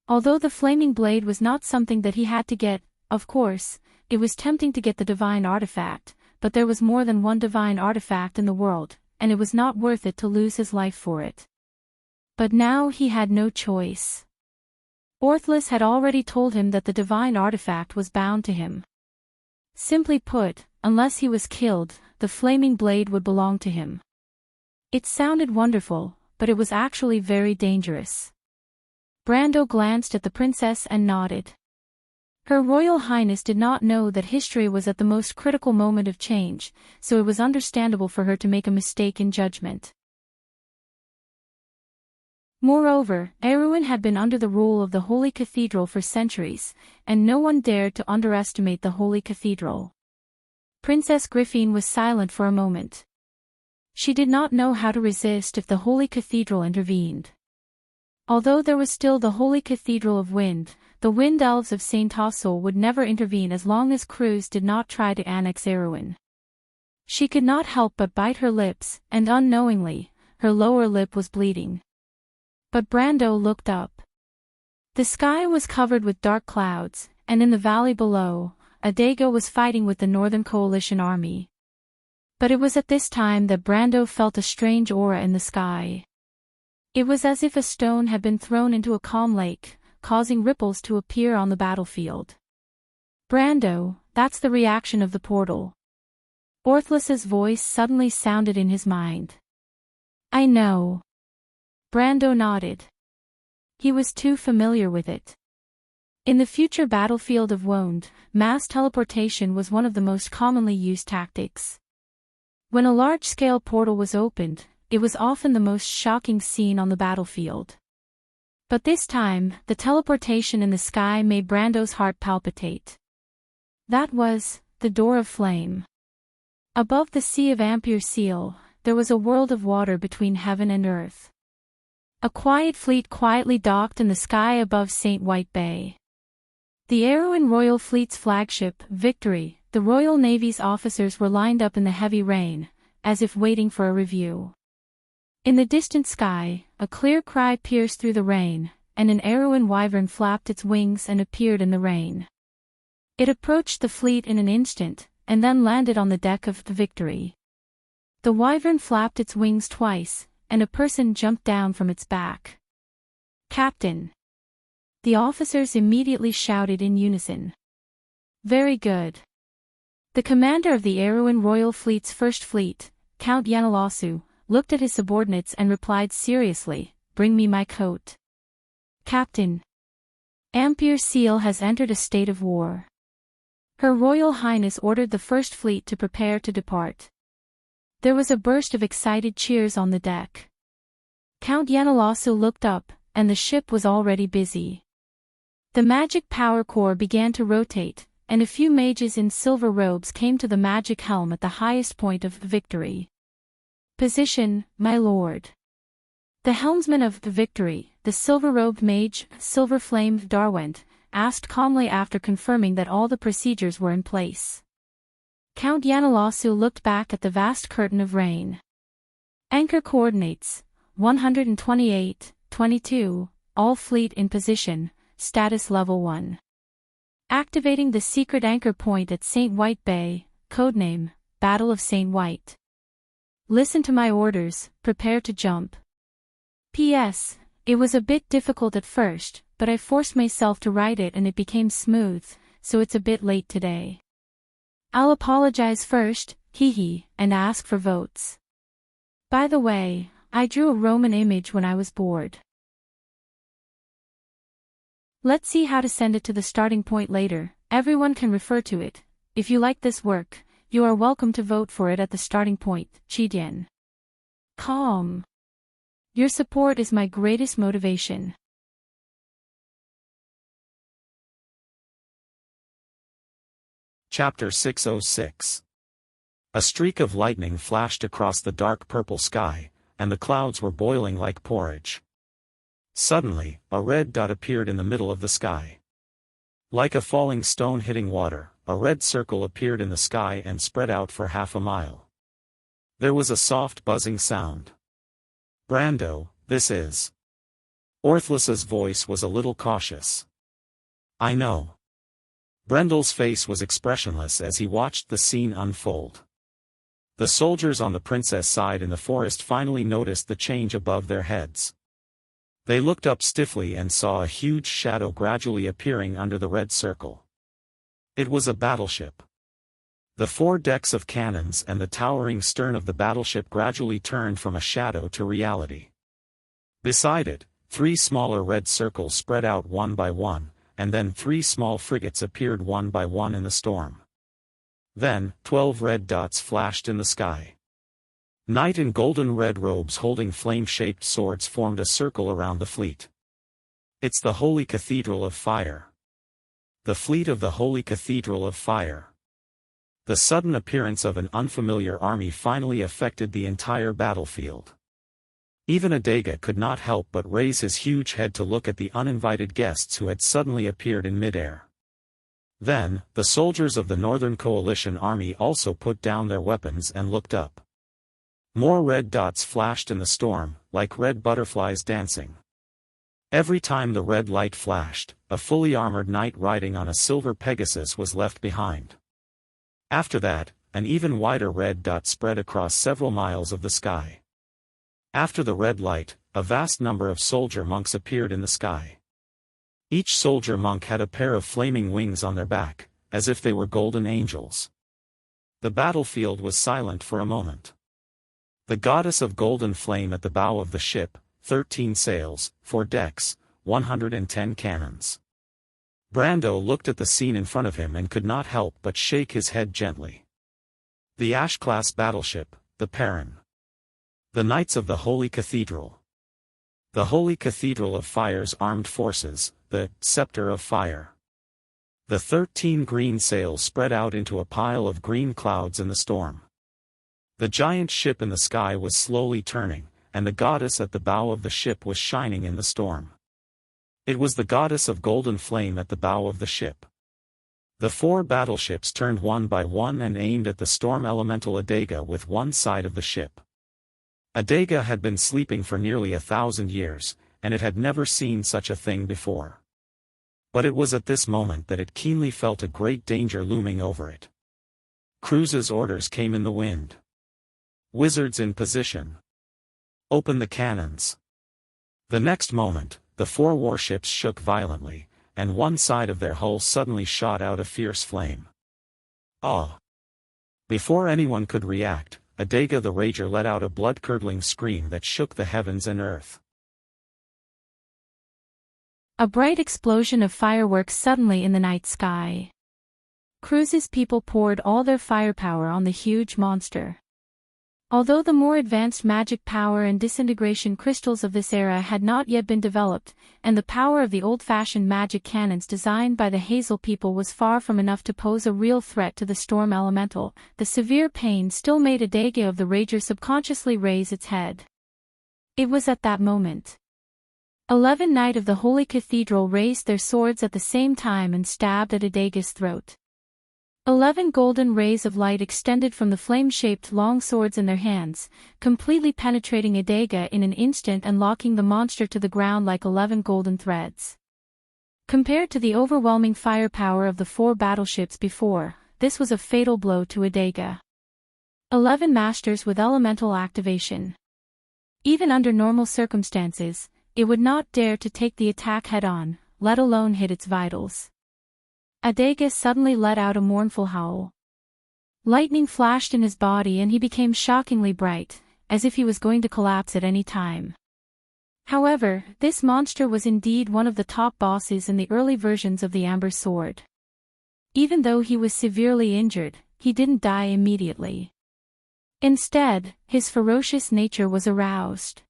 Although the flaming blade was not something that he had to get, of course, it was tempting to get the divine artifact, but there was more than one divine artifact in the world, and it was not worth it to lose his life for it. But now he had no choice. Orthless had already told him that the divine artifact was bound to him. Simply put, unless he was killed, the flaming blade would belong to him. It sounded wonderful, but it was actually very dangerous. Brando glanced at the princess and nodded. Her Royal Highness did not know that history was at the most critical moment of change, so it was understandable for her to make a mistake in judgment. Moreover, Erewhon had been under the rule of the Holy Cathedral for centuries, and no one dared to underestimate the Holy Cathedral. Princess Griffin was silent for a moment. She did not know how to resist if the Holy Cathedral intervened. Although there was still the Holy Cathedral of Wind, the Wind Elves of St. Tassel would never intervene as long as Cruz did not try to annex Erewhon. She could not help but bite her lips, and unknowingly, her lower lip was bleeding. But Brando looked up. The sky was covered with dark clouds, and in the valley below, Adago was fighting with the Northern Coalition army. But it was at this time that Brando felt a strange aura in the sky. It was as if a stone had been thrown into a calm lake, causing ripples to appear on the battlefield. Brando, that's the reaction of the portal. Orthless's voice suddenly sounded in his mind. I know. Brando nodded. He was too familiar with it. In the future battlefield of Wound, mass teleportation was one of the most commonly used tactics. When a large-scale portal was opened, it was often the most shocking scene on the battlefield. But this time, the teleportation in the sky made Brando's heart palpitate. That was the Door of Flame. Above the Sea of Ampere Seal, there was a world of water between heaven and earth. A quiet fleet quietly docked in the sky above St. White Bay. The Erewhon Royal Fleet's flagship, Victory, the Royal Navy's officers were lined up in the heavy rain, as if waiting for a review. In the distant sky, a clear cry pierced through the rain, and an Erewhon wyvern flapped its wings and appeared in the rain. It approached the fleet in an instant, and then landed on the deck of the Victory. The wyvern flapped its wings twice, and a person jumped down from its back. Captain! The officers immediately shouted in unison. Very good. The commander of the Erewhon Royal Fleet's First Fleet, Count Yanalasu, looked at his subordinates and replied seriously, Bring me my coat. Captain! Ampere Seal has entered a state of war. Her Royal Highness ordered the First Fleet to prepare to depart. There was a burst of excited cheers on the deck. Count Yanalasu looked up, and the ship was already busy. The magic power core began to rotate, and a few mages in silver robes came to the magic helm at the highest point of the Victory. Position, my lord. The helmsman of the Victory, the silver-robed mage, Silver-Flamed Darwent, asked calmly after confirming that all the procedures were in place. Count Yanalasu looked back at the vast curtain of rain. Anchor coordinates, 128, 22, all fleet in position, status level 1. Activating the secret anchor point at St. White Bay, codename, Battle of St. White. Listen to my orders, prepare to jump. P.S. It was a bit difficult at first, but I forced myself to write it and it became smooth, so it's a bit late today. I'll apologize first, hee, and ask for votes. By the way, I drew a Roman image when I was bored. Let's see how to send it to the starting point later. Everyone can refer to it. If you like this work, you are welcome to vote for it at the starting point, Chidian. Calm. Your support is my greatest motivation. Chapter 606. A streak of lightning flashed across the dark purple sky, and the clouds were boiling like porridge. Suddenly, a red dot appeared in the middle of the sky. Like a falling stone hitting water, a red circle appeared in the sky and spread out for half a mile. There was a soft buzzing sound. Brando, this is. Orthlus's voice was a little cautious. I know. Brendel's face was expressionless as he watched the scene unfold. The soldiers on the princess side in the forest finally noticed the change above their heads. They looked up stiffly and saw a huge shadow gradually appearing under the red circle. It was a battleship. The 4 decks of cannons and the towering stern of the battleship gradually turned from a shadow to reality. Beside it, 3 smaller red circles spread out one by one, and then 3 small frigates appeared one by one in the storm. Then, 12 red dots flashed in the sky. Knight in golden red robes holding flame-shaped swords formed a circle around the fleet. It's the Holy Cathedral of Fire. The fleet of the Holy Cathedral of Fire. The sudden appearance of an unfamiliar army finally affected the entire battlefield. Even Adega could not help but raise his huge head to look at the uninvited guests who had suddenly appeared in midair. Then, the soldiers of the Northern Coalition Army also put down their weapons and looked up. More red dots flashed in the storm, like red butterflies dancing. Every time the red light flashed, a fully armored knight riding on a silver Pegasus was left behind. After that, an even wider red dot spread across several miles of the sky. After the red light, a vast number of soldier monks appeared in the sky. Each soldier monk had a pair of flaming wings on their back, as if they were golden angels. The battlefield was silent for a moment. The goddess of golden flame at the bow of the ship, 13 sails, 4 decks, 110 cannons. Brando looked at the scene in front of him and could not help but shake his head gently. The Ash-class battleship, the Perrin. The Knights of the Holy Cathedral. The Holy Cathedral of Fire's armed forces, the Scepter of Fire. The 13 green sails spread out into a pile of green clouds in the storm. The giant ship in the sky was slowly turning, and the goddess at the bow of the ship was shining in the storm. It was the goddess of golden flame at the bow of the ship. The 4 battleships turned one by one and aimed at the storm elemental Adega with one side of the ship. Adega had been sleeping for nearly 1,000 years, and it had never seen such a thing before. But it was at this moment that it keenly felt a great danger looming over it. Cruz's orders came in the wind. Wizards in position. Open the cannons. The next moment, the 4 warships shook violently, and one side of their hull suddenly shot out a fierce flame. Ah! Before anyone could react, Adega the Rager let out a blood-curdling scream that shook the heavens and earth. A bright explosion of fireworks suddenly in the night sky. Cruz's people poured all their firepower on the huge monster. Although the more advanced magic power and disintegration crystals of this era had not yet been developed, and the power of the old-fashioned magic cannons designed by the Hazel people was far from enough to pose a real threat to the storm elemental, the severe pain still made Adega of the Rager subconsciously raise its head. It was at that moment. 11 Knight of the Holy Cathedral raised their swords at the same time and stabbed at Adega's throat. 11 golden rays of light extended from the flame-shaped long swords in their hands, completely penetrating Adega in an instant and locking the monster to the ground like 11 golden threads. Compared to the overwhelming firepower of the 4 battleships before, this was a fatal blow to Adega. 11 masters with elemental activation. Even under normal circumstances, it would not dare to take the attack head-on, let alone hit its vitals. Adega suddenly let out a mournful howl. Lightning flashed in his body and he became shockingly bright, as if he was going to collapse at any time. However, this monster was indeed one of the top bosses in the early versions of the Amber Sword. Even though he was severely injured, he didn't die immediately. Instead, his ferocious nature was aroused.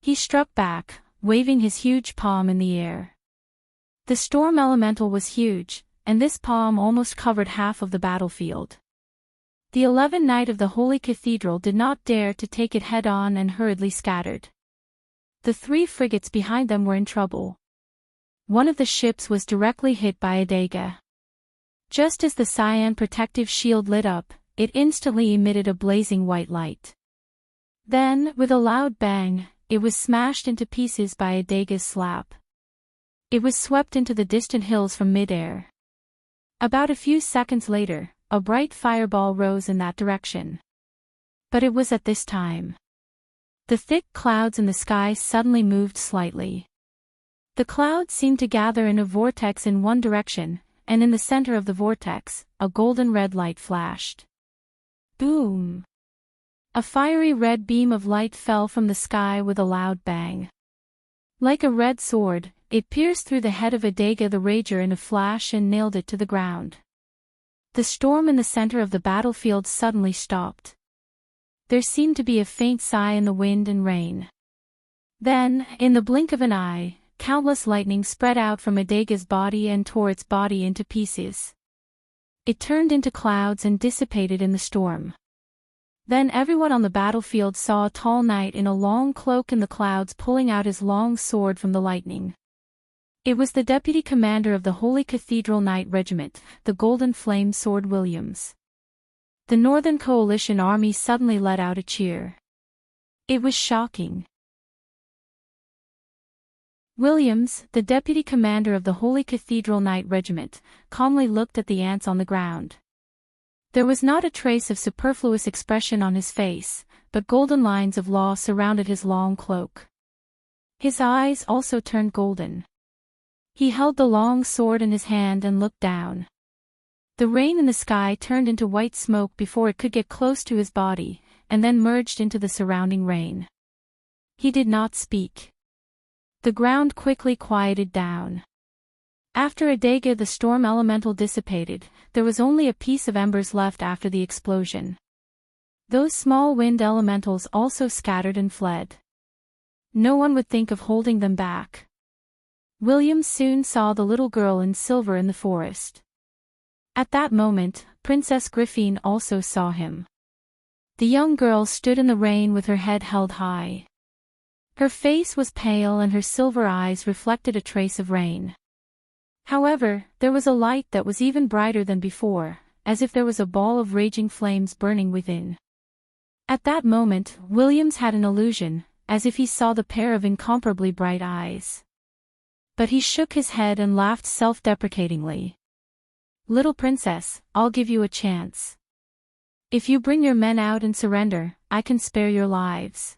He struck back, waving his huge palm in the air. The storm elemental was huge, and this palm almost covered half of the battlefield. The 11 Knight of the Holy Cathedral did not dare to take it head-on and hurriedly scattered. The 3 frigates behind them were in trouble. One of the ships was directly hit by Adega. Just as the cyan protective shield lit up, it instantly emitted a blazing white light. Then, with a loud bang, it was smashed into pieces by Adage's slap. It was swept into the distant hills from midair. About a few seconds later, a bright fireball rose in that direction. But it was at this time. The thick clouds in the sky suddenly moved slightly. The clouds seemed to gather in a vortex in one direction, and in the center of the vortex, a golden red light flashed. Boom! A fiery red beam of light fell from the sky with a loud bang. Like a red sword, it pierced through the head of Adega the Rager in a flash and nailed it to the ground. The storm in the center of the battlefield suddenly stopped. There seemed to be a faint sigh in the wind and rain. Then, in the blink of an eye, countless lightning spread out from Adega's body and tore its body into pieces. It turned into clouds and dissipated in the storm. Then everyone on the battlefield saw a tall knight in a long cloak in the clouds pulling out his long sword from the lightning. It was the deputy commander of the Holy Cathedral Knight Regiment, the Golden Flame Sword Williams. The Northern Coalition army suddenly let out a cheer. It was shocking. Williams, the deputy commander of the Holy Cathedral Knight Regiment, calmly looked at the ants on the ground. There was not a trace of superfluous expression on his face, but golden lines of law surrounded his long cloak. His eyes also turned golden. He held the long sword in his hand and looked down. The rain in the sky turned into white smoke before it could get close to his body, and then merged into the surrounding rain. He did not speak. The ground quickly quieted down. After Adega the storm elemental dissipated, there was only a piece of embers left after the explosion. Those small wind elementals also scattered and fled. No one would think of holding them back. William soon saw the little girl in silver in the forest. At that moment, Princess Griffin also saw him. The young girl stood in the rain with her head held high. Her face was pale and her silver eyes reflected a trace of rain. However, there was a light that was even brighter than before, as if there was a ball of raging flames burning within. At that moment, Williams had an illusion, as if he saw the pair of incomparably bright eyes. But he shook his head and laughed self-deprecatingly. "Little princess, I'll give you a chance. If you bring your men out and surrender, I can spare your lives."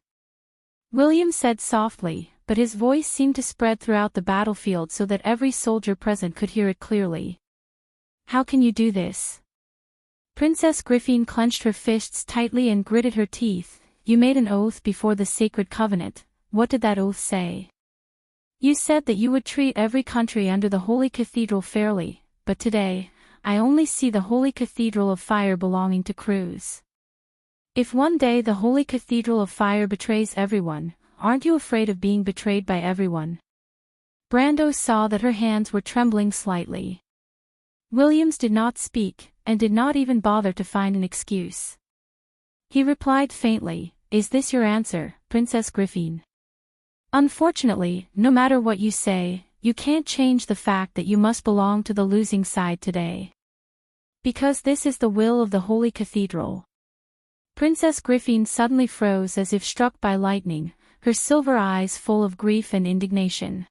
William said softly, but his voice seemed to spread throughout the battlefield so that every soldier present could hear it clearly. "How can you do this?" Princess Griffin clenched her fists tightly and gritted her teeth. "You made an oath before the sacred covenant. What did that oath say? You said that you would treat every country under the Holy Cathedral fairly, but today, I only see the Holy Cathedral of Fire belonging to Cruz. If one day the Holy Cathedral of Fire betrays everyone, aren't you afraid of being betrayed by everyone?" Brando saw that her hands were trembling slightly. Williams did not speak, and did not even bother to find an excuse. He replied faintly, "Is this your answer, Princess Griffin? Unfortunately, no matter what you say, you can't change the fact that you must belong to the losing side today. Because this is the will of the Holy Cathedral." Princess Griffin suddenly froze as if struck by lightning, her silver eyes full of grief and indignation.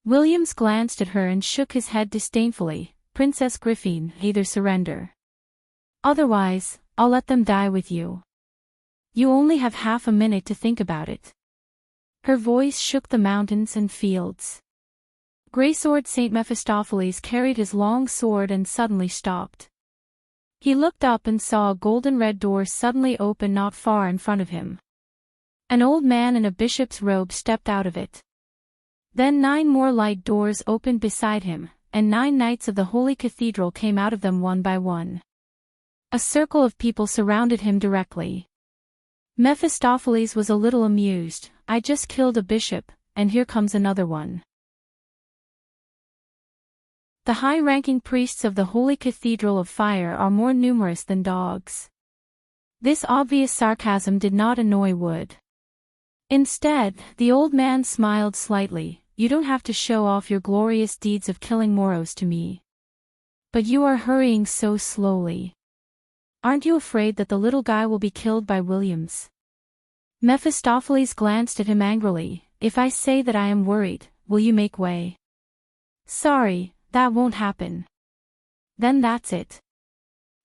Williams glanced at her and shook his head disdainfully. "Princess Griffin, either surrender. Otherwise, I'll let them die with you. You only have half a minute to think about it." Her voice shook the mountains and fields. Greysword Saint Mephistopheles carried his long sword and suddenly stopped. He looked up and saw a golden red door suddenly open not far in front of him. An old man in a bishop's robe stepped out of it. Then 9 more light doors opened beside him, and 9 knights of the Holy Cathedral came out of them one by one. A circle of people surrounded him directly. Mephistopheles was a little amused. "I just killed a bishop, and here comes another one." The high-ranking priests of the Holy Cathedral of Fire are more numerous than dogs. This obvious sarcasm did not annoy Wood. Instead, the old man smiled slightly. "You don't have to show off your glorious deeds of killing Moros to me. But you are hurrying so slowly. Aren't you afraid that the little guy will be killed by Williams?" Mephistopheles glanced at him angrily. If I say that I am worried, will you make way? Sorry, that won't happen. Then that's it.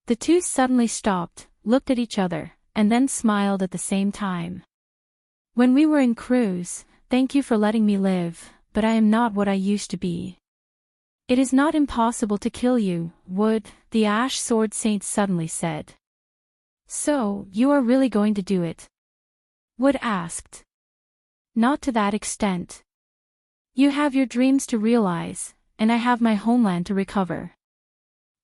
The two suddenly stopped, looked at each other, and then smiled at the same time. When we were in cruise, thank you for letting me live, but I am not what I used to be. It is not impossible to kill you, Wood, the Ash Sword Saint suddenly said. So, you are really going to do it? Wood asked. Not to that extent. You have your dreams to realize, and I have my homeland to recover.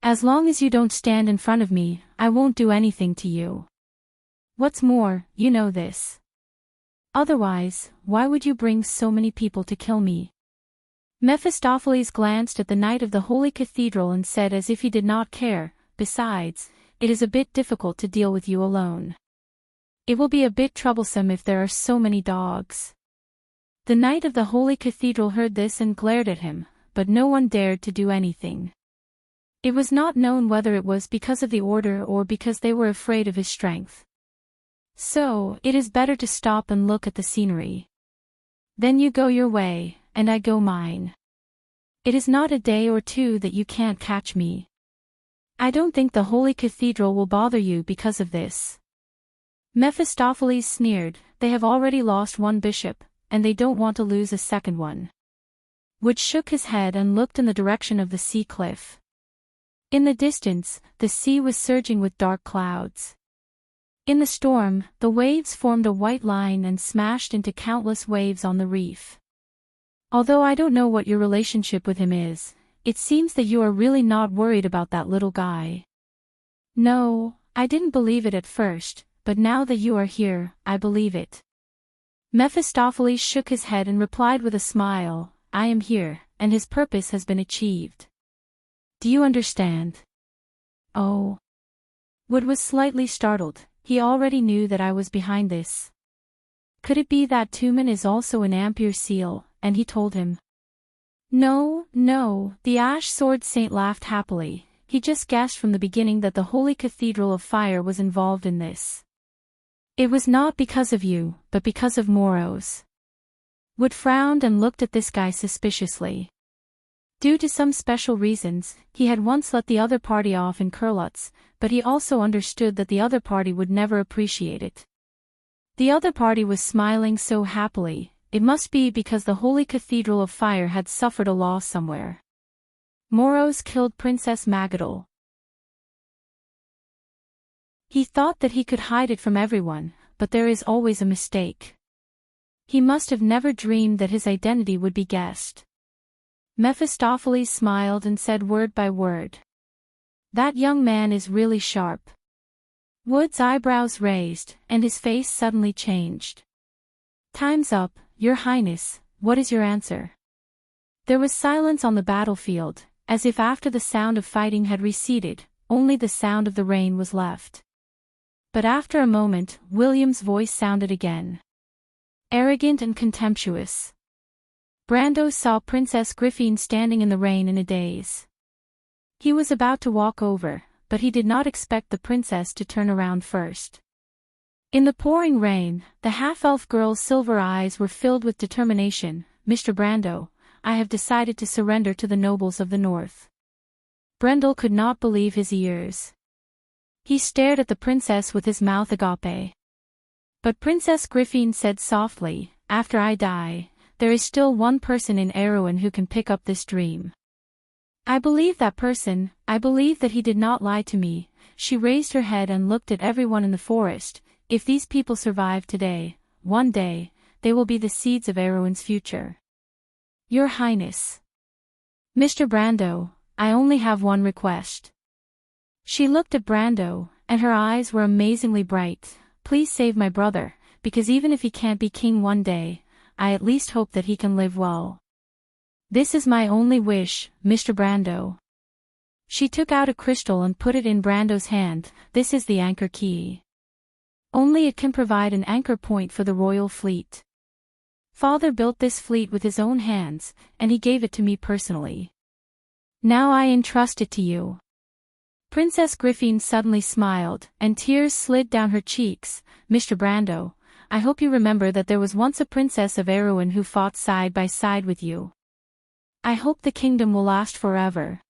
As long as you don't stand in front of me, I won't do anything to you. What's more, you know this. Otherwise, why would you bring so many people to kill me? Mephistopheles glanced at the Knight of the Holy Cathedral and said as if he did not care, besides, it is a bit difficult to deal with you alone. It will be a bit troublesome if there are so many dogs. The Knight of the Holy Cathedral heard this and glared at him, but no one dared to do anything. It was not known whether it was because of the order or because they were afraid of his strength. So, it is better to stop and look at the scenery. Then you go your way, and I go mine. It is not a day or two that you can't catch me. I don't think the Holy Cathedral will bother you because of this. Mephistopheles sneered, they have already lost one bishop, and they don't want to lose a second one. Wood shook his head and looked in the direction of the sea cliff. In the distance, the sea was surging with dark clouds. In the storm, the waves formed a white line and smashed into countless waves on the reef. Although I don't know what your relationship with him is, it seems that you are really not worried about that little guy. No, I didn't believe it at first, but now that you are here, I believe it. Mephistopheles shook his head and replied with a smile, I am here, and his purpose has been achieved. Do you understand? Oh. Wood was slightly startled, he already knew that I was behind this. Could it be that Tumen is also an Ampere seal, and he told him? No, the Ash Sword Saint laughed happily, he just guessed from the beginning that the Holy Cathedral of Fire was involved in this. It was not because of you, but because of Moros. Wood frowned and looked at this guy suspiciously. Due to some special reasons, he had once let the other party off in curluts, but he also understood that the other party would never appreciate it. The other party was smiling so happily, it must be because the Holy Cathedral of Fire had suffered a loss somewhere. Moros killed Princess Magadol. He thought that he could hide it from everyone, but there is always a mistake. He must have never dreamed that his identity would be guessed. Mephistopheles smiled and said word by word. That young man is really sharp. Wood's eyebrows raised, and his face suddenly changed. Time's up, Your Highness, what is your answer? There was silence on the battlefield, as if after the sound of fighting had receded, only the sound of the rain was left. But after a moment, William's voice sounded again. Arrogant and contemptuous. Brando saw Princess Griffin standing in the rain in a daze. He was about to walk over, but he did not expect the princess to turn around first. In the pouring rain, the half-elf girl's silver eyes were filled with determination. Mr. Brando, I have decided to surrender to the nobles of the north. Brendel could not believe his ears. He stared at the princess with his mouth agape. But Princess Griffin said softly, after I die, there is still one person in Erewhon who can pick up this dream. I believe that person, I believe that he did not lie to me. She raised her head and looked at everyone in the forest. If these people survive today, one day, they will be the seeds of Erewhon's future. Your Highness. Mr. Brando, I only have one request. She looked at Brando, and her eyes were amazingly bright. Please save my brother, because even if he can't be king one day, I at least hope that he can live well. This is my only wish, Mr. Brando. She took out a crystal and put it in Brando's hand. This is the anchor key. Only it can provide an anchor point for the royal fleet. Father built this fleet with his own hands, and he gave it to me personally. Now I entrust it to you. Princess Griffin suddenly smiled, and tears slid down her cheeks. Mr. Brando, I hope you remember that there was once a princess of Erewhon who fought side by side with you. I hope the kingdom will last forever.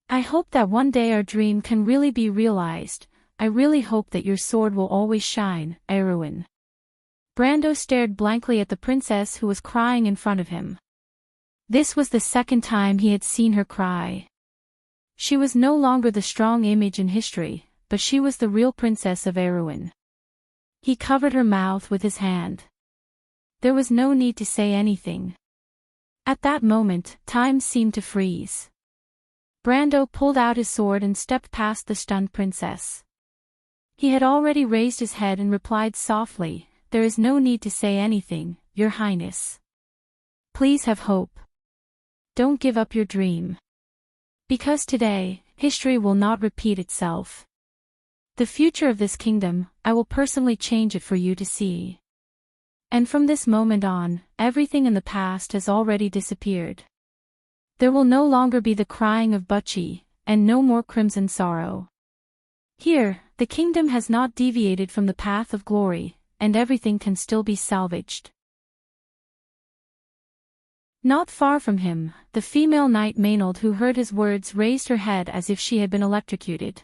I hope that one day our dream can really be realized. I really hope that your sword will always shine, Erewhon." Brando stared blankly at the princess who was crying in front of him. This was the second time he had seen her cry. She was no longer the strong image in history, but she was the real princess of Erewhon. He covered her mouth with his hand. There was no need to say anything. At that moment, time seemed to freeze. Brando pulled out his sword and stepped past the stunned princess. He had already raised his head and replied softly, "There is no need to say anything, Your Highness. Please have hope. Don't give up your dream. Because today, history will not repeat itself. The future of this kingdom, I will personally change it for you to see. And from this moment on, everything in the past has already disappeared. There will no longer be the crying of Butchie, and no more crimson sorrow. Here, the kingdom has not deviated from the path of glory, and everything can still be salvaged." Not far from him, the female knight Maynard who heard his words raised her head as if she had been electrocuted.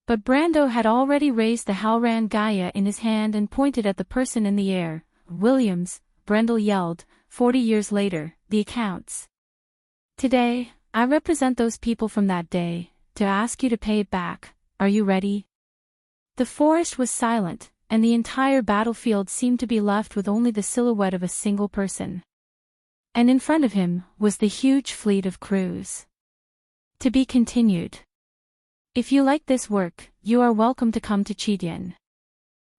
But Brando had already raised the Halran Gaia in his hand and pointed at the person in the air. "Williams," Brendel yelled, 40 years later, "the accounts. Today, I represent those people from that day, to ask you to pay it back. Are you ready?" The forest was silent, and the entire battlefield seemed to be left with only the silhouette of a single person. And in front of him was the huge fleet of crews. To be continued. If you like this work, you are welcome to come to Chidian.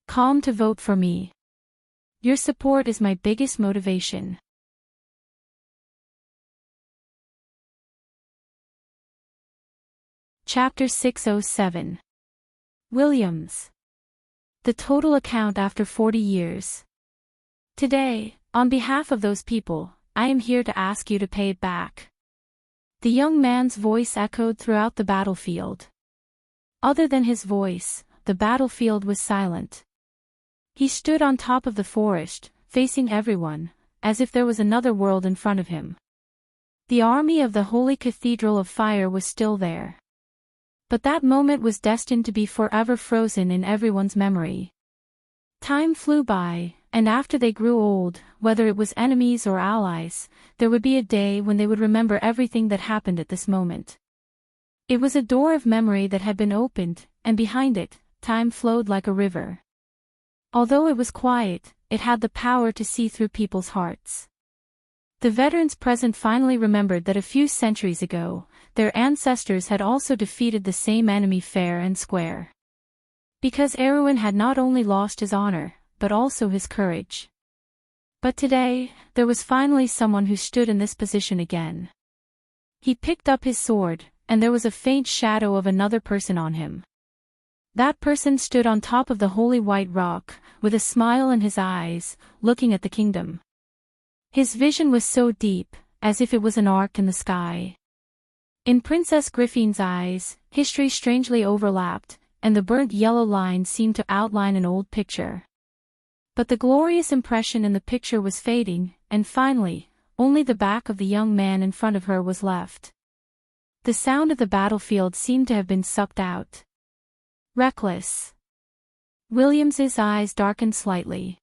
Calm to vote for me. Your support is my biggest motivation. Chapter 607. Williams. The total account after 40 years. Today, on behalf of those people, I am here to ask you to pay it back. The young man's voice echoed throughout the battlefield. Other than his voice, the battlefield was silent. He stood on top of the forest, facing everyone, as if there was another world in front of him. The army of the Holy Cathedral of Fire was still there. But that moment was destined to be forever frozen in everyone's memory. Time flew by, and after they grew old, whether it was enemies or allies, there would be a day when they would remember everything that happened at this moment. It was a door of memory that had been opened, and behind it, time flowed like a river. Although it was quiet, it had the power to see through people's hearts. The veterans present finally remembered that a few centuries ago, their ancestors had also defeated the same enemy fair and square. Because Erewhon had not only lost his honor, but also his courage. But today, there was finally someone who stood in this position again. He picked up his sword, and there was a faint shadow of another person on him. That person stood on top of the holy white rock, with a smile in his eyes, looking at the kingdom. His vision was so deep, as if it was an arc in the sky. In Princess Griffin's eyes, history strangely overlapped, and the burnt yellow line seemed to outline an old picture. But the glorious impression in the picture was fading, and finally, only the back of the young man in front of her was left. The sound of the battlefield seemed to have been sucked out. Reckless. Williams's eyes darkened slightly.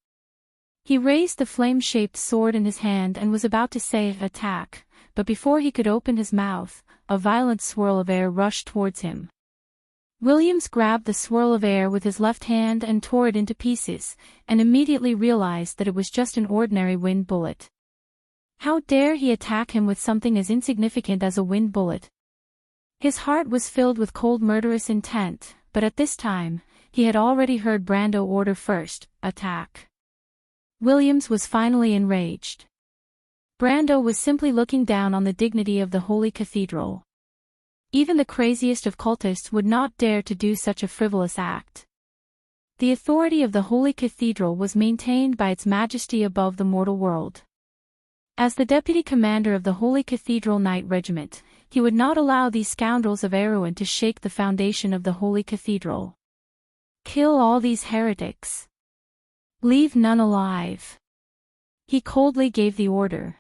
He raised the flame-shaped sword in his hand and was about to say attack, but before he could open his mouth, a violent swirl of air rushed towards him. Williams grabbed the swirl of air with his left hand and tore it into pieces, and immediately realized that it was just an ordinary wind bullet. How dare he attack him with something as insignificant as a wind bullet? His heart was filled with cold murderous intent, but at this time, he had already heard Brando order first, attack. Williams was finally enraged. Brando was simply looking down on the dignity of the Holy Cathedral. Even the craziest of cultists would not dare to do such a frivolous act. The authority of the Holy Cathedral was maintained by its majesty above the mortal world. As the deputy commander of the Holy Cathedral Knight Regiment, he would not allow these scoundrels of Erewhon to shake the foundation of the Holy Cathedral. Kill all these heretics. Leave none alive. He coldly gave the order.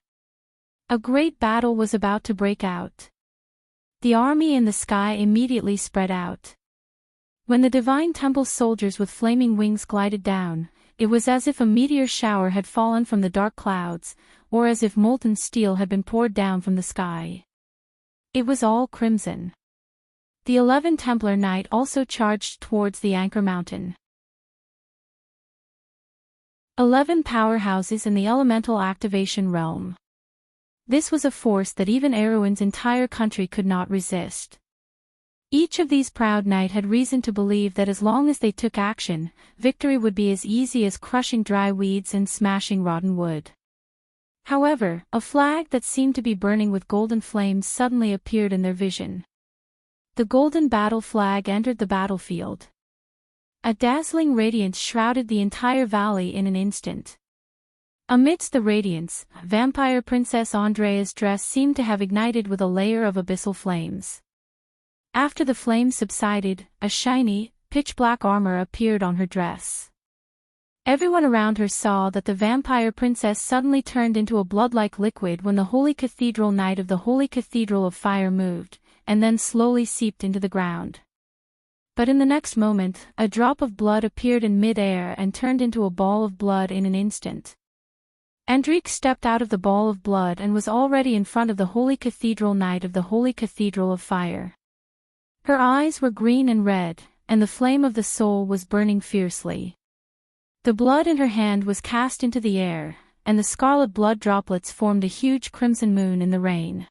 A great battle was about to break out. The army in the sky immediately spread out. When the divine temple soldiers with flaming wings glided down, it was as if a meteor shower had fallen from the dark clouds, or as if molten steel had been poured down from the sky. It was all crimson. The 11 Templar Knight also charged towards the Anchor Mountain. 11 powerhouses in the elemental activation realm. This was a force that even Erwin's entire country could not resist. Each of these proud knights had reason to believe that as long as they took action, victory would be as easy as crushing dry weeds and smashing rotten wood. However, a flag that seemed to be burning with golden flames suddenly appeared in their vision. The golden battle flag entered the battlefield. A dazzling radiance shrouded the entire valley in an instant. Amidst the radiance, Vampire Princess Andrea's dress seemed to have ignited with a layer of abyssal flames. After the flames subsided, a shiny, pitch-black armor appeared on her dress. Everyone around her saw that the vampire princess suddenly turned into a blood-like liquid when the Holy Cathedral Knight of the Holy Cathedral of Fire moved, and then slowly seeped into the ground. But in the next moment, a drop of blood appeared in mid-air and turned into a ball of blood in an instant. Enrich stepped out of the ball of blood and was already in front of the Holy Cathedral Knight of the Holy Cathedral of Fire. Her eyes were green and red, and the flame of the soul was burning fiercely. The blood in her hand was cast into the air, and the scarlet blood droplets formed a huge crimson moon in the rain.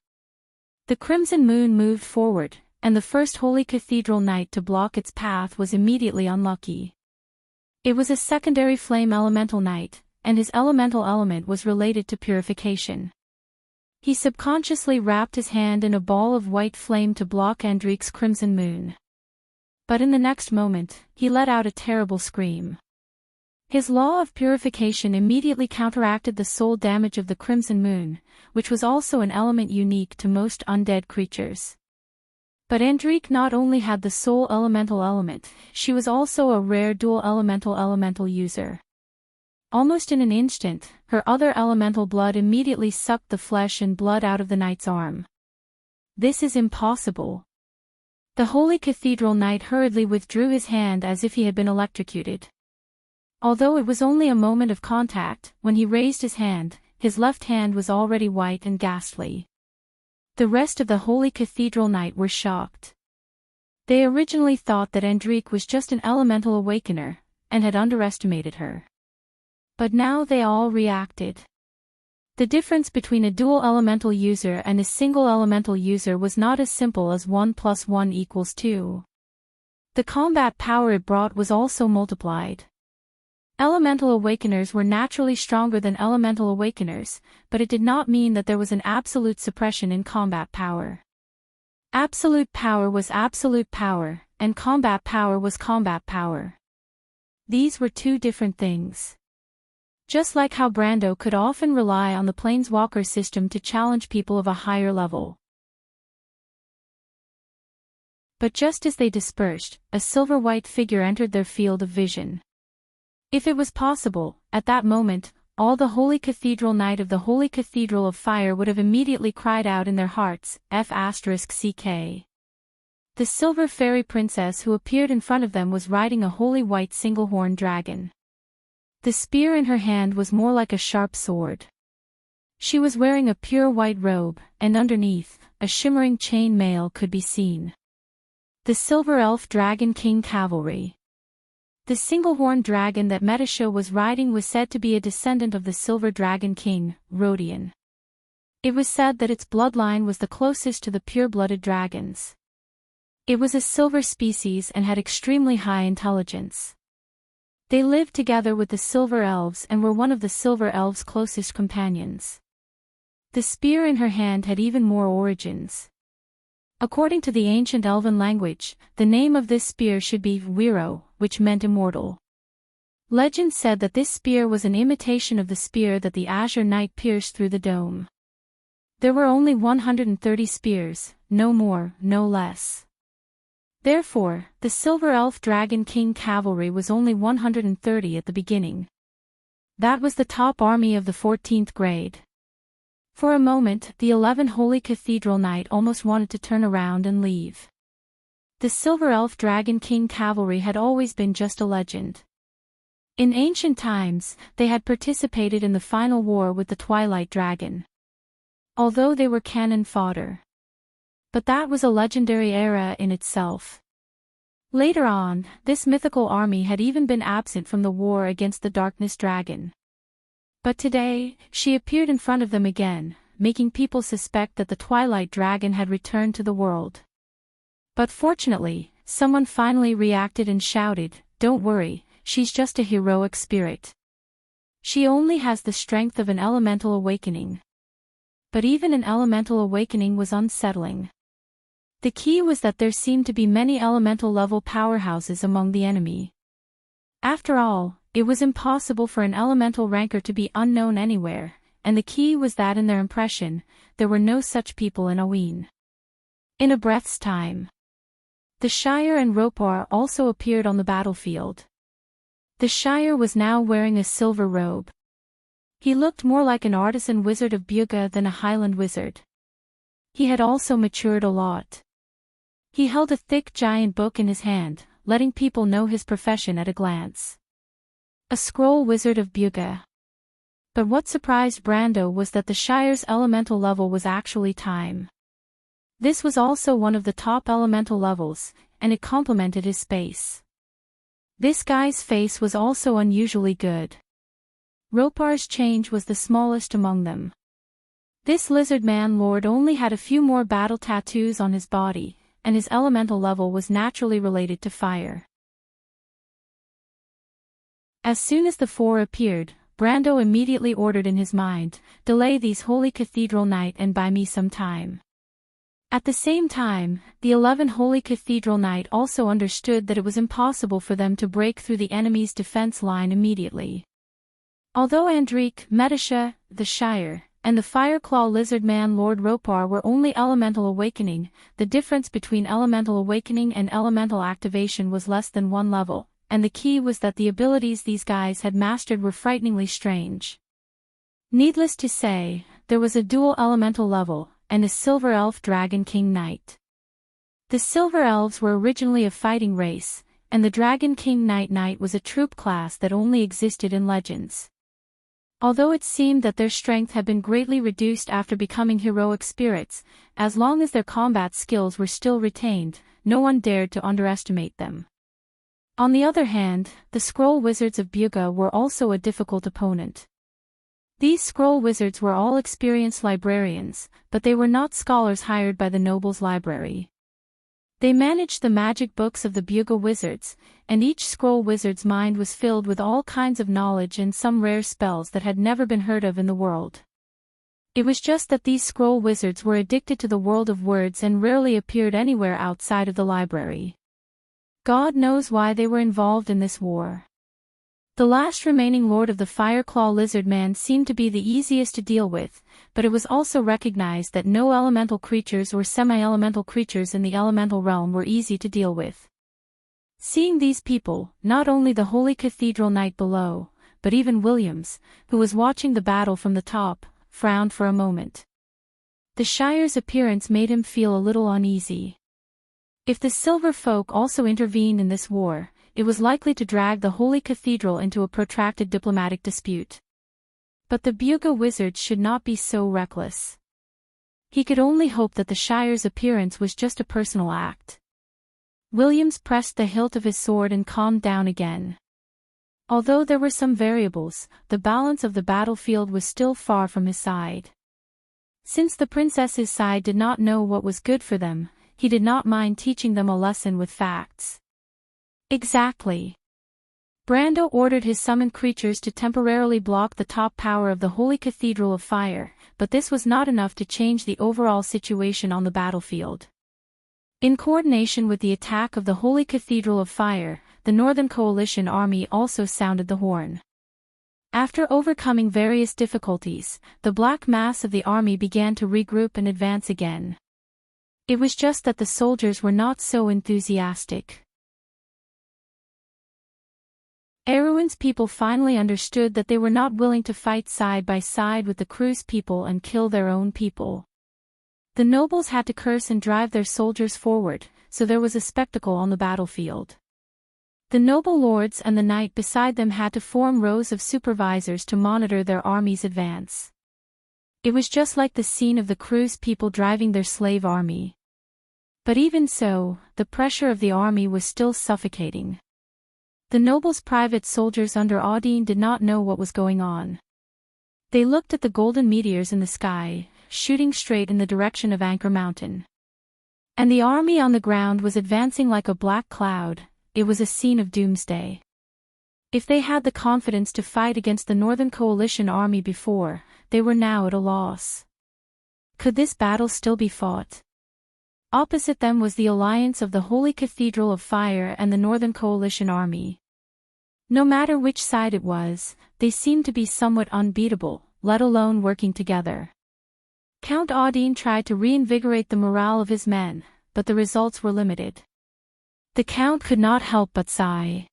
The crimson moon moved forward, and the first Holy Cathedral Knight to block its path was immediately unlucky. It was a secondary flame elemental knight, and his elemental element was related to purification. He subconsciously wrapped his hand in a ball of white flame to block Enrich's crimson moon. But in the next moment, he let out a terrible scream. His law of purification immediately counteracted the soul damage of the crimson moon, which was also an element unique to most undead creatures. But Enrich not only had the soul elemental element, she was also a rare dual elemental user. Almost in an instant, her other elemental blood immediately sucked the flesh and blood out of the knight's arm. This is impossible. The Holy Cathedral Knight hurriedly withdrew his hand as if he had been electrocuted. Although it was only a moment of contact, when he raised his hand, his left hand was already white and ghastly. The rest of the Holy Cathedral Knight were shocked. They originally thought that Enrich was just an elemental awakener, and had underestimated her. But now they all reacted. The difference between a dual elemental user and a single elemental user was not as simple as 1 + 1 = 2. The combat power it brought was also multiplied. Elemental awakeners were naturally stronger than elemental awakeners, but it did not mean that there was an absolute suppression in combat power. Absolute power was absolute power, and combat power was combat power. These were two different things. Just like how Brando could often rely on the Planeswalker system to challenge people of a higher level. But just as they dispersed, a silver-white figure entered their field of vision. If it was possible, at that moment, all the Holy Cathedral Knight of the Holy Cathedral of Fire would have immediately cried out in their hearts, F***CK. The silver fairy princess who appeared in front of them was riding a holy white single-horned dragon. The spear in her hand was more like a sharp sword. She was wearing a pure white robe, and underneath, a shimmering chain mail could be seen. The Silver Elf Dragon King Cavalry. The single-horned dragon that Metasha was riding was said to be a descendant of the Silver Dragon King, Rodian. It was said that its bloodline was the closest to the pure-blooded dragons. It was a silver species and had extremely high intelligence. They lived together with the Silver Elves and were one of the Silver Elves' closest companions. The spear in her hand had even more origins. According to the ancient Elven language, the name of this spear should be Wiro, which meant immortal. Legend said that this spear was an imitation of the spear that the Azure Knight pierced through the dome. There were only 130 spears, no more, no less. Therefore, the Silver Elf Dragon King Cavalry was only 130 at the beginning. That was the top army of the 14th grade. For a moment, the 11 Holy Cathedral Knight almost wanted to turn around and leave. The Silver Elf Dragon King cavalry had always been just a legend. In ancient times, they had participated in the final war with the Twilight Dragon, although they were cannon fodder. But that was a legendary era in itself. Later on, this mythical army had even been absent from the war against the Darkness Dragon. But today, she appeared in front of them again, making people suspect that the Twilight Dragon had returned to the world. But fortunately, someone finally reacted and shouted, "Don't worry, she's just a heroic spirit. She only has the strength of an elemental awakening." But even an elemental awakening was unsettling. The key was that there seemed to be many elemental-level powerhouses among the enemy. After all, it was impossible for an elemental ranker to be unknown anywhere, and the key was that in their impression, there were no such people in Aween. In a breath's time, the Shire and Ropar also appeared on the battlefield. The Shire was now wearing a silver robe. He looked more like an artisan wizard of Buga than a highland wizard. He had also matured a lot. He held a thick giant book in his hand, letting people know his profession at a glance. A scroll wizard of Buga. But what surprised Brando was that the Shire's elemental level was actually time. This was also one of the top elemental levels, and it complemented his space. This guy's face was also unusually good. Ropar's change was the smallest among them. This lizard man lord only had a few more battle tattoos on his body, and his elemental level was naturally related to fire. As soon as the four appeared, Brando immediately ordered in his mind, "Delay these Holy Cathedral Knight and buy me some time." At the same time, the 11 Holy Cathedral Knight also understood that it was impossible for them to break through the enemy's defense line immediately. Although Andrique, Metasha, the Shire, and the Fireclaw Lizard Man Lord Ropar were only elemental awakening, the difference between elemental awakening and elemental activation was less than one level, and the key was that the abilities these guys had mastered were frighteningly strange. Needless to say, there was a dual elemental level, and a Silver Elf Dragon King Knight. The Silver Elves were originally a fighting race, and the Dragon King Knight was a troop class that only existed in legends. Although it seemed that their strength had been greatly reduced after becoming heroic spirits, as long as their combat skills were still retained, no one dared to underestimate them. On the other hand, the Scroll Wizards of Buga were also a difficult opponent. These Scroll Wizards were all experienced librarians, but they were not scholars hired by the Noble's Library. They managed the magic books of the Buga Wizards, and each Scroll Wizard's mind was filled with all kinds of knowledge and some rare spells that had never been heard of in the world. It was just that these Scroll Wizards were addicted to the world of words and rarely appeared anywhere outside of the library. God knows why they were involved in this war. The last remaining Lord of the Fireclaw Lizard Man seemed to be the easiest to deal with, but it was also recognized that no elemental creatures or semi-elemental creatures in the elemental realm were easy to deal with. Seeing these people, not only the Holy Cathedral Knight below, but even Williams, who was watching the battle from the top, frowned for a moment. The Shire's appearance made him feel a little uneasy. If the Silver Folk also intervened in this war, it was likely to drag the Holy Cathedral into a protracted diplomatic dispute. But the Buga Wizards should not be so reckless. He could only hope that the Shire's appearance was just a personal act. Williams pressed the hilt of his sword and calmed down again. Although there were some variables, the balance of the battlefield was still far from his side. Since the princess's side did not know what was good for them, he did not mind teaching them a lesson with facts. Exactly. Brando ordered his summoned creatures to temporarily block the top power of the Holy Cathedral of Fire, but this was not enough to change the overall situation on the battlefield. In coordination with the attack of the Holy Cathedral of Fire, the Northern Coalition army also sounded the horn. After overcoming various difficulties, the black mass of the army began to regroup and advance again. It was just that the soldiers were not so enthusiastic. Erewhon's people finally understood that they were not willing to fight side by side with the crew's people and kill their own people. The nobles had to curse and drive their soldiers forward, so there was a spectacle on the battlefield. The noble lords and the knight beside them had to form rows of supervisors to monitor their army's advance. It was just like the scene of the crew's people driving their slave army. But even so, the pressure of the army was still suffocating. The nobles' private soldiers under Audine did not know what was going on. They looked at the golden meteors in the sky, shooting straight in the direction of Anchor Mountain. And the army on the ground was advancing like a black cloud. It was a scene of doomsday. If they had the confidence to fight against the Northern Coalition army before, they were now at a loss. Could this battle still be fought? Opposite them was the alliance of the Holy Cathedral of Fire and the Northern Coalition army. No matter which side it was, they seemed to be somewhat unbeatable, let alone working together. Count Audine tried to reinvigorate the morale of his men, but the results were limited. The Count could not help but sigh.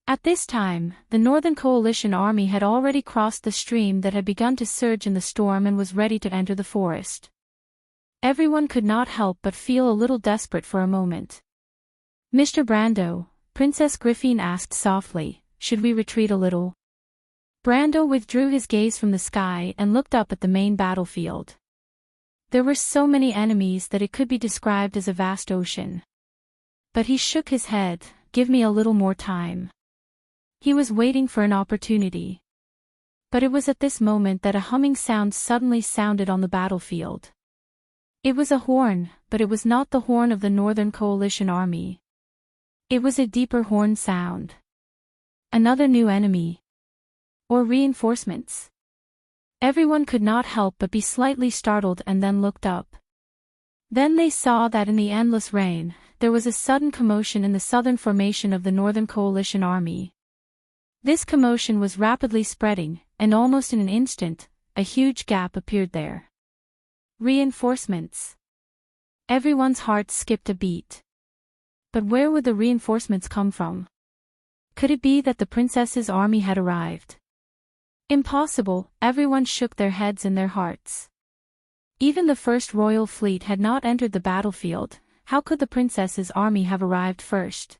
At this time, the Northern Coalition army had already crossed the stream that had begun to surge in the storm and was ready to enter the forest. Everyone could not help but feel a little desperate for a moment. "Mr. Brando," Princess Griffin asked softly, "should we retreat a little?" Brando withdrew his gaze from the sky and looked up at the main battlefield. There were so many enemies that it could be described as a vast ocean. But he shook his head. "Give me a little more time." He was waiting for an opportunity. But it was at this moment that a humming sound suddenly sounded on the battlefield. It was a horn, but it was not the horn of the Northern Coalition army. It was a deeper horn sound. Another new enemy. Or reinforcements. Everyone could not help but be slightly startled and then looked up. Then they saw that in the endless rain, there was a sudden commotion in the southern formation of the Northern Coalition army. This commotion was rapidly spreading, and almost in an instant, a huge gap appeared there. Reinforcements. Everyone's heart skipped a beat. But where would the reinforcements come from? Could it be that the princess's army had arrived? Impossible, everyone shook their heads and their hearts. Even the first royal fleet had not entered the battlefield. How could the princess's army have arrived first?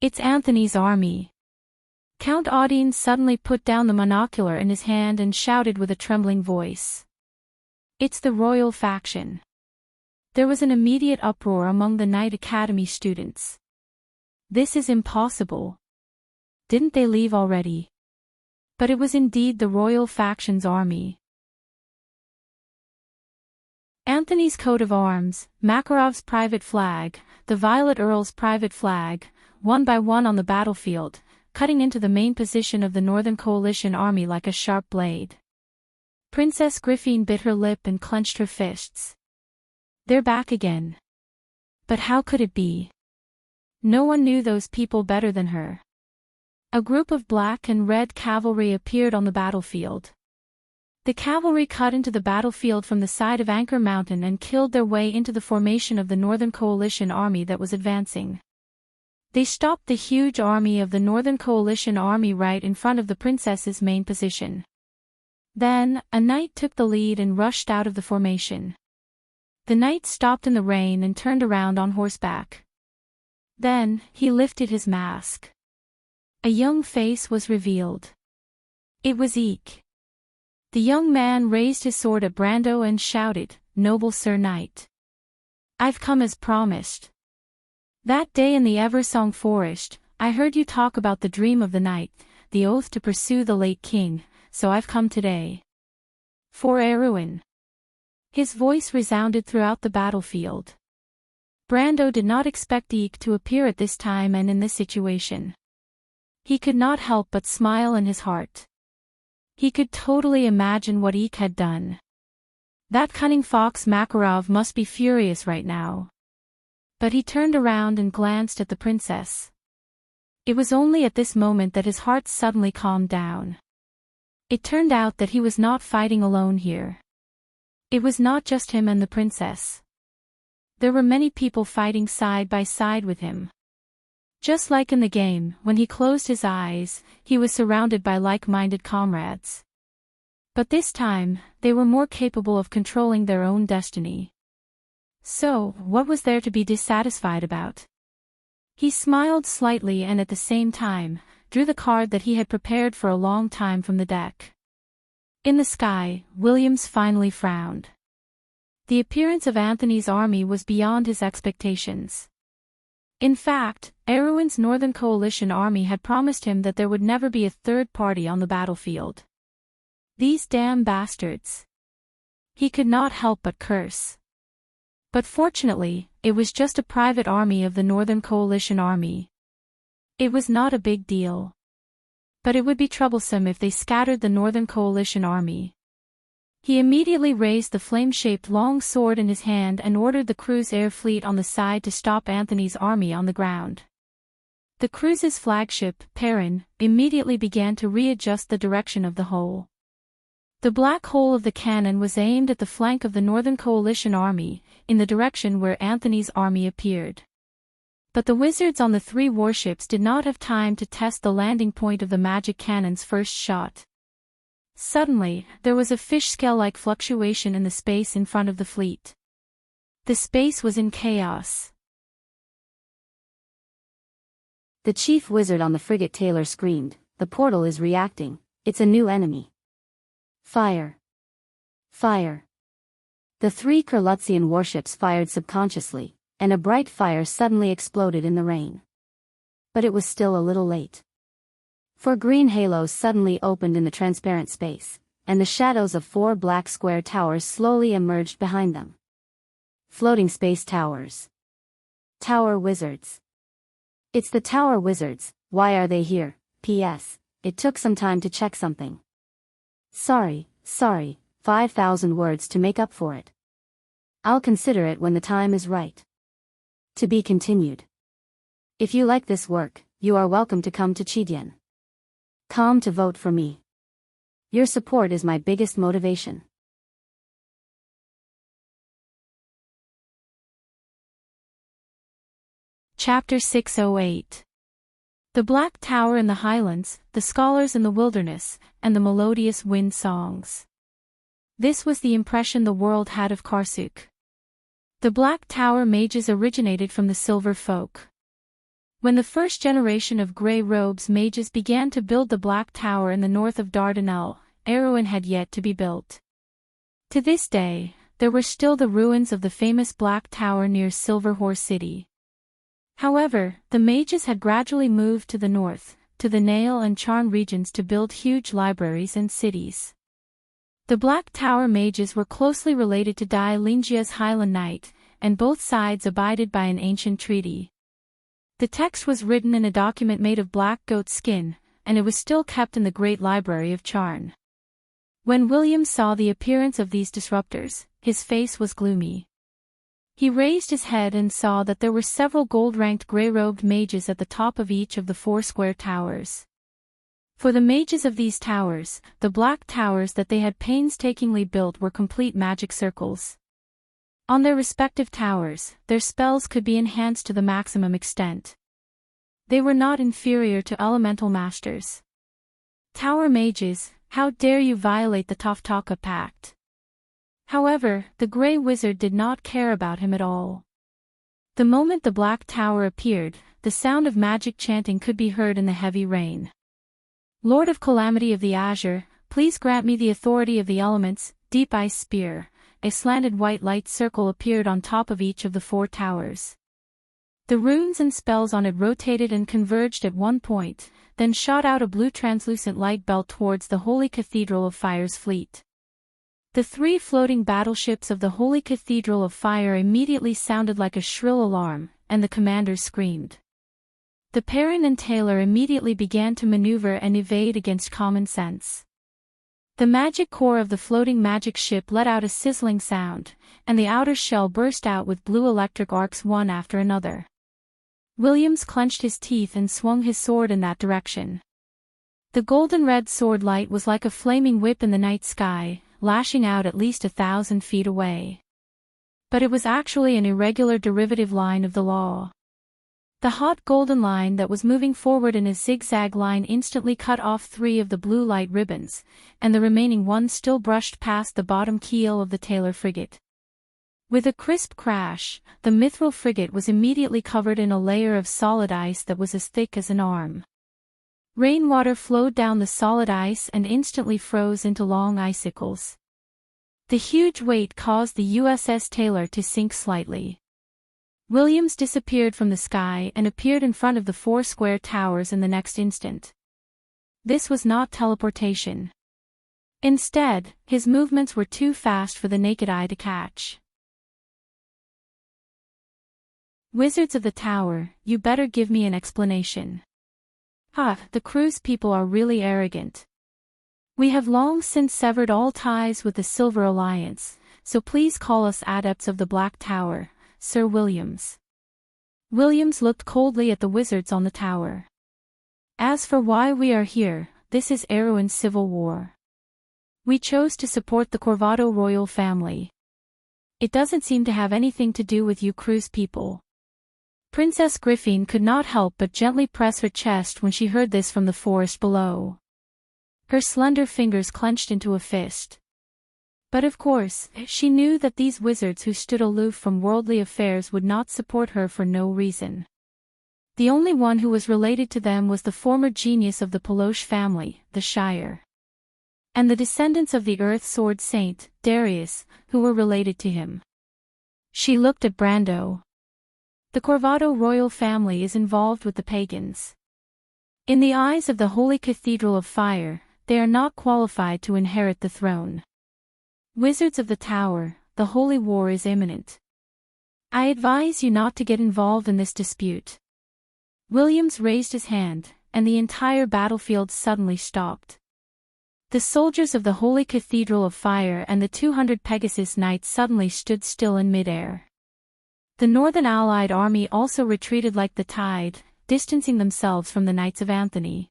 "It's Anthony's army." Count Audine suddenly put down the monocular in his hand and shouted with a trembling voice. "It's the royal faction." There was an immediate uproar among the Knight Academy students. "This is impossible. Didn't they leave already?" But it was indeed the royal faction's army. Anthony's coat of arms, Makarov's private flag, the Violet Earl's private flag, one by one on the battlefield, cutting into the main position of the Northern Coalition army like a sharp blade. Princess Griffin bit her lip and clenched her fists. They're back again. But how could it be? No one knew those people better than her. A group of black and red cavalry appeared on the battlefield. The cavalry cut into the battlefield from the side of Anchor Mountain and killed their way into the formation of the Northern Coalition army that was advancing. They stopped the huge army of the Northern Coalition army right in front of the princess's main position. Then, a knight took the lead and rushed out of the formation. The knight stopped in the rain and turned around on horseback. Then, he lifted his mask. A young face was revealed. It was Eek. The young man raised his sword at Brando and shouted, "Noble Sir Knight. I've come as promised. That day in the Eversong Forest, I heard you talk about the dream of the night, the oath to pursue the late king, so I've come today. For Erewhon." His voice resounded throughout the battlefield. Brando did not expect Eek to appear at this time and in this situation. He could not help but smile in his heart. He could totally imagine what Eek had done. That cunning fox Makarov must be furious right now. But he turned around and glanced at the princess. It was only at this moment that his heart suddenly calmed down. It turned out that he was not fighting alone here. It was not just him and the princess. There were many people fighting side by side with him. Just like in the game, when he closed his eyes, he was surrounded by like-minded comrades. But this time, they were more capable of controlling their own destiny. So, what was there to be dissatisfied about? He smiled slightly and at the same time, drew the card that he had prepared for a long time from the deck. In the sky, Williams finally frowned. The appearance of Anthony's army was beyond his expectations. In fact, Erwin's Northern Coalition army had promised him that there would never be a third party on the battlefield. These damn bastards. He could not help but curse. But fortunately, it was just a private army of the Northern Coalition army. It was not a big deal. But it would be troublesome if they scattered the Northern Coalition army. He immediately raised the flame-shaped long sword in his hand and ordered the cruise air fleet on the side to stop Anthony's army on the ground. The cruise's flagship, Perrin, immediately began to readjust the direction of the hole. The black hole of the cannon was aimed at the flank of the Northern Coalition army, in the direction where Anthony's army appeared. But the wizards on the 3 warships did not have time to test the landing point of the magic cannon's first shot. Suddenly, there was a fish scale-like fluctuation in the space in front of the fleet. The space was in chaos. The chief wizard on the frigate Taylor screamed, "The portal is reacting, it's a new enemy. Fire! Fire!" The 3 Kurlutzian warships fired subconsciously, and a bright fire suddenly exploded in the rain. But it was still a little late. For green halos suddenly opened in the transparent space, and the shadows of 4 black square towers slowly emerged behind them. Floating space towers. Tower wizards. It's the tower wizards. Why are they here? P.S. It took some time to check something. Sorry, 5,000 words to make up for it. I'll consider it when the time is right. To be continued. If you like this work, you are welcome to come to Chidien. Come to vote for me. Your support is my biggest motivation. Chapter 608. The Black Tower in the Highlands, the Scholars in the Wilderness, and the melodious wind songs. This was the impression the world had of Karsuk. The Black Tower mages originated from the Silver Folk. When the first generation of Grey Robes mages began to build the Black Tower in the north of Dardanelle, Erwin had yet to be built. To this day, there were still the ruins of the famous Black Tower near Silverhorse City. However, the mages had gradually moved to the north, to the Nail and Charn regions to build huge libraries and cities. The Black Tower mages were closely related to Dai Lingia's Highland Knight, and both sides abided by an ancient treaty. The text was written in a document made of black goat skin, and it was still kept in the Great Library of Charn. When William saw the appearance of these disruptors, his face was gloomy. He raised his head and saw that there were several gold-ranked grey-robed mages at the top of each of the 4 square towers. For the mages of these towers, the black towers that they had painstakingly built were complete magic circles. On their respective towers, their spells could be enhanced to the maximum extent. They were not inferior to elemental masters. Tower mages, how dare you violate the Toftaka Pact? However, the Grey Wizard did not care about him at all. The moment the Black Tower appeared, the sound of magic chanting could be heard in the heavy rain. Lord of Calamity of the Azure, please grant me the authority of the elements, Deep Ice Spear. A slanted white light circle appeared on top of each of the 4 towers. The runes and spells on it rotated and converged at one point, then shot out a blue translucent light belt towards the Holy Cathedral of Fire's fleet. The 3 floating battleships of the Holy Cathedral of Fire immediately sounded like a shrill alarm, and the commanders screamed. The Perrin and Taylor immediately began to maneuver and evade against common sense. The magic core of the floating magic ship let out a sizzling sound, and the outer shell burst out with blue electric arcs one after another. Williams clenched his teeth and swung his sword in that direction. The golden-red sword light was like a flaming whip in the night sky, lashing out at least 1,000 feet away. But it was actually an irregular derivative line of the law. The hot golden line that was moving forward in a zigzag line instantly cut off 3 of the blue light ribbons, and the remaining one still brushed past the bottom keel of the Taylor frigate. With a crisp crash, the mithril frigate was immediately covered in a layer of solid ice that was as thick as an arm. Rainwater flowed down the solid ice and instantly froze into long icicles. The huge weight caused the USS Taylor to sink slightly. Williams disappeared from the sky and appeared in front of the 4 square towers in the next instant. This was not teleportation. Instead, his movements were too fast for the naked eye to catch. Wizards of the Tower, you better give me an explanation. The cruise people are really arrogant. We have long since severed all ties with the Silver Alliance, so please call us Adepts of the Black Tower, Sir Williams. Williams looked coldly at the wizards on the tower. As for why we are here, this is Erewhon's civil war. We chose to support the Corvado royal family. It doesn't seem to have anything to do with you cruise people. Princess Griffin could not help but gently press her chest when she heard this from the forest below. Her slender fingers clenched into a fist. But of course, she knew that these wizards who stood aloof from worldly affairs would not support her for no reason. The only one who was related to them was the former genius of the Peloche family, the Shire. And the descendants of the Earth Sword Saint, Darius, who were related to him. She looked at Brando. The Corvado royal family is involved with the pagans. In the eyes of the Holy Cathedral of Fire, they are not qualified to inherit the throne. Wizards of the Tower, the holy war is imminent. I advise you not to get involved in this dispute. Williams raised his hand, and the entire battlefield suddenly stopped. The soldiers of the Holy Cathedral of Fire and the 200 Pegasus Knights suddenly stood still in midair. The Northern Allied army also retreated like the tide, distancing themselves from the Knights of Anthony.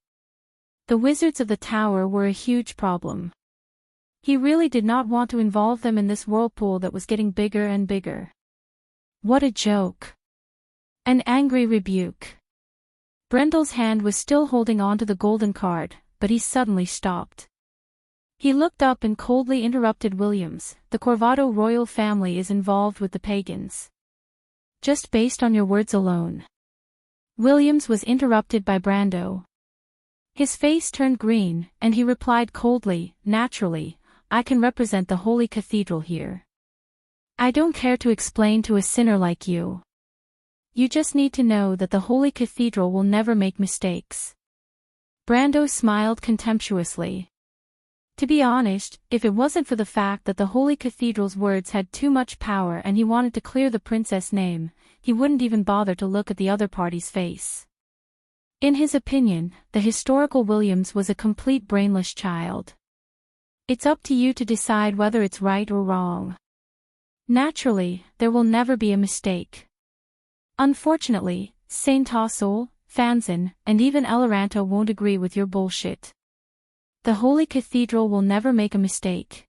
The Wizards of the Tower were a huge problem. He really did not want to involve them in this whirlpool that was getting bigger and bigger. What a joke. An angry rebuke. Brendel's hand was still holding on to the golden card, but he suddenly stopped. He looked up and coldly interrupted Williams. The Corvado royal family is involved with the pagans. Just based on your words alone. Williams was interrupted by Brando. His face turned green, and he replied coldly, naturally, I can represent the Holy Cathedral here. I don't care to explain to a sinner like you. You just need to know that the Holy Cathedral will never make mistakes. Brando smiled contemptuously. To be honest, if it wasn't for the fact that the Holy Cathedral's words had too much power and he wanted to clear the princess' name, he wouldn't even bother to look at the other party's face. In his opinion, the historical Williams was a complete brainless child. It's up to you to decide whether it's right or wrong. Naturally, there will never be a mistake. Unfortunately, Saint Tassel, Fanzin, and even Eloranta won't agree with your bullshit. The Holy Cathedral will never make a mistake.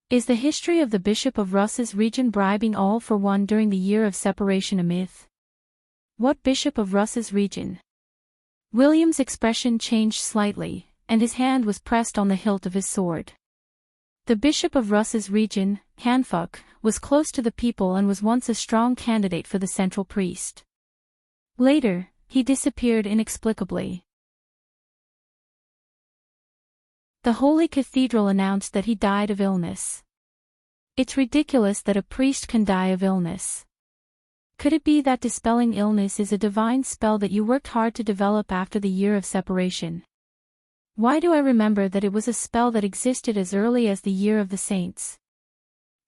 Is the history of the Bishop of Russ's region bribing all for one during the year of separation a myth? What Bishop of Russ's region? William's expression changed slightly, and his hand was pressed on the hilt of his sword. The Bishop of Russ's region, Hanfuck, was close to the people and was once a strong candidate for the central priest. Later, he disappeared inexplicably. The Holy Cathedral announced that he died of illness. It's ridiculous that a priest can die of illness. Could it be that dispelling illness is a divine spell that you worked hard to develop after the year of separation? Why do I remember that it was a spell that existed as early as the year of the saints?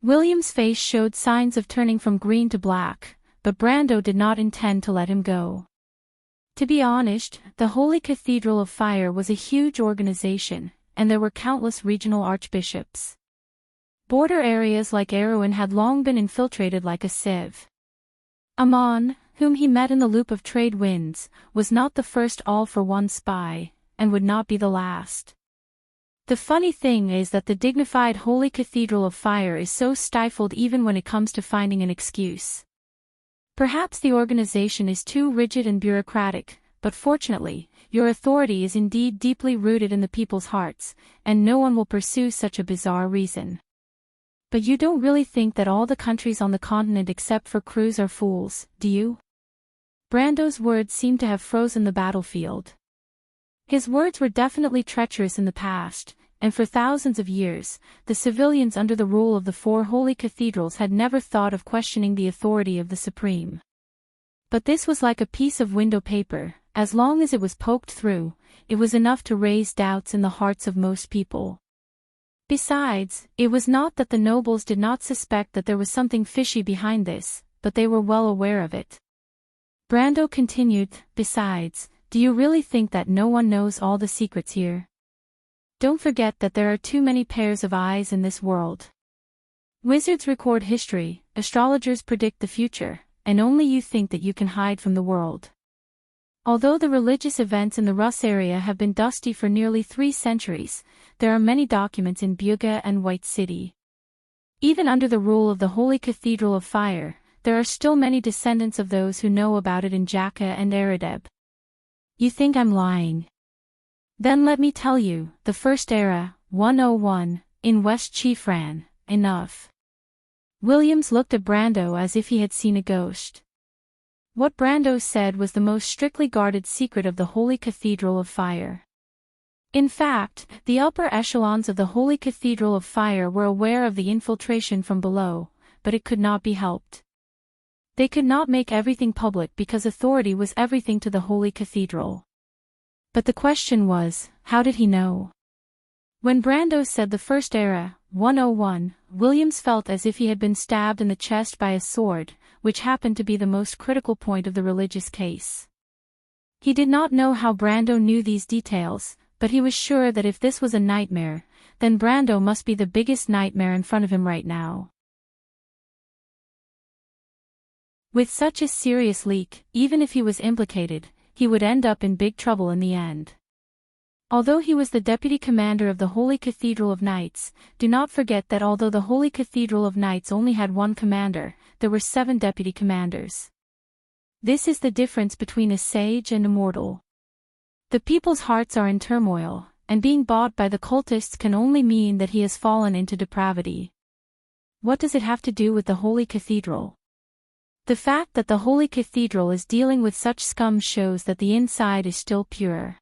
William's face showed signs of turning from green to black, but Brando did not intend to let him go. To be honest, the Holy Cathedral of Fire was a huge organization, and there were countless regional archbishops. Border areas like Erewhon had long been infiltrated like a sieve. Amon, whom he met in the loop of trade winds, was not the first all-for-one spy, and would not be the last. The funny thing is that the dignified Holy Cathedral of Fire is so stifled even when it comes to finding an excuse. Perhaps the organization is too rigid and bureaucratic, but fortunately, your authority is indeed deeply rooted in the people's hearts, and no one will pursue such a bizarre reason. But you don't really think that all the countries on the continent except for Cruz are fools, do you? Brando's words seemed to have frozen the battlefield. His words were definitely treacherous in the past, and for thousands of years, the civilians under the rule of the four holy cathedrals had never thought of questioning the authority of the Supreme. But this was like a piece of window paper. As long as it was poked through, it was enough to raise doubts in the hearts of most people. Besides, it was not that the nobles did not suspect that there was something fishy behind this, but they were well aware of it. Brando continued, "Besides, do you really think that no one knows all the secrets here? Don't forget that there are too many pairs of eyes in this world. Wizards record history, astrologers predict the future, and only you think that you can hide from the world. Although the religious events in the Rus area have been dusty for nearly 3 centuries, there are many documents in Buga and White City. Even under the rule of the Holy Cathedral of Fire, there are still many descendants of those who know about it in Jaka and Erideb. You think I'm lying? Then let me tell you, the First Era, 101, in West Chiefran, enough." Williams looked at Brando as if he had seen a ghost. What Brando said was the most strictly guarded secret of the Holy Cathedral of Fire. In fact, the upper echelons of the Holy Cathedral of Fire were aware of the infiltration from below, but it could not be helped. They could not make everything public because authority was everything to the Holy Cathedral. But the question was, how did he know? When Brando said the First Era, 101, Williams felt as if he had been stabbed in the chest by a sword, which happened to be the most critical point of the religious case. He did not know how Brando knew these details, but he was sure that if this was a nightmare, then Brando must be the biggest nightmare in front of him right now. With such a serious leak, even if he was implicated, he would end up in big trouble in the end. Although he was the deputy commander of the Holy Cathedral of Knights, do not forget that although the Holy Cathedral of Knights only had one commander, there were 7 deputy commanders. This is the difference between a sage and a mortal. The people's hearts are in turmoil, and being bought by the cultists can only mean that he has fallen into depravity. What does it have to do with the Holy Cathedral? The fact that the Holy Cathedral is dealing with such scum shows that the inside is still pure.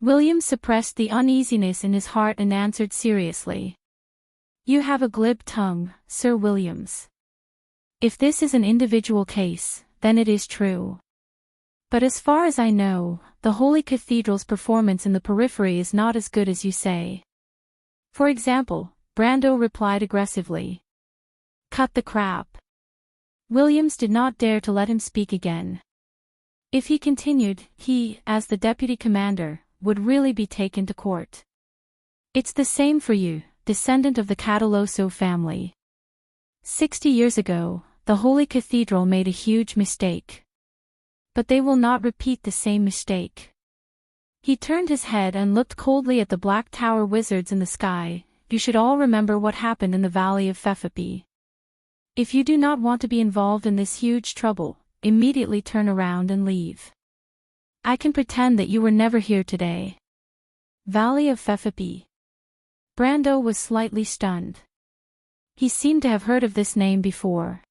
William suppressed the uneasiness in his heart and answered seriously. "You have a glib tongue, Sir Williams. If this is an individual case, then it is true. But as far as I know, the Holy Cathedral's performance in the periphery is not as good as you say." "For example," Brando replied aggressively. "Cut the crap." Williams did not dare to let him speak again. If he continued, he, as the deputy commander, would really be taken to court. "It's the same for you, descendant of the Cataloso family. 60 years ago, the Holy Cathedral made a huge mistake. But they will not repeat the same mistake." He turned his head and looked coldly at the Black Tower wizards in the sky. "You should all remember what happened in the Valley of Fefepi. If you do not want to be involved in this huge trouble, immediately turn around and leave. I can pretend that you were never here today." Valley of Fefepi. Brando was slightly stunned. He seemed to have heard of this name before.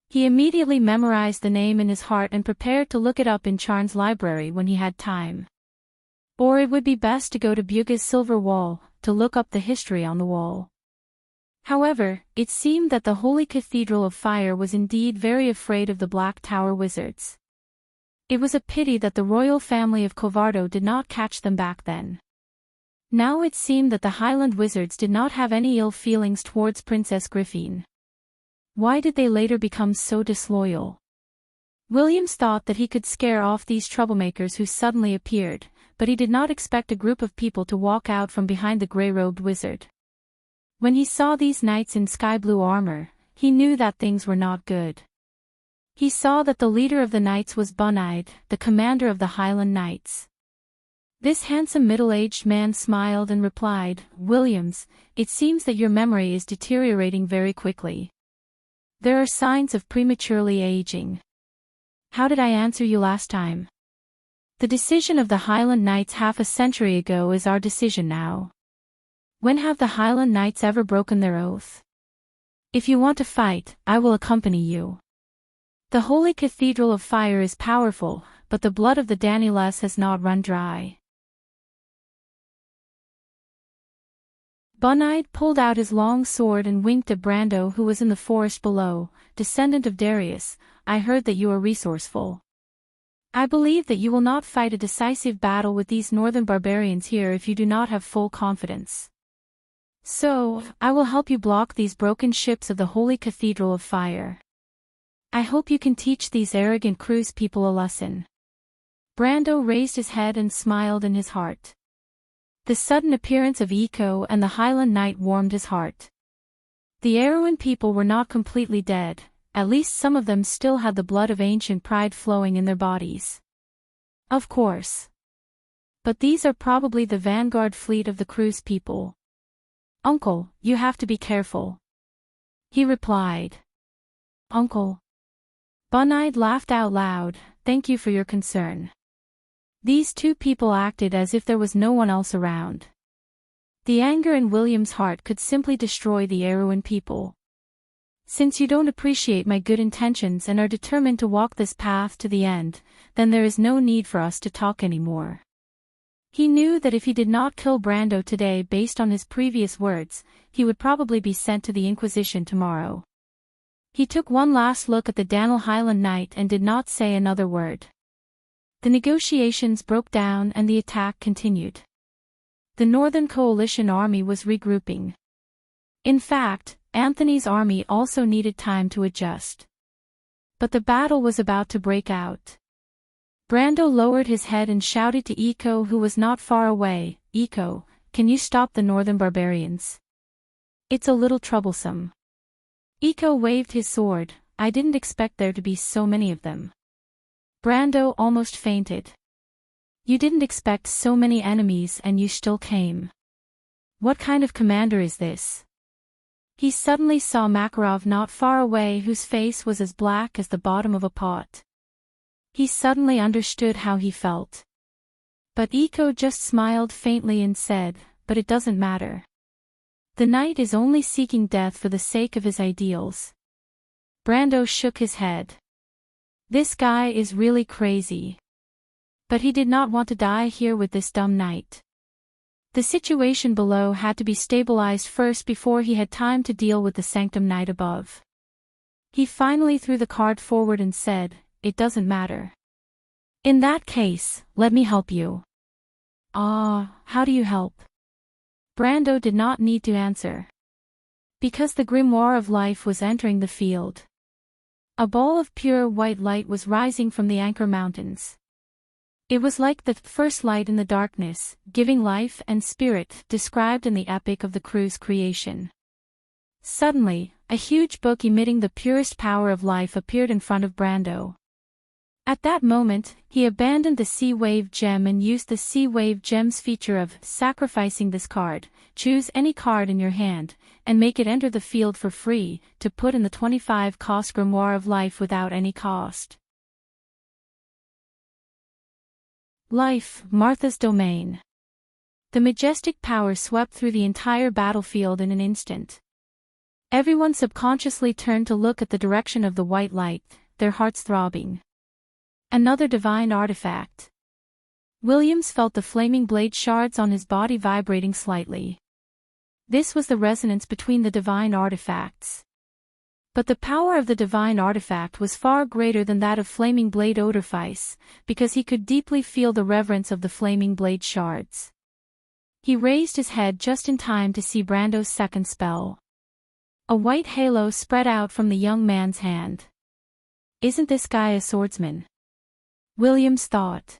He immediately memorized the name in his heart and prepared to look it up in Charn's library when he had time. Or it would be best to go to Buga's Silver Wall, to look up the history on the wall. However, it seemed that the Holy Cathedral of Fire was indeed very afraid of the Black Tower wizards. It was a pity that the royal family of Covardo did not catch them back then. Now it seemed that the Highland wizards did not have any ill feelings towards Princess Griffin. Why did they later become so disloyal? Williams thought that he could scare off these troublemakers who suddenly appeared, but he did not expect a group of people to walk out from behind the grey-robed wizard. When he saw these knights in sky-blue armor, he knew that things were not good. He saw that the leader of the knights was Bun-Eyed, the commander of the Highland Knights. This handsome middle-aged man smiled and replied, "Williams, it seems that your memory is deteriorating very quickly. There are signs of prematurely aging. How did I answer you last time? The decision of the Highland Knights half a century ago is our decision now. When have the Highland Knights ever broken their oath? If you want to fight, I will accompany you. The Holy Cathedral of Fire is powerful, but the blood of the Danilas has not run dry. Bunide pulled out his long sword and winked at Brando, who was in the forest below. Descendant of Darius, I heard that you are resourceful. I believe that you will not fight a decisive battle with these northern barbarians here if you do not have full confidence. So, I will help you block these broken ships of the Holy Cathedral of Fire. I hope you can teach these arrogant cruise people a lesson. Brando raised his head and smiled in his heart. The sudden appearance of Eco and the Highland Knight warmed his heart. The Erewhon people were not completely dead, at least some of them still had the blood of ancient pride flowing in their bodies. Of course. But these are probably the vanguard fleet of the cruise people. Uncle, you have to be careful. He replied. Uncle. Bunide laughed out loud, thank you for your concern. These two people acted as if there was no one else around. The anger in William's heart could simply destroy the Erewhon people. Since you don't appreciate my good intentions and are determined to walk this path to the end, then there is no need for us to talk anymore. He knew that if he did not kill Brando today based on his previous words, he would probably be sent to the Inquisition tomorrow. He took one last look at the Danal Highland Knight and did not say another word. The negotiations broke down and the attack continued. The Northern Coalition army was regrouping. In fact, Anthony's army also needed time to adjust. But the battle was about to break out. Brando lowered his head and shouted to Eco, who was not far away, Eco, can you stop the northern barbarians? It's a little troublesome. Eco waved his sword, I didn't expect there to be so many of them. Brando almost fainted. You didn't expect so many enemies and you still came. What kind of commander is this? He suddenly saw Makarov not far away, whose face was as black as the bottom of a pot. He suddenly understood how he felt. But Eco just smiled faintly and said, but it doesn't matter. The knight is only seeking death for the sake of his ideals. Brando shook his head. This guy is really crazy. But he did not want to die here with this dumb knight. The situation below had to be stabilized first before he had time to deal with the Sanctum Knight above. He finally threw the card forward and said, it doesn't matter. In that case, let me help you. How do you help? Brando did not need to answer. Because the grimoire of life was entering the field. A ball of pure white light was rising from the Anchor Mountains. It was like the first light in the darkness, giving life and spirit, described in the epic of the crew's creation. Suddenly, a huge book emitting the purest power of life appeared in front of Brando. At that moment, he abandoned the Sea Wave gem and used the Sea Wave gem's feature of sacrificing this card, choose any card in your hand, and make it enter the field for free, to put in the 25-cost grimoire of life without any cost. Life, Martha's domain. The majestic power swept through the entire battlefield in an instant. Everyone subconsciously turned to look at the direction of the white light, their hearts throbbing. Another divine artifact. Williams felt the flaming blade shards on his body vibrating slightly. This was the resonance between the divine artifacts. But the power of the divine artifact was far greater than that of Flaming Blade Odorfice, because he could deeply feel the reverence of the flaming blade shards. He raised his head just in time to see Brando's second spell. A white halo spread out from the young man's hand. Isn't this guy a swordsman? Williams thought.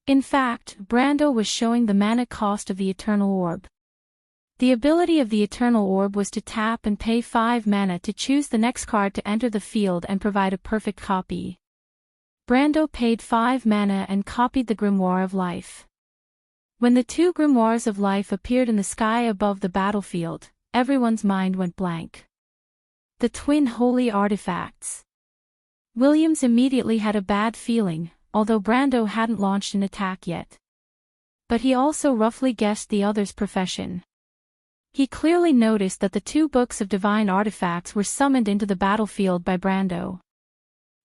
In fact, Brando was showing the mana cost of the Eternal Orb. The ability of the Eternal Orb was to tap and pay 5 mana to choose the next card to enter the field and provide a perfect copy. Brando paid 5 mana and copied the Grimoire of Life. When the 2 Grimoires of Life appeared in the sky above the battlefield, everyone's mind went blank. The twin holy artifacts. Williams immediately had a bad feeling, although Brando hadn't launched an attack yet. But he also roughly guessed the other's profession. He clearly noticed that the 2 books of divine artifacts were summoned into the battlefield by Brando.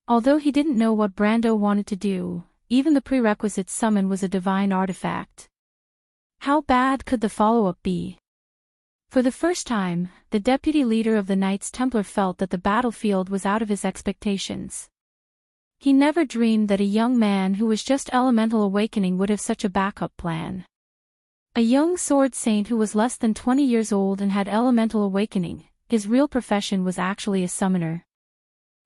Although he didn't know what Brando wanted to do, even the prerequisite summon was a divine artifact. How bad could the follow-up be? For the first time, the deputy leader of the Knights Templar felt that the battlefield was out of his expectations. He never dreamed that a young man who was just elemental awakening would have such a backup plan. A young sword saint who was less than 20 years old and had elemental awakening, his real profession was actually a summoner.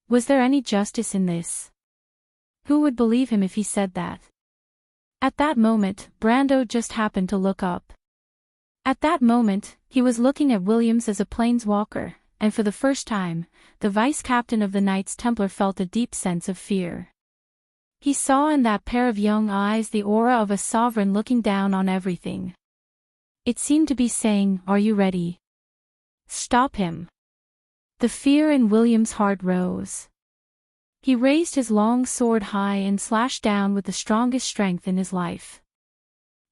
Was there any justice in this? Who would believe him if he said that? At that moment, Brando just happened to look up. At that moment, he was looking at Williams as a planeswalker, and for the first time, the vice-captain of the Knights Templar felt a deep sense of fear. He saw in that pair of young eyes the aura of a sovereign looking down on everything. It seemed to be saying, "Are you ready? Stop him." The fear in Williams' heart rose. He raised his long sword high and slashed down with the strongest strength in his life.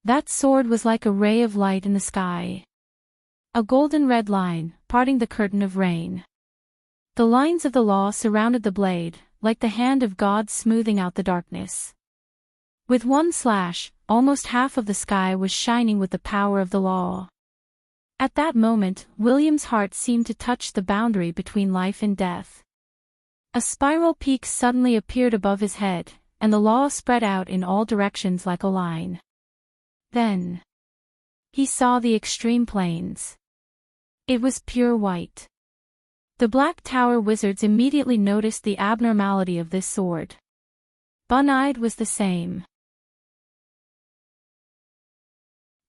That sword was like a ray of light in the sky. A golden red line, parting the curtain of rain. The lines of the law surrounded the blade, like the hand of God smoothing out the darkness. With one slash, almost half of the sky was shining with the power of the law. At that moment, William's heart seemed to touch the boundary between life and death. A spiral peak suddenly appeared above his head, and the law spread out in all directions like a line. Then he saw the extreme plains. It was pure white. The Black Tower wizards immediately noticed the abnormality of this sword. Bun-eyed was the same.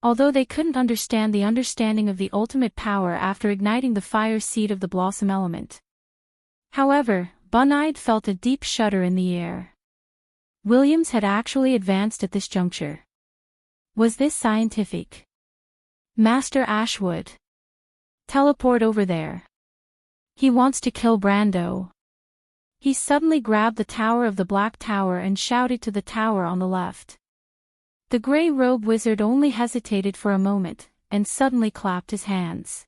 Although they couldn't understand the understanding of the ultimate power after igniting the fire seed of the blossom element. However, Bun-eyed felt a deep shudder in the air. Williams had actually advanced at this juncture. Was this scientific? Master Ashwood. Teleport over there. He wants to kill Brando. He suddenly grabbed the tower of the Black Tower and shouted to the tower on the left. The gray robe wizard only hesitated for a moment, and suddenly clapped his hands.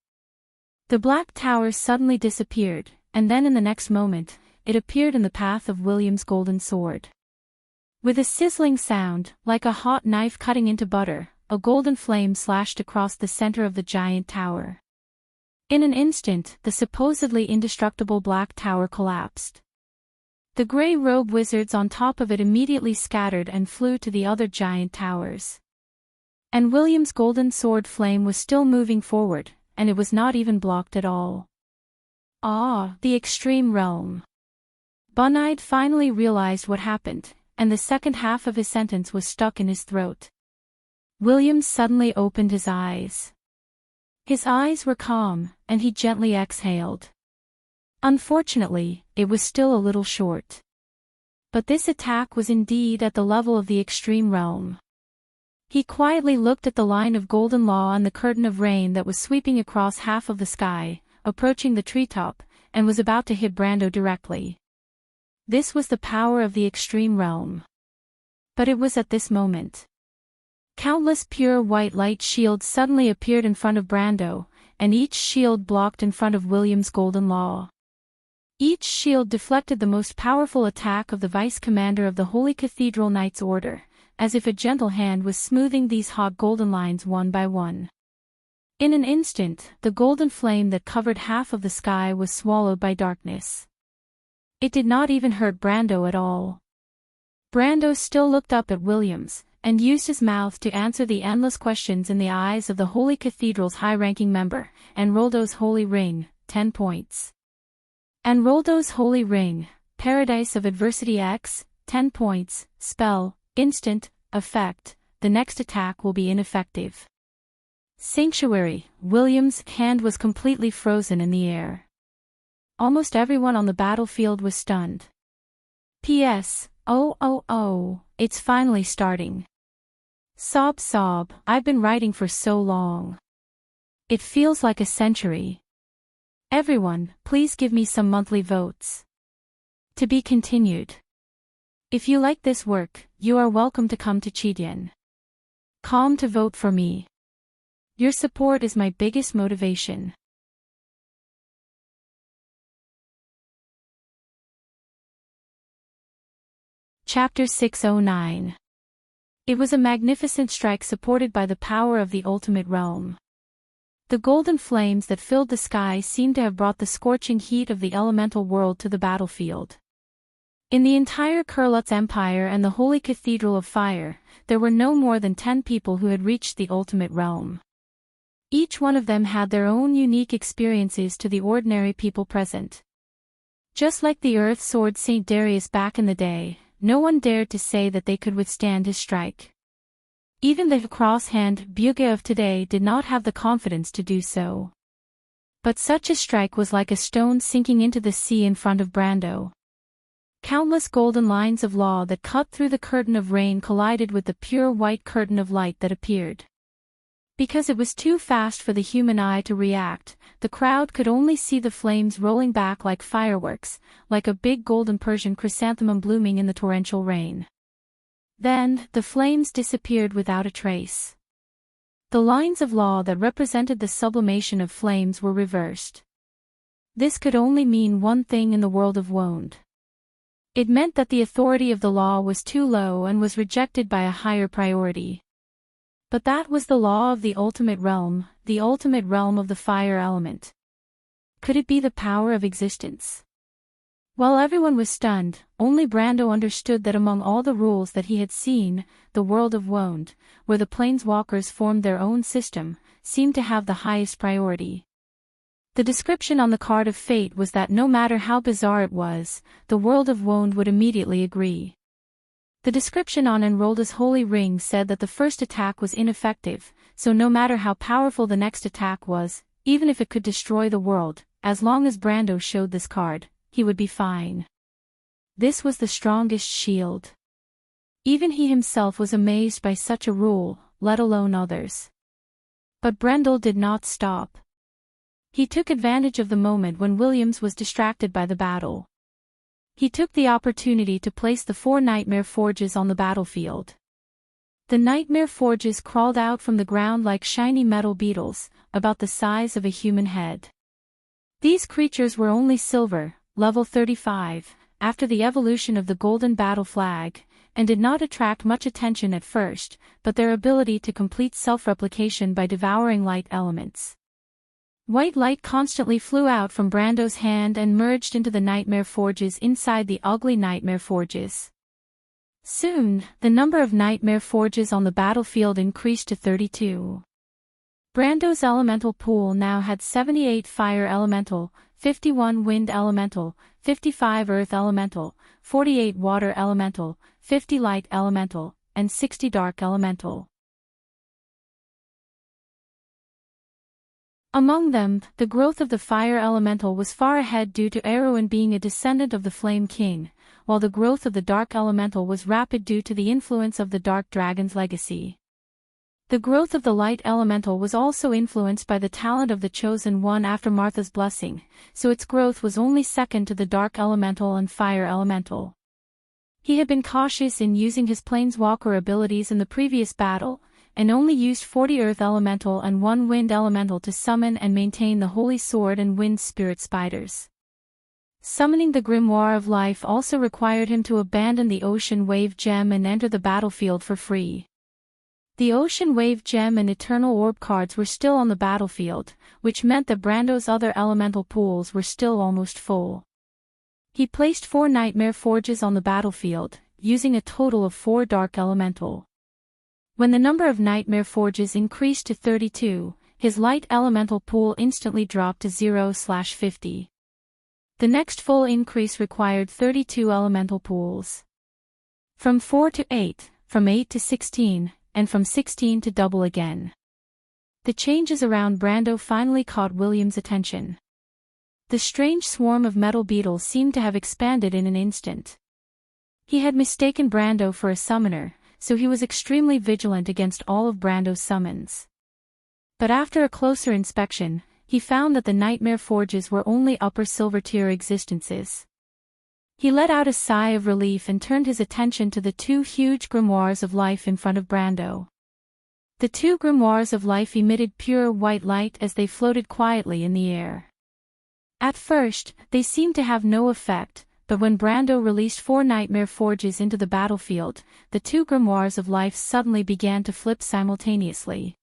The Black Tower suddenly disappeared, and then in the next moment, it appeared in the path of William's golden sword. With a sizzling sound, like a hot knife cutting into butter, a golden flame slashed across the center of the giant tower. In an instant, the supposedly indestructible Black Tower collapsed. The gray robe wizards on top of it immediately scattered and flew to the other giant towers. And William's golden sword flame was still moving forward, and it was not even blocked at all. Ah, the extreme realm. Bun-eyed finally realized what happened, and the second half of his sentence was stuck in his throat. Williams suddenly opened his eyes. His eyes were calm, and he gently exhaled. Unfortunately, it was still a little short. But this attack was indeed at the level of the extreme realm. He quietly looked at the line of golden law and the curtain of rain that was sweeping across half of the sky, approaching the treetop, and was about to hit Brando directly. This was the power of the extreme realm. But it was at this moment. Countless pure white light shields suddenly appeared in front of Brando, and each shield blocked in front of William's golden law. Each shield deflected the most powerful attack of the vice-commander of the Holy Cathedral Knights Order, as if a gentle hand was smoothing these hot golden lines one by one. In an instant, the golden flame that covered half of the sky was swallowed by darkness. It did not even hurt Brando at all. Brando still looked up at Williams, and used his mouth to answer the endless questions in the eyes of the Holy Cathedral's high-ranking member, Enroldo's Holy Ring, 10 points. Enroldo's Holy Ring, Paradise of Adversity X, 10 points, spell, instant, effect, the next attack will be ineffective. Sanctuary, William's hand was completely frozen in the air. Almost everyone on the battlefield was stunned. P.S. Oh, it's finally starting. Sob sob, I've been writing for so long. It feels like a century. Everyone, please give me some monthly votes. To be continued. If you like this work, you are welcome to come to Chidian. Calm to vote for me. Your support is my biggest motivation. Chapter 609. It was a magnificent strike supported by the power of the ultimate realm. The golden flames that filled the sky seemed to have brought the scorching heat of the elemental world to the battlefield. In the entire Kurlutz Empire and the Holy Cathedral of Fire, there were no more than 10 people who had reached the ultimate realm. Each one of them had their own unique experiences to the ordinary people present. Just like the Earth Sword Saint Darius back in the day, no one dared to say that they could withstand his strike. Even the cross-hand Bugge of today did not have the confidence to do so. But such a strike was like a stone sinking into the sea in front of Brando. Countless golden lines of law that cut through the curtain of rain collided with the pure white curtain of light that appeared. Because it was too fast for the human eye to react, the crowd could only see the flames rolling back like fireworks, like a big golden Persian chrysanthemum blooming in the torrential rain. Then, the flames disappeared without a trace. The lines of law that represented the sublimation of flames were reversed. This could only mean one thing in the world of Wond. It meant that the authority of the law was too low and was rejected by a higher priority. But that was the law of the ultimate realm of the fire element. Could it be the power of existence? While everyone was stunned, only Brando understood that among all the rules that he had seen, the world of Wond, where the planeswalkers formed their own system, seemed to have the highest priority. The description on the card of fate was that no matter how bizarre it was, the world of Wond would immediately agree. The description on Enrolda's holy ring said that the first attack was ineffective, so no matter how powerful the next attack was, even if it could destroy the world, as long as Brando showed this card, he would be fine. This was the strongest shield. Even he himself was amazed by such a rule, let alone others. But Brendel did not stop. He took advantage of the moment when Williams was distracted by the battle. He took the opportunity to place the 4 nightmare forges on the battlefield. The nightmare forges crawled out from the ground like shiny metal beetles, about the size of a human head. These creatures were only silver, level 35, after the evolution of the golden battle flag, and did not attract much attention at first, but their ability to complete self-replication by devouring light elements. White light constantly flew out from Brando's hand and merged into the nightmare forges inside the ugly nightmare forges. Soon, the number of nightmare forges on the battlefield increased to 32. Brando's elemental pool now had 78 fire elemental, 51 wind elemental, 55 earth elemental, 48 water elemental, 50 light elemental, and 60 dark elemental. Among them, the growth of the fire elemental was far ahead due to Erwin being a descendant of the Flame King, while the growth of the dark elemental was rapid due to the influence of the Dark Dragon's legacy. The growth of the light elemental was also influenced by the talent of the Chosen One after Martha's blessing, so its growth was only second to the dark elemental and fire elemental. He had been cautious in using his planeswalker abilities in the previous battle, and only used 40 earth elemental and 1 wind elemental to summon and maintain the holy sword and wind spirit spiders. Summoning the Grimoire of Life also required him to abandon the Ocean Wave Gem and enter the battlefield for free. The Ocean Wave Gem and Eternal Orb cards were still on the battlefield, which meant that Brando's other elemental pools were still almost full. He placed 4 nightmare forges on the battlefield, using a total of 4 dark elemental. When the number of nightmare forges increased to 32, his light elemental pool instantly dropped to 0/50. The next full increase required 32 elemental pools. From 4 to 8, from 8 to 16, and from 16 to double again. The changes around Brando finally caught William's attention. The strange swarm of metal beetles seemed to have expanded in an instant. He had mistaken Brando for a summoner, so he was extremely vigilant against all of Brando's summons. But after a closer inspection, he found that the nightmare forges were only upper silver-tier existences. He let out a sigh of relief and turned his attention to the two huge grimoires of life in front of Brando. The two grimoires of life emitted pure white light as they floated quietly in the air. At first, they seemed to have no effect, but when Brando released 4 nightmare forges into the battlefield, the two grimoires of life suddenly began to flip simultaneously.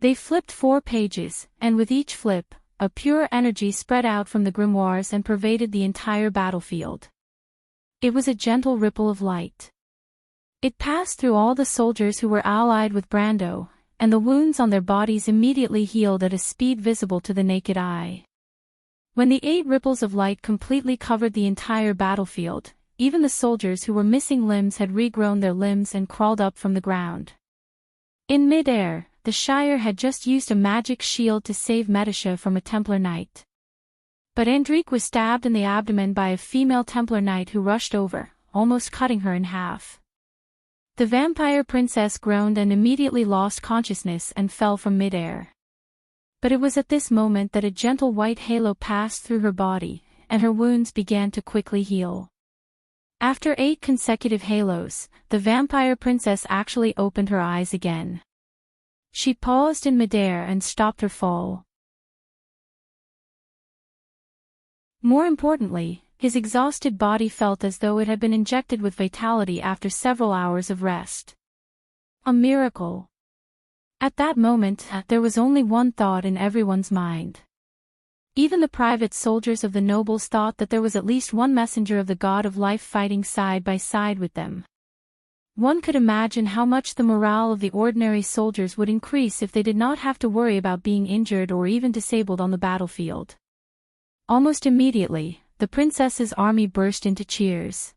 They flipped 4 pages, and with each flip, a pure energy spread out from the grimoires and pervaded the entire battlefield. It was a gentle ripple of light. It passed through all the soldiers who were allied with Brando, and the wounds on their bodies immediately healed at a speed visible to the naked eye. When the 8 ripples of light completely covered the entire battlefield, even the soldiers who were missing limbs had regrown their limbs and crawled up from the ground. In mid-air, the Shire had just used a magic shield to save Medisha from a Templar Knight. But Enrich was stabbed in the abdomen by a female Templar Knight who rushed over, almost cutting her in half. The vampire princess groaned and immediately lost consciousness and fell from mid-air. But it was at this moment that a gentle white halo passed through her body, and her wounds began to quickly heal. After 8 consecutive halos, the vampire princess actually opened her eyes again. She paused in midair and stopped her fall. More importantly, his exhausted body felt as though it had been injected with vitality after several hours of rest. A miracle. At that moment, there was only one thought in everyone's mind. Even the private soldiers of the nobles thought that there was at least one messenger of the god of life fighting side by side with them. One could imagine how much the morale of the ordinary soldiers would increase if they did not have to worry about being injured or even disabled on the battlefield. Almost immediately, the princess's army burst into cheers.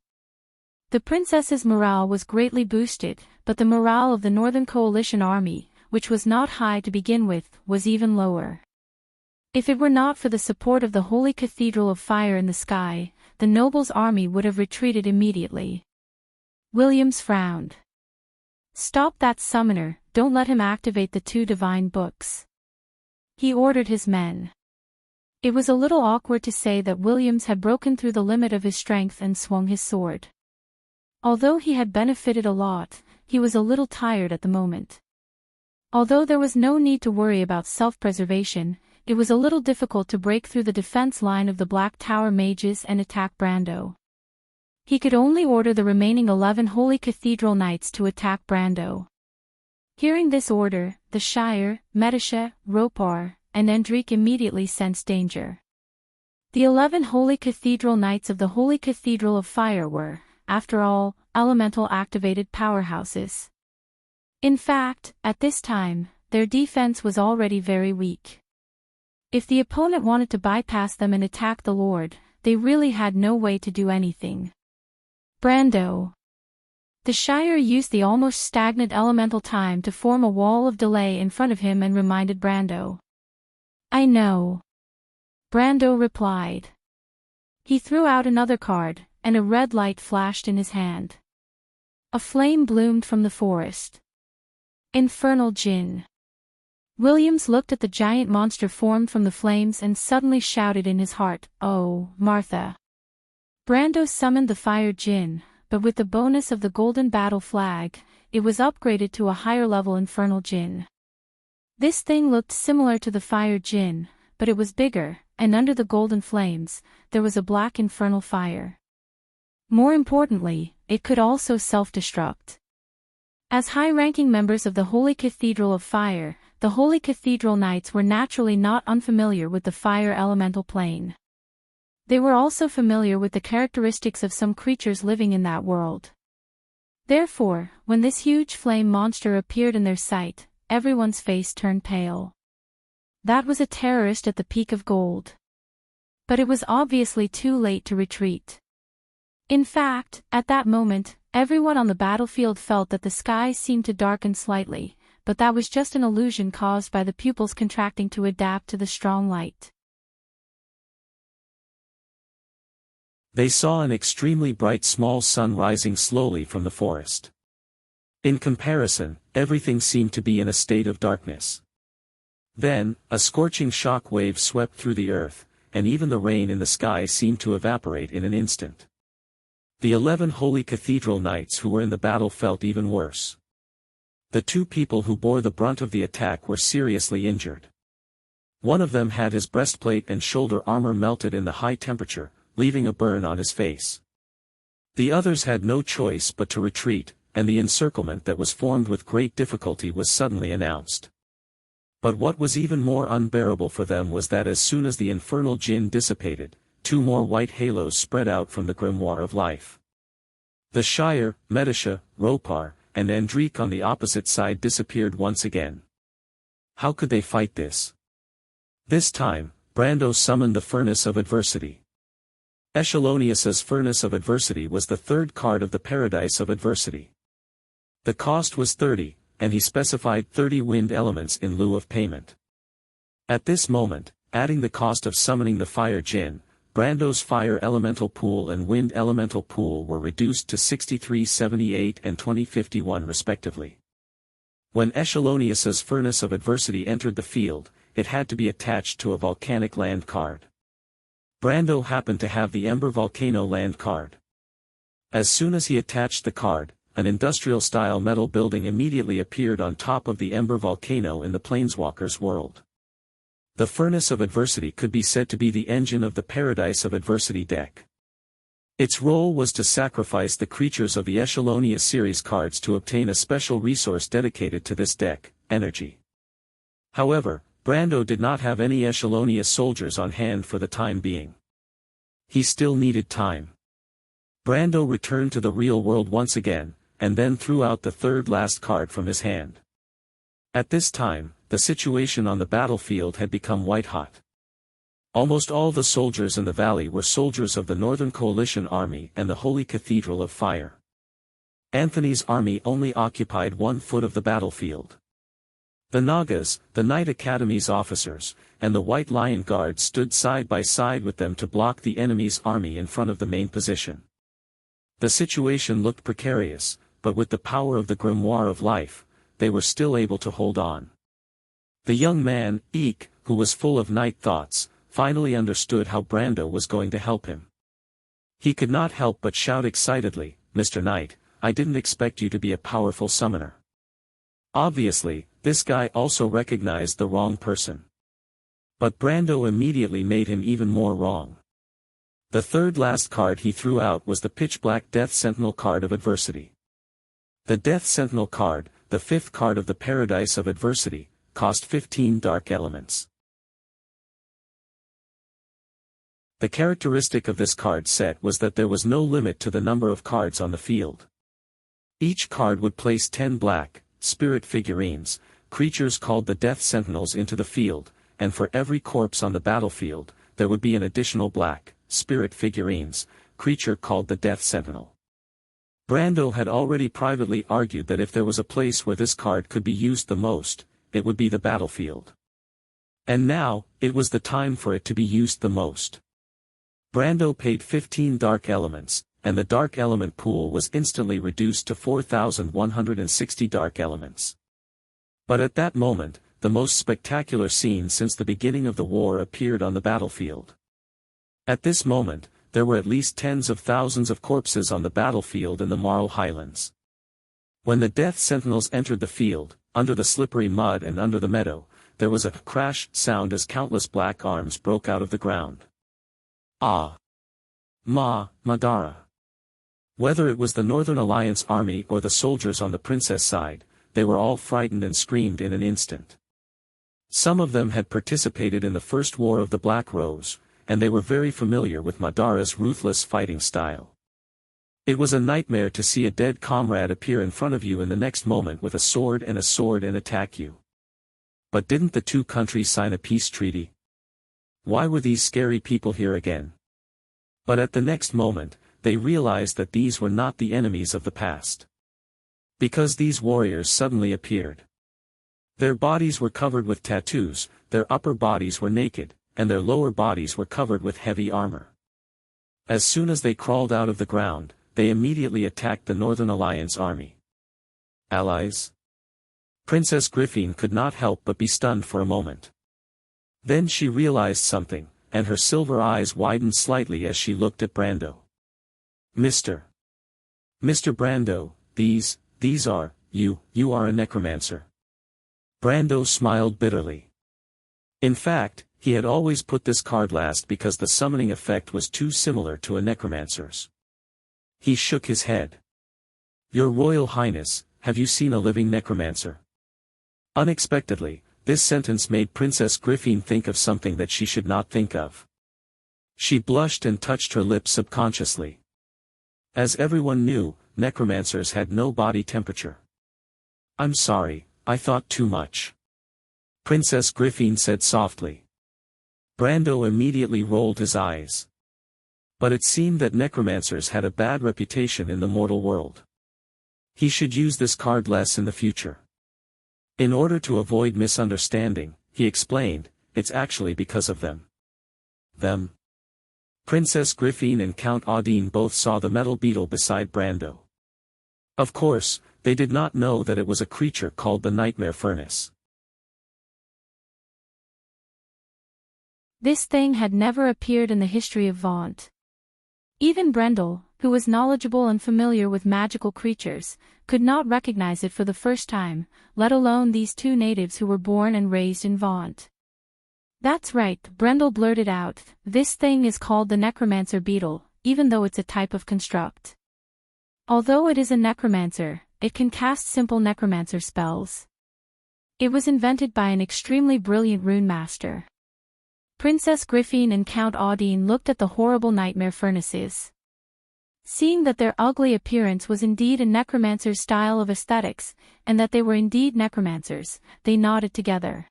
The princess's morale was greatly boosted, but the morale of the Northern Coalition army, which was not high to begin with, was even lower. If it were not for the support of the Holy Cathedral of Fire in the sky, the nobles' army would have retreated immediately. Williams frowned. "Stop that summoner, don't let him activate the 2 divine books," he ordered his men. It was a little awkward to say that Williams had broken through the limit of his strength and swung his sword. Although he had benefited a lot, he was a little tired at the moment. Although there was no need to worry about self-preservation, it was a little difficult to break through the defense line of the Black Tower mages and attack Brando. He could only order the remaining 11 Holy Cathedral Knights to attack Brando. Hearing this order, the Shire, Medisha, Ropar, and Enrich immediately sensed danger. The 11 Holy Cathedral Knights of the Holy Cathedral of Fire were, after all, elemental-activated powerhouses. In fact, at this time, their defense was already very weak. If the opponent wanted to bypass them and attack the Lord, they really had no way to do anything. Brando. The Shire used the almost stagnant elemental time to form a wall of delay in front of him and reminded Brando. "I know," Brando replied. He threw out another card, and a red light flashed in his hand. A flame bloomed from the forest. Infernal Djinn. Williams looked at the giant monster formed from the flames and suddenly shouted in his heart, "Oh, Martha." Brando summoned the fire Djinn, but with the bonus of the golden battle flag, it was upgraded to a higher level Infernal Djinn. This thing looked similar to the fire Djinn, but it was bigger, and under the golden flames, there was a black infernal fire. More importantly, it could also self-destruct. As high-ranking members of the Holy Cathedral of Fire, the Holy Cathedral Knights were naturally not unfamiliar with the fire elemental plane. They were also familiar with the characteristics of some creatures living in that world. Therefore, when this huge flame monster appeared in their sight, everyone's face turned pale. That was a terrorist at the peak of gold. But it was obviously too late to retreat. In fact, at that moment, everyone on the battlefield felt that the sky seemed to darken slightly, but that was just an illusion caused by the pupils contracting to adapt to the strong light. They saw an extremely bright small sun rising slowly from the forest. In comparison, everything seemed to be in a state of darkness. Then, a scorching shock wave swept through the earth, and even the rain in the sky seemed to evaporate in an instant. The 11 holy cathedral knights who were in the battle felt even worse. The 2 people who bore the brunt of the attack were seriously injured. One of them had his breastplate and shoulder armor melted in the high temperature, leaving a burn on his face. The others had no choice but to retreat, and the encirclement that was formed with great difficulty was suddenly announced. But what was even more unbearable for them was that as soon as the infernal djinn dissipated, 2 more white halos spread out from the grimoire of life. The Shire, Medisha, Ropar, and Enrich on the opposite side disappeared once again. How could they fight this? This time, Brando summoned the Furnace of Adversity. Echelonius's Furnace of Adversity was the 3rd card of the Paradise of Adversity. The cost was 30, and he specified 30 wind elements in lieu of payment. At this moment, adding the cost of summoning the Fire Djinn, Brando's Fire Elemental Pool and Wind Elemental Pool were reduced to 6378 and 2051 respectively. When Echelonius's Furnace of Adversity entered the field, it had to be attached to a volcanic land card. Brando happened to have the Ember Volcano land card. As soon as he attached the card, an industrial-style metal building immediately appeared on top of the Ember Volcano in the Planeswalker's world. The Furnace of Adversity could be said to be the engine of the Paradise of Adversity deck. Its role was to sacrifice the creatures of the Echelonius series cards to obtain a special resource dedicated to this deck, energy. However, Brando did not have any Echelonius soldiers on hand for the time being. He still needed time. Brando returned to the real world once again, and then threw out the 3rd last card from his hand. At this time, the situation on the battlefield had become white-hot. Almost all the soldiers in the valley were soldiers of the Northern Coalition Army and the Holy Cathedral of Fire. Anthony's army only occupied 1 foot of the battlefield. The Nagas, the Knight Academy's officers, and the White Lion Guard stood side by side with them to block the enemy's army in front of the main position. The situation looked precarious, but with the power of the Grimoire of Life, they were still able to hold on. The young man, Eek, who was full of night thoughts, finally understood how Brando was going to help him. He could not help but shout excitedly, "Mr. Knight, I didn't expect you to be a powerful summoner." Obviously, this guy also recognized the wrong person. But Brando immediately made him even more wrong. The 3rd last card he threw out was the pitch-black Death Sentinel card of Adversity. The Death Sentinel card, the 5th card of the Paradise of Adversity, cost 15 dark elements. The characteristic of this card set was that there was no limit to the number of cards on the field. Each card would place 10 black, spirit figurines, creatures called the Death Sentinels into the field, and for every corpse on the battlefield, there would be an additional black, spirit figurines, creature called the Death Sentinel. Brando had already privately argued that if there was a place where this card could be used the most, it would be the battlefield. And now, it was the time for it to be used the most. Brando paid 15 dark elements, and the dark element pool was instantly reduced to 4,160 dark elements. But at that moment, the most spectacular scene since the beginning of the war appeared on the battlefield. At this moment, there were at least tens of thousands of corpses on the battlefield in the Marl Highlands. When the Death Sentinels entered the field, under the slippery mud and under the meadow, there was a crash sound as countless black arms broke out of the ground. Ah! Madara! Whether it was the Northern Alliance army or the soldiers on the princess side, they were all frightened and screamed in an instant. Some of them had participated in the First War of the Black Rose, and they were very familiar with Madara's ruthless fighting style. It was a nightmare to see a dead comrade appear in front of you in the next moment with a sword and attack you. But didn't the 2 countries sign a peace treaty? Why were these scary people here again? But at the next moment, they realized that these were not the enemies of the past. Because these warriors suddenly appeared. Their bodies were covered with tattoos, their upper bodies were naked, and their lower bodies were covered with heavy armor. As soon as they crawled out of the ground, they immediately attacked the Northern Alliance army. Allies? Princess Griffin could not help but be stunned for a moment. Then she realized something, and her silver eyes widened slightly as she looked at Brando. Mr. Brando, these are, you are a necromancer. Brando smiled bitterly. In fact, he had always put this card last because the summoning effect was too similar to a necromancer's. He shook his head. Your Royal Highness, have you seen a living necromancer? Unexpectedly, this sentence made Princess Griffin think of something that she should not think of. She blushed and touched her lips subconsciously. As everyone knew, necromancers had no body temperature. I'm sorry, I thought too much. Princess Griffin said softly. Brando immediately rolled his eyes. But it seemed that necromancers had a bad reputation in the mortal world. He should use this card less in the future. In order to avoid misunderstanding, he explained, it's actually because of them. Them? Princess Griffin and Count Audine both saw the metal beetle beside Brando. Of course, they did not know that it was a creature called the Nightmare Furnace. This thing had never appeared in the history of Vaunt. Even Brendel, who was knowledgeable and familiar with magical creatures, could not recognize it for the first time, let alone these two natives who were born and raised in Vaunt. That's right, Brendel blurted out, this thing is called the necromancer beetle, even though it's a type of construct. Although it is a necromancer, it can cast simple necromancer spells. It was invented by an extremely brilliant rune master. Princess Griffin and Count Audine looked at the horrible nightmare furnaces. Seeing that their ugly appearance was indeed a necromancer's style of aesthetics, and that they were indeed necromancers, they nodded together.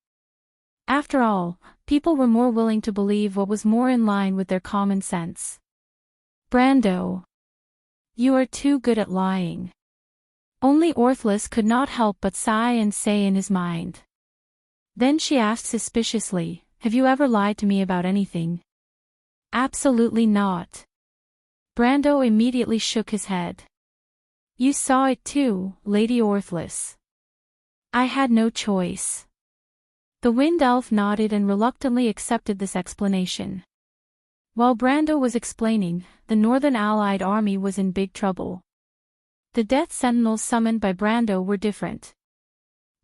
After all, people were more willing to believe what was more in line with their common sense. Brando. You are too good at lying. Only Orthless could not help but sigh and say in his mind. Then she asked suspiciously, have you ever lied to me about anything? Absolutely not. Brando immediately shook his head. You saw it too, Lady Orthless. I had no choice. The Wind Elf nodded and reluctantly accepted this explanation. While Brando was explaining, the Northern Allied army was in big trouble. The Death Sentinels summoned by Brando were different.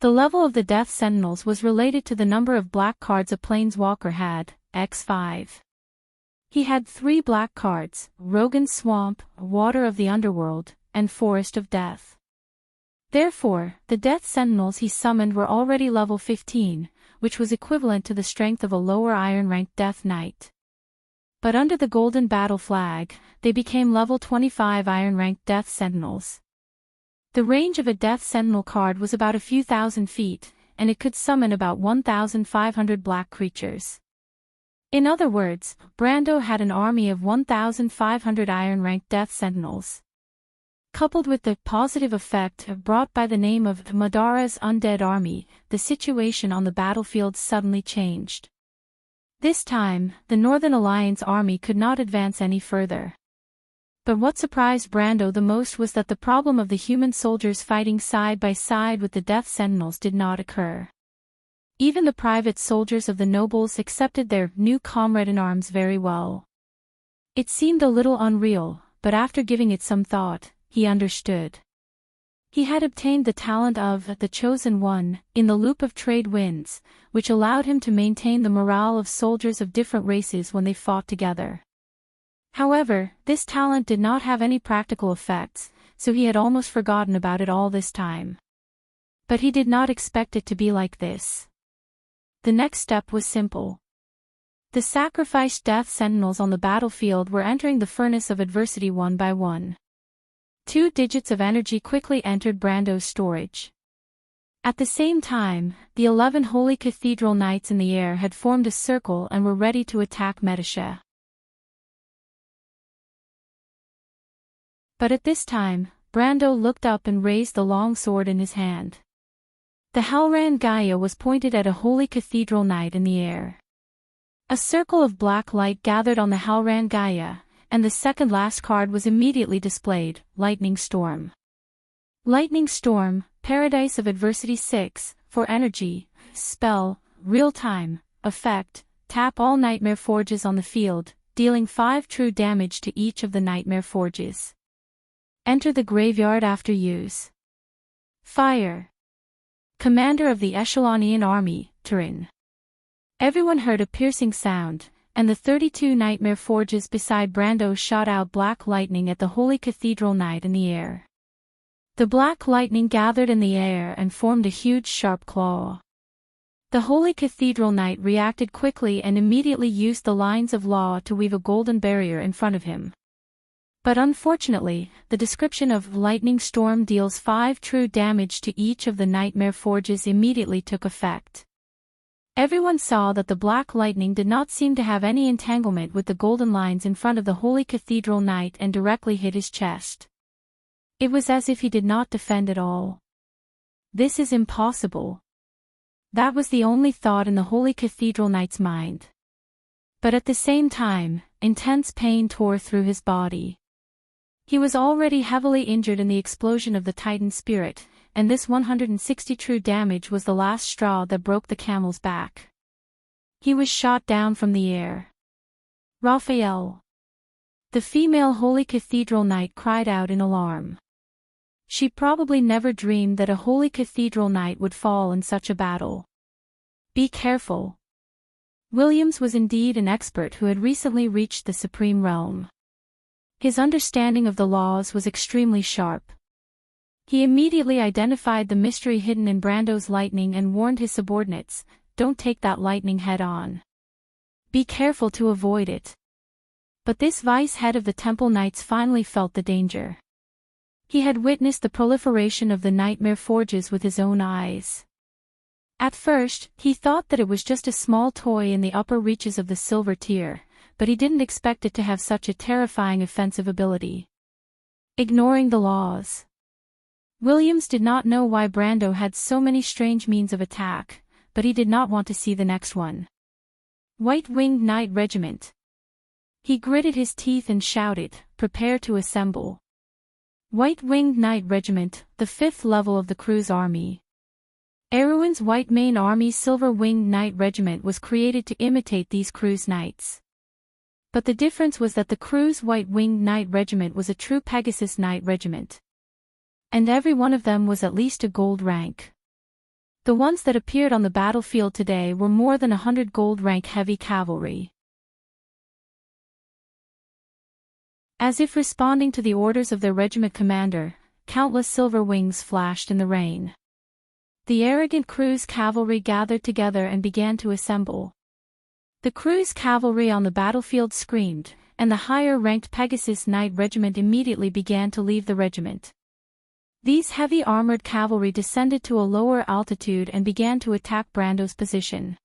The level of the Death Sentinels was related to the number of black cards a planeswalker had, x5. He had 3 black cards, Rogan's Swamp, Water of the Underworld, and Forest of Death. Therefore, the Death Sentinels he summoned were already level 15, which was equivalent to the strength of a lower iron-ranked Death Knight. But under the Golden Battle flag, they became level 25 iron-ranked Death Sentinels. The range of a Death Sentinel card was about a few thousand feet, and it could summon about 1,500 black creatures. In other words, Brando had an army of 1,500 iron-ranked Death Sentinels. Coupled with the positive effect brought by the name of Madara's undead army, the situation on the battlefield suddenly changed. This time, the Northern Alliance army could not advance any further. But what surprised Brando the most was that the problem of the human soldiers fighting side by side with the Death Sentinels did not occur. Even the private soldiers of the nobles accepted their new comrade-in-arms very well. It seemed a little unreal, but after giving it some thought, he understood. He had obtained the talent of the Chosen One in the Loop of Trade Winds, which allowed him to maintain the morale of soldiers of different races when they fought together. However, this talent did not have any practical effects, so he had almost forgotten about it all this time. But he did not expect it to be like this. The next step was simple. The sacrificed Death Sentinels on the battlefield were entering the furnace of adversity one by one. 2 digits of energy quickly entered Brando's storage. At the same time, the 11 Holy Cathedral Knights in the air had formed a circle and were ready to attack Medisha. But at this time, Brando looked up and raised the long sword in his hand. The Halran Gaia was pointed at a Holy Cathedral Knight in the air. A circle of black light gathered on the Halran Gaia, and the second last card was immediately displayed, Lightning Storm. Lightning Storm, Paradise of Adversity 6, for energy, spell, real-time, effect, tap all nightmare forges on the field, dealing 5 true damage to each of the nightmare forges. Enter the graveyard after use. Fire. Commander of the Echelonian Army, Turin. Everyone heard a piercing sound, and the 32 nightmare forges beside Brando shot out black lightning at the Holy Cathedral Knight in the air. The black lightning gathered in the air and formed a huge sharp claw. The Holy Cathedral Knight reacted quickly and immediately used the lines of law to weave a golden barrier in front of him. But unfortunately, the description of lightning storm deals 5 true damage to each of the nightmare forges immediately took effect. Everyone saw that the black lightning did not seem to have any entanglement with the golden lines in front of the Holy Cathedral Knight and directly hit his chest. It was as if he did not defend at all. This is impossible. That was the only thought in the Holy Cathedral Knight's mind. But at the same time, intense pain tore through his body. He was already heavily injured in the explosion of the Titan spirit, and this 160 true damage was the last straw that broke the camel's back. He was shot down from the air. Raphael. The female Holy Cathedral Knight cried out in alarm. She probably never dreamed that a Holy Cathedral Knight would fall in such a battle. Be careful. Williams was indeed an expert who had recently reached the Supreme Realm. His understanding of the laws was extremely sharp. He immediately identified the mystery hidden in Brando's lightning and warned his subordinates, "Don't take that lightning head-on. Be careful to avoid it." But this vice-head of the Temple Knights finally felt the danger. He had witnessed the proliferation of the nightmare forges with his own eyes. At first, he thought that it was just a small toy in the upper reaches of the silver tier, but he didn't expect it to have such a terrifying offensive ability. Ignoring the laws. Williams did not know why Brando had so many strange means of attack, but he did not want to see the next one. White-Winged Knight Regiment. He gritted his teeth and shouted, "Prepare to assemble." White-Winged Knight Regiment, the 5th level of the Crew's Army. Erewhon's White Mane Army's Silver-Winged Knight Regiment was created to imitate these Crew's Knights. But the difference was that the Crew's White-Winged Knight Regiment was a true Pegasus Knight Regiment. And every one of them was at least a gold rank. The ones that appeared on the battlefield today were more than 100 gold rank heavy cavalry. As if responding to the orders of their regiment commander, countless silver wings flashed in the rain. The arrogant Crew's cavalry gathered together and began to assemble. The Crew's cavalry on the battlefield screamed, and the higher-ranked Pegasus Knight Regiment immediately began to leave the regiment. These heavy armored cavalry descended to a lower altitude and began to attack Brando's position.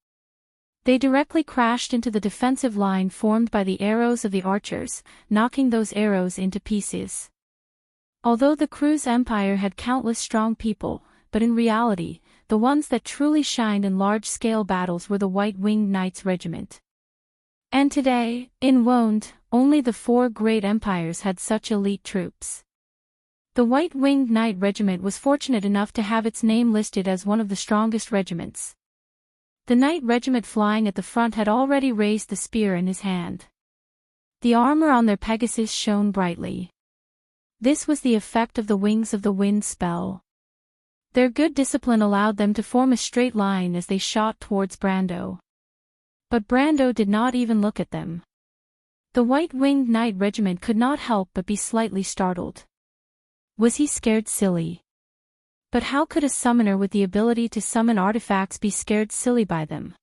They directly crashed into the defensive line formed by the arrows of the archers, knocking those arrows into pieces. Although the Crew's empire had countless strong people, but in reality, the ones that truly shined in large-scale battles were the White-Winged Knights Regiment. And today, in Wonde, only the 4 great empires had such elite troops. The White-Winged Knight Regiment was fortunate enough to have its name listed as one of the strongest regiments. The Knight Regiment flying at the front had already raised the spear in his hand. The armor on their Pegasus shone brightly. This was the effect of the Wings of the Wind spell. Their good discipline allowed them to form a straight line as they shot towards Brando. But Brando did not even look at them. The White-Winged Knight Regiment could not help but be slightly startled. Was he scared silly? But how could a summoner with the ability to summon artifacts be scared silly by them?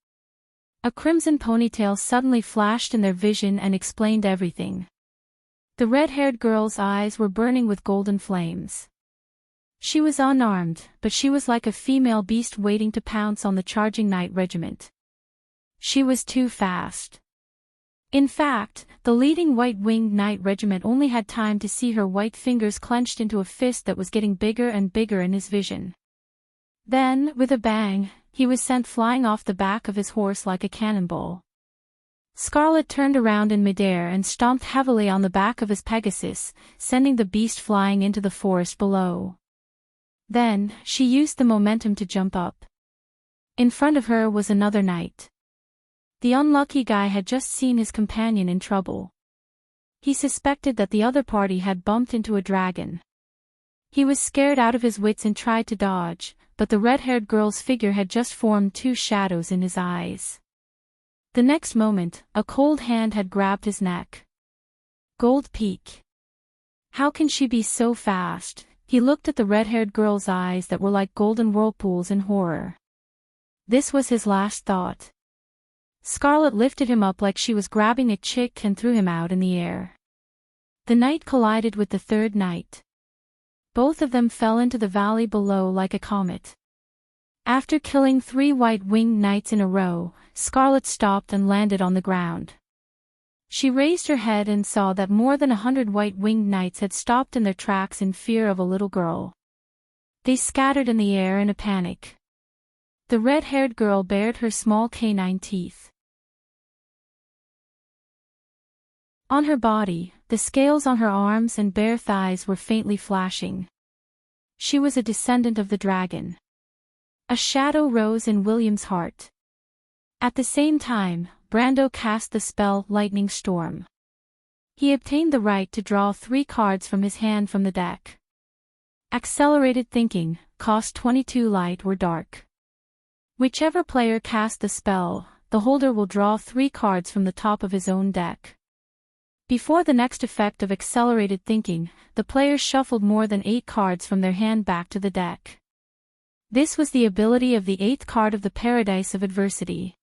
A crimson ponytail suddenly flashed in their vision and explained everything. The red-haired girl's eyes were burning with golden flames. She was unarmed, but she was like a female beast waiting to pounce on the charging Knight Regiment. She was too fast. In fact, the leading White-Winged Knight Regiment only had time to see her white fingers clenched into a fist that was getting bigger and bigger in his vision. Then, with a bang, he was sent flying off the back of his horse like a cannonball. Scarlet turned around in midair and stomped heavily on the back of his Pegasus, sending the beast flying into the forest below. Then, she used the momentum to jump up. In front of her was another knight. The unlucky guy had just seen his companion in trouble. He suspected that the other party had bumped into a dragon. He was scared out of his wits and tried to dodge, but the red-haired girl's figure had just formed two shadows in his eyes. The next moment, a cold hand had grabbed his neck. Gold Peak. How can she be so fast? He looked at the red-haired girl's eyes that were like golden whirlpools in horror. This was his last thought. Scarlet lifted him up like she was grabbing a chick and threw him out in the air. The knight collided with the third knight. Both of them fell into the valley below like a comet. After killing 3 white-winged knights in a row, Scarlet stopped and landed on the ground. She raised her head and saw that more than 100 white-winged knights had stopped in their tracks in fear of a little girl. They scattered in the air in a panic. The red-haired girl bared her small canine teeth. On her body, the scales on her arms and bare thighs were faintly flashing. She was a descendant of the dragon. A shadow rose in William's heart. At the same time, Brando cast the spell Lightning Storm. He obtained the right to draw 3 cards from his hand from the deck. Accelerated Thinking, cost 22 light or dark. Whichever player cast the spell, the holder will draw 3 cards from the top of his own deck. Before the next effect of Accelerated Thinking, the players shuffled more than 8 cards from their hand back to the deck. This was the ability of the 8th card of the Paradise of Adversity.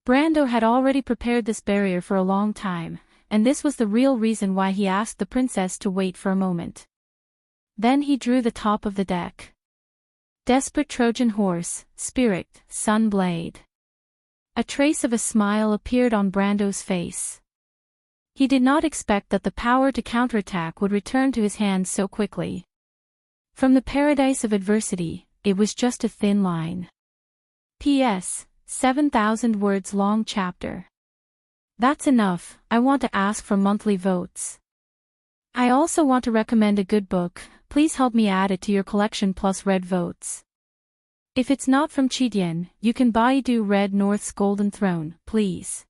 Brando had already prepared this barrier for a long time, and this was the real reason why he asked the princess to wait for a moment. Then he drew the top of the deck. Desperate Trojan Horse, Spirit, Sun Blade. A trace of a smile appeared on Brando's face. He did not expect that the power to counterattack would return to his hands so quickly. From the Paradise of Adversity, it was just a thin line. P.S. 7,000 words long chapter. That's enough. I want to ask for monthly votes. I also want to recommend a good book. Please help me add it to your collection plus red votes. If it's not from Chidian, you can do Red North's Golden Throne, please.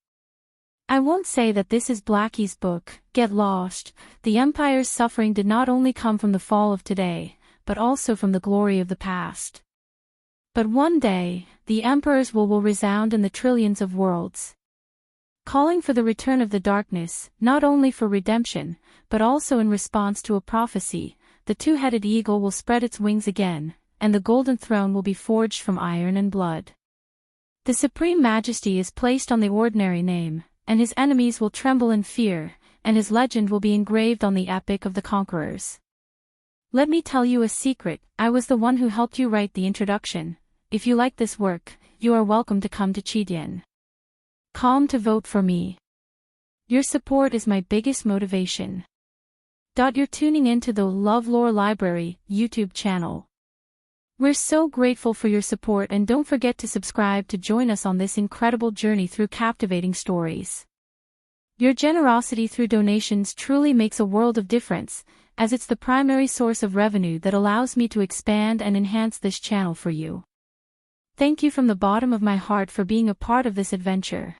I won't say that this is Blackie's book, Get Lost. The Empire's suffering did not only come from the fall of today, but also from the glory of the past. But one day, the Emperor's will resound in the trillions of worlds. Calling for the return of the darkness, not only for redemption, but also in response to a prophecy, the 2-headed eagle will spread its wings again, and the golden throne will be forged from iron and blood. The supreme majesty is placed on the ordinary name, and his enemies will tremble in fear, and his legend will be engraved on the epic of the conquerors. Let me tell you a secret, I was the one who helped you write the introduction. If you like this work, you are welcome to come to Chidian. Calm to vote for me. Your support is my biggest motivation. You're tuning in to the LoveLore Library YouTube channel. We're so grateful for your support, and don't forget to subscribe to join us on this incredible journey through captivating stories. Your generosity through donations truly makes a world of difference, as it's the primary source of revenue that allows me to expand and enhance this channel for you. Thank you from the bottom of my heart for being a part of this adventure.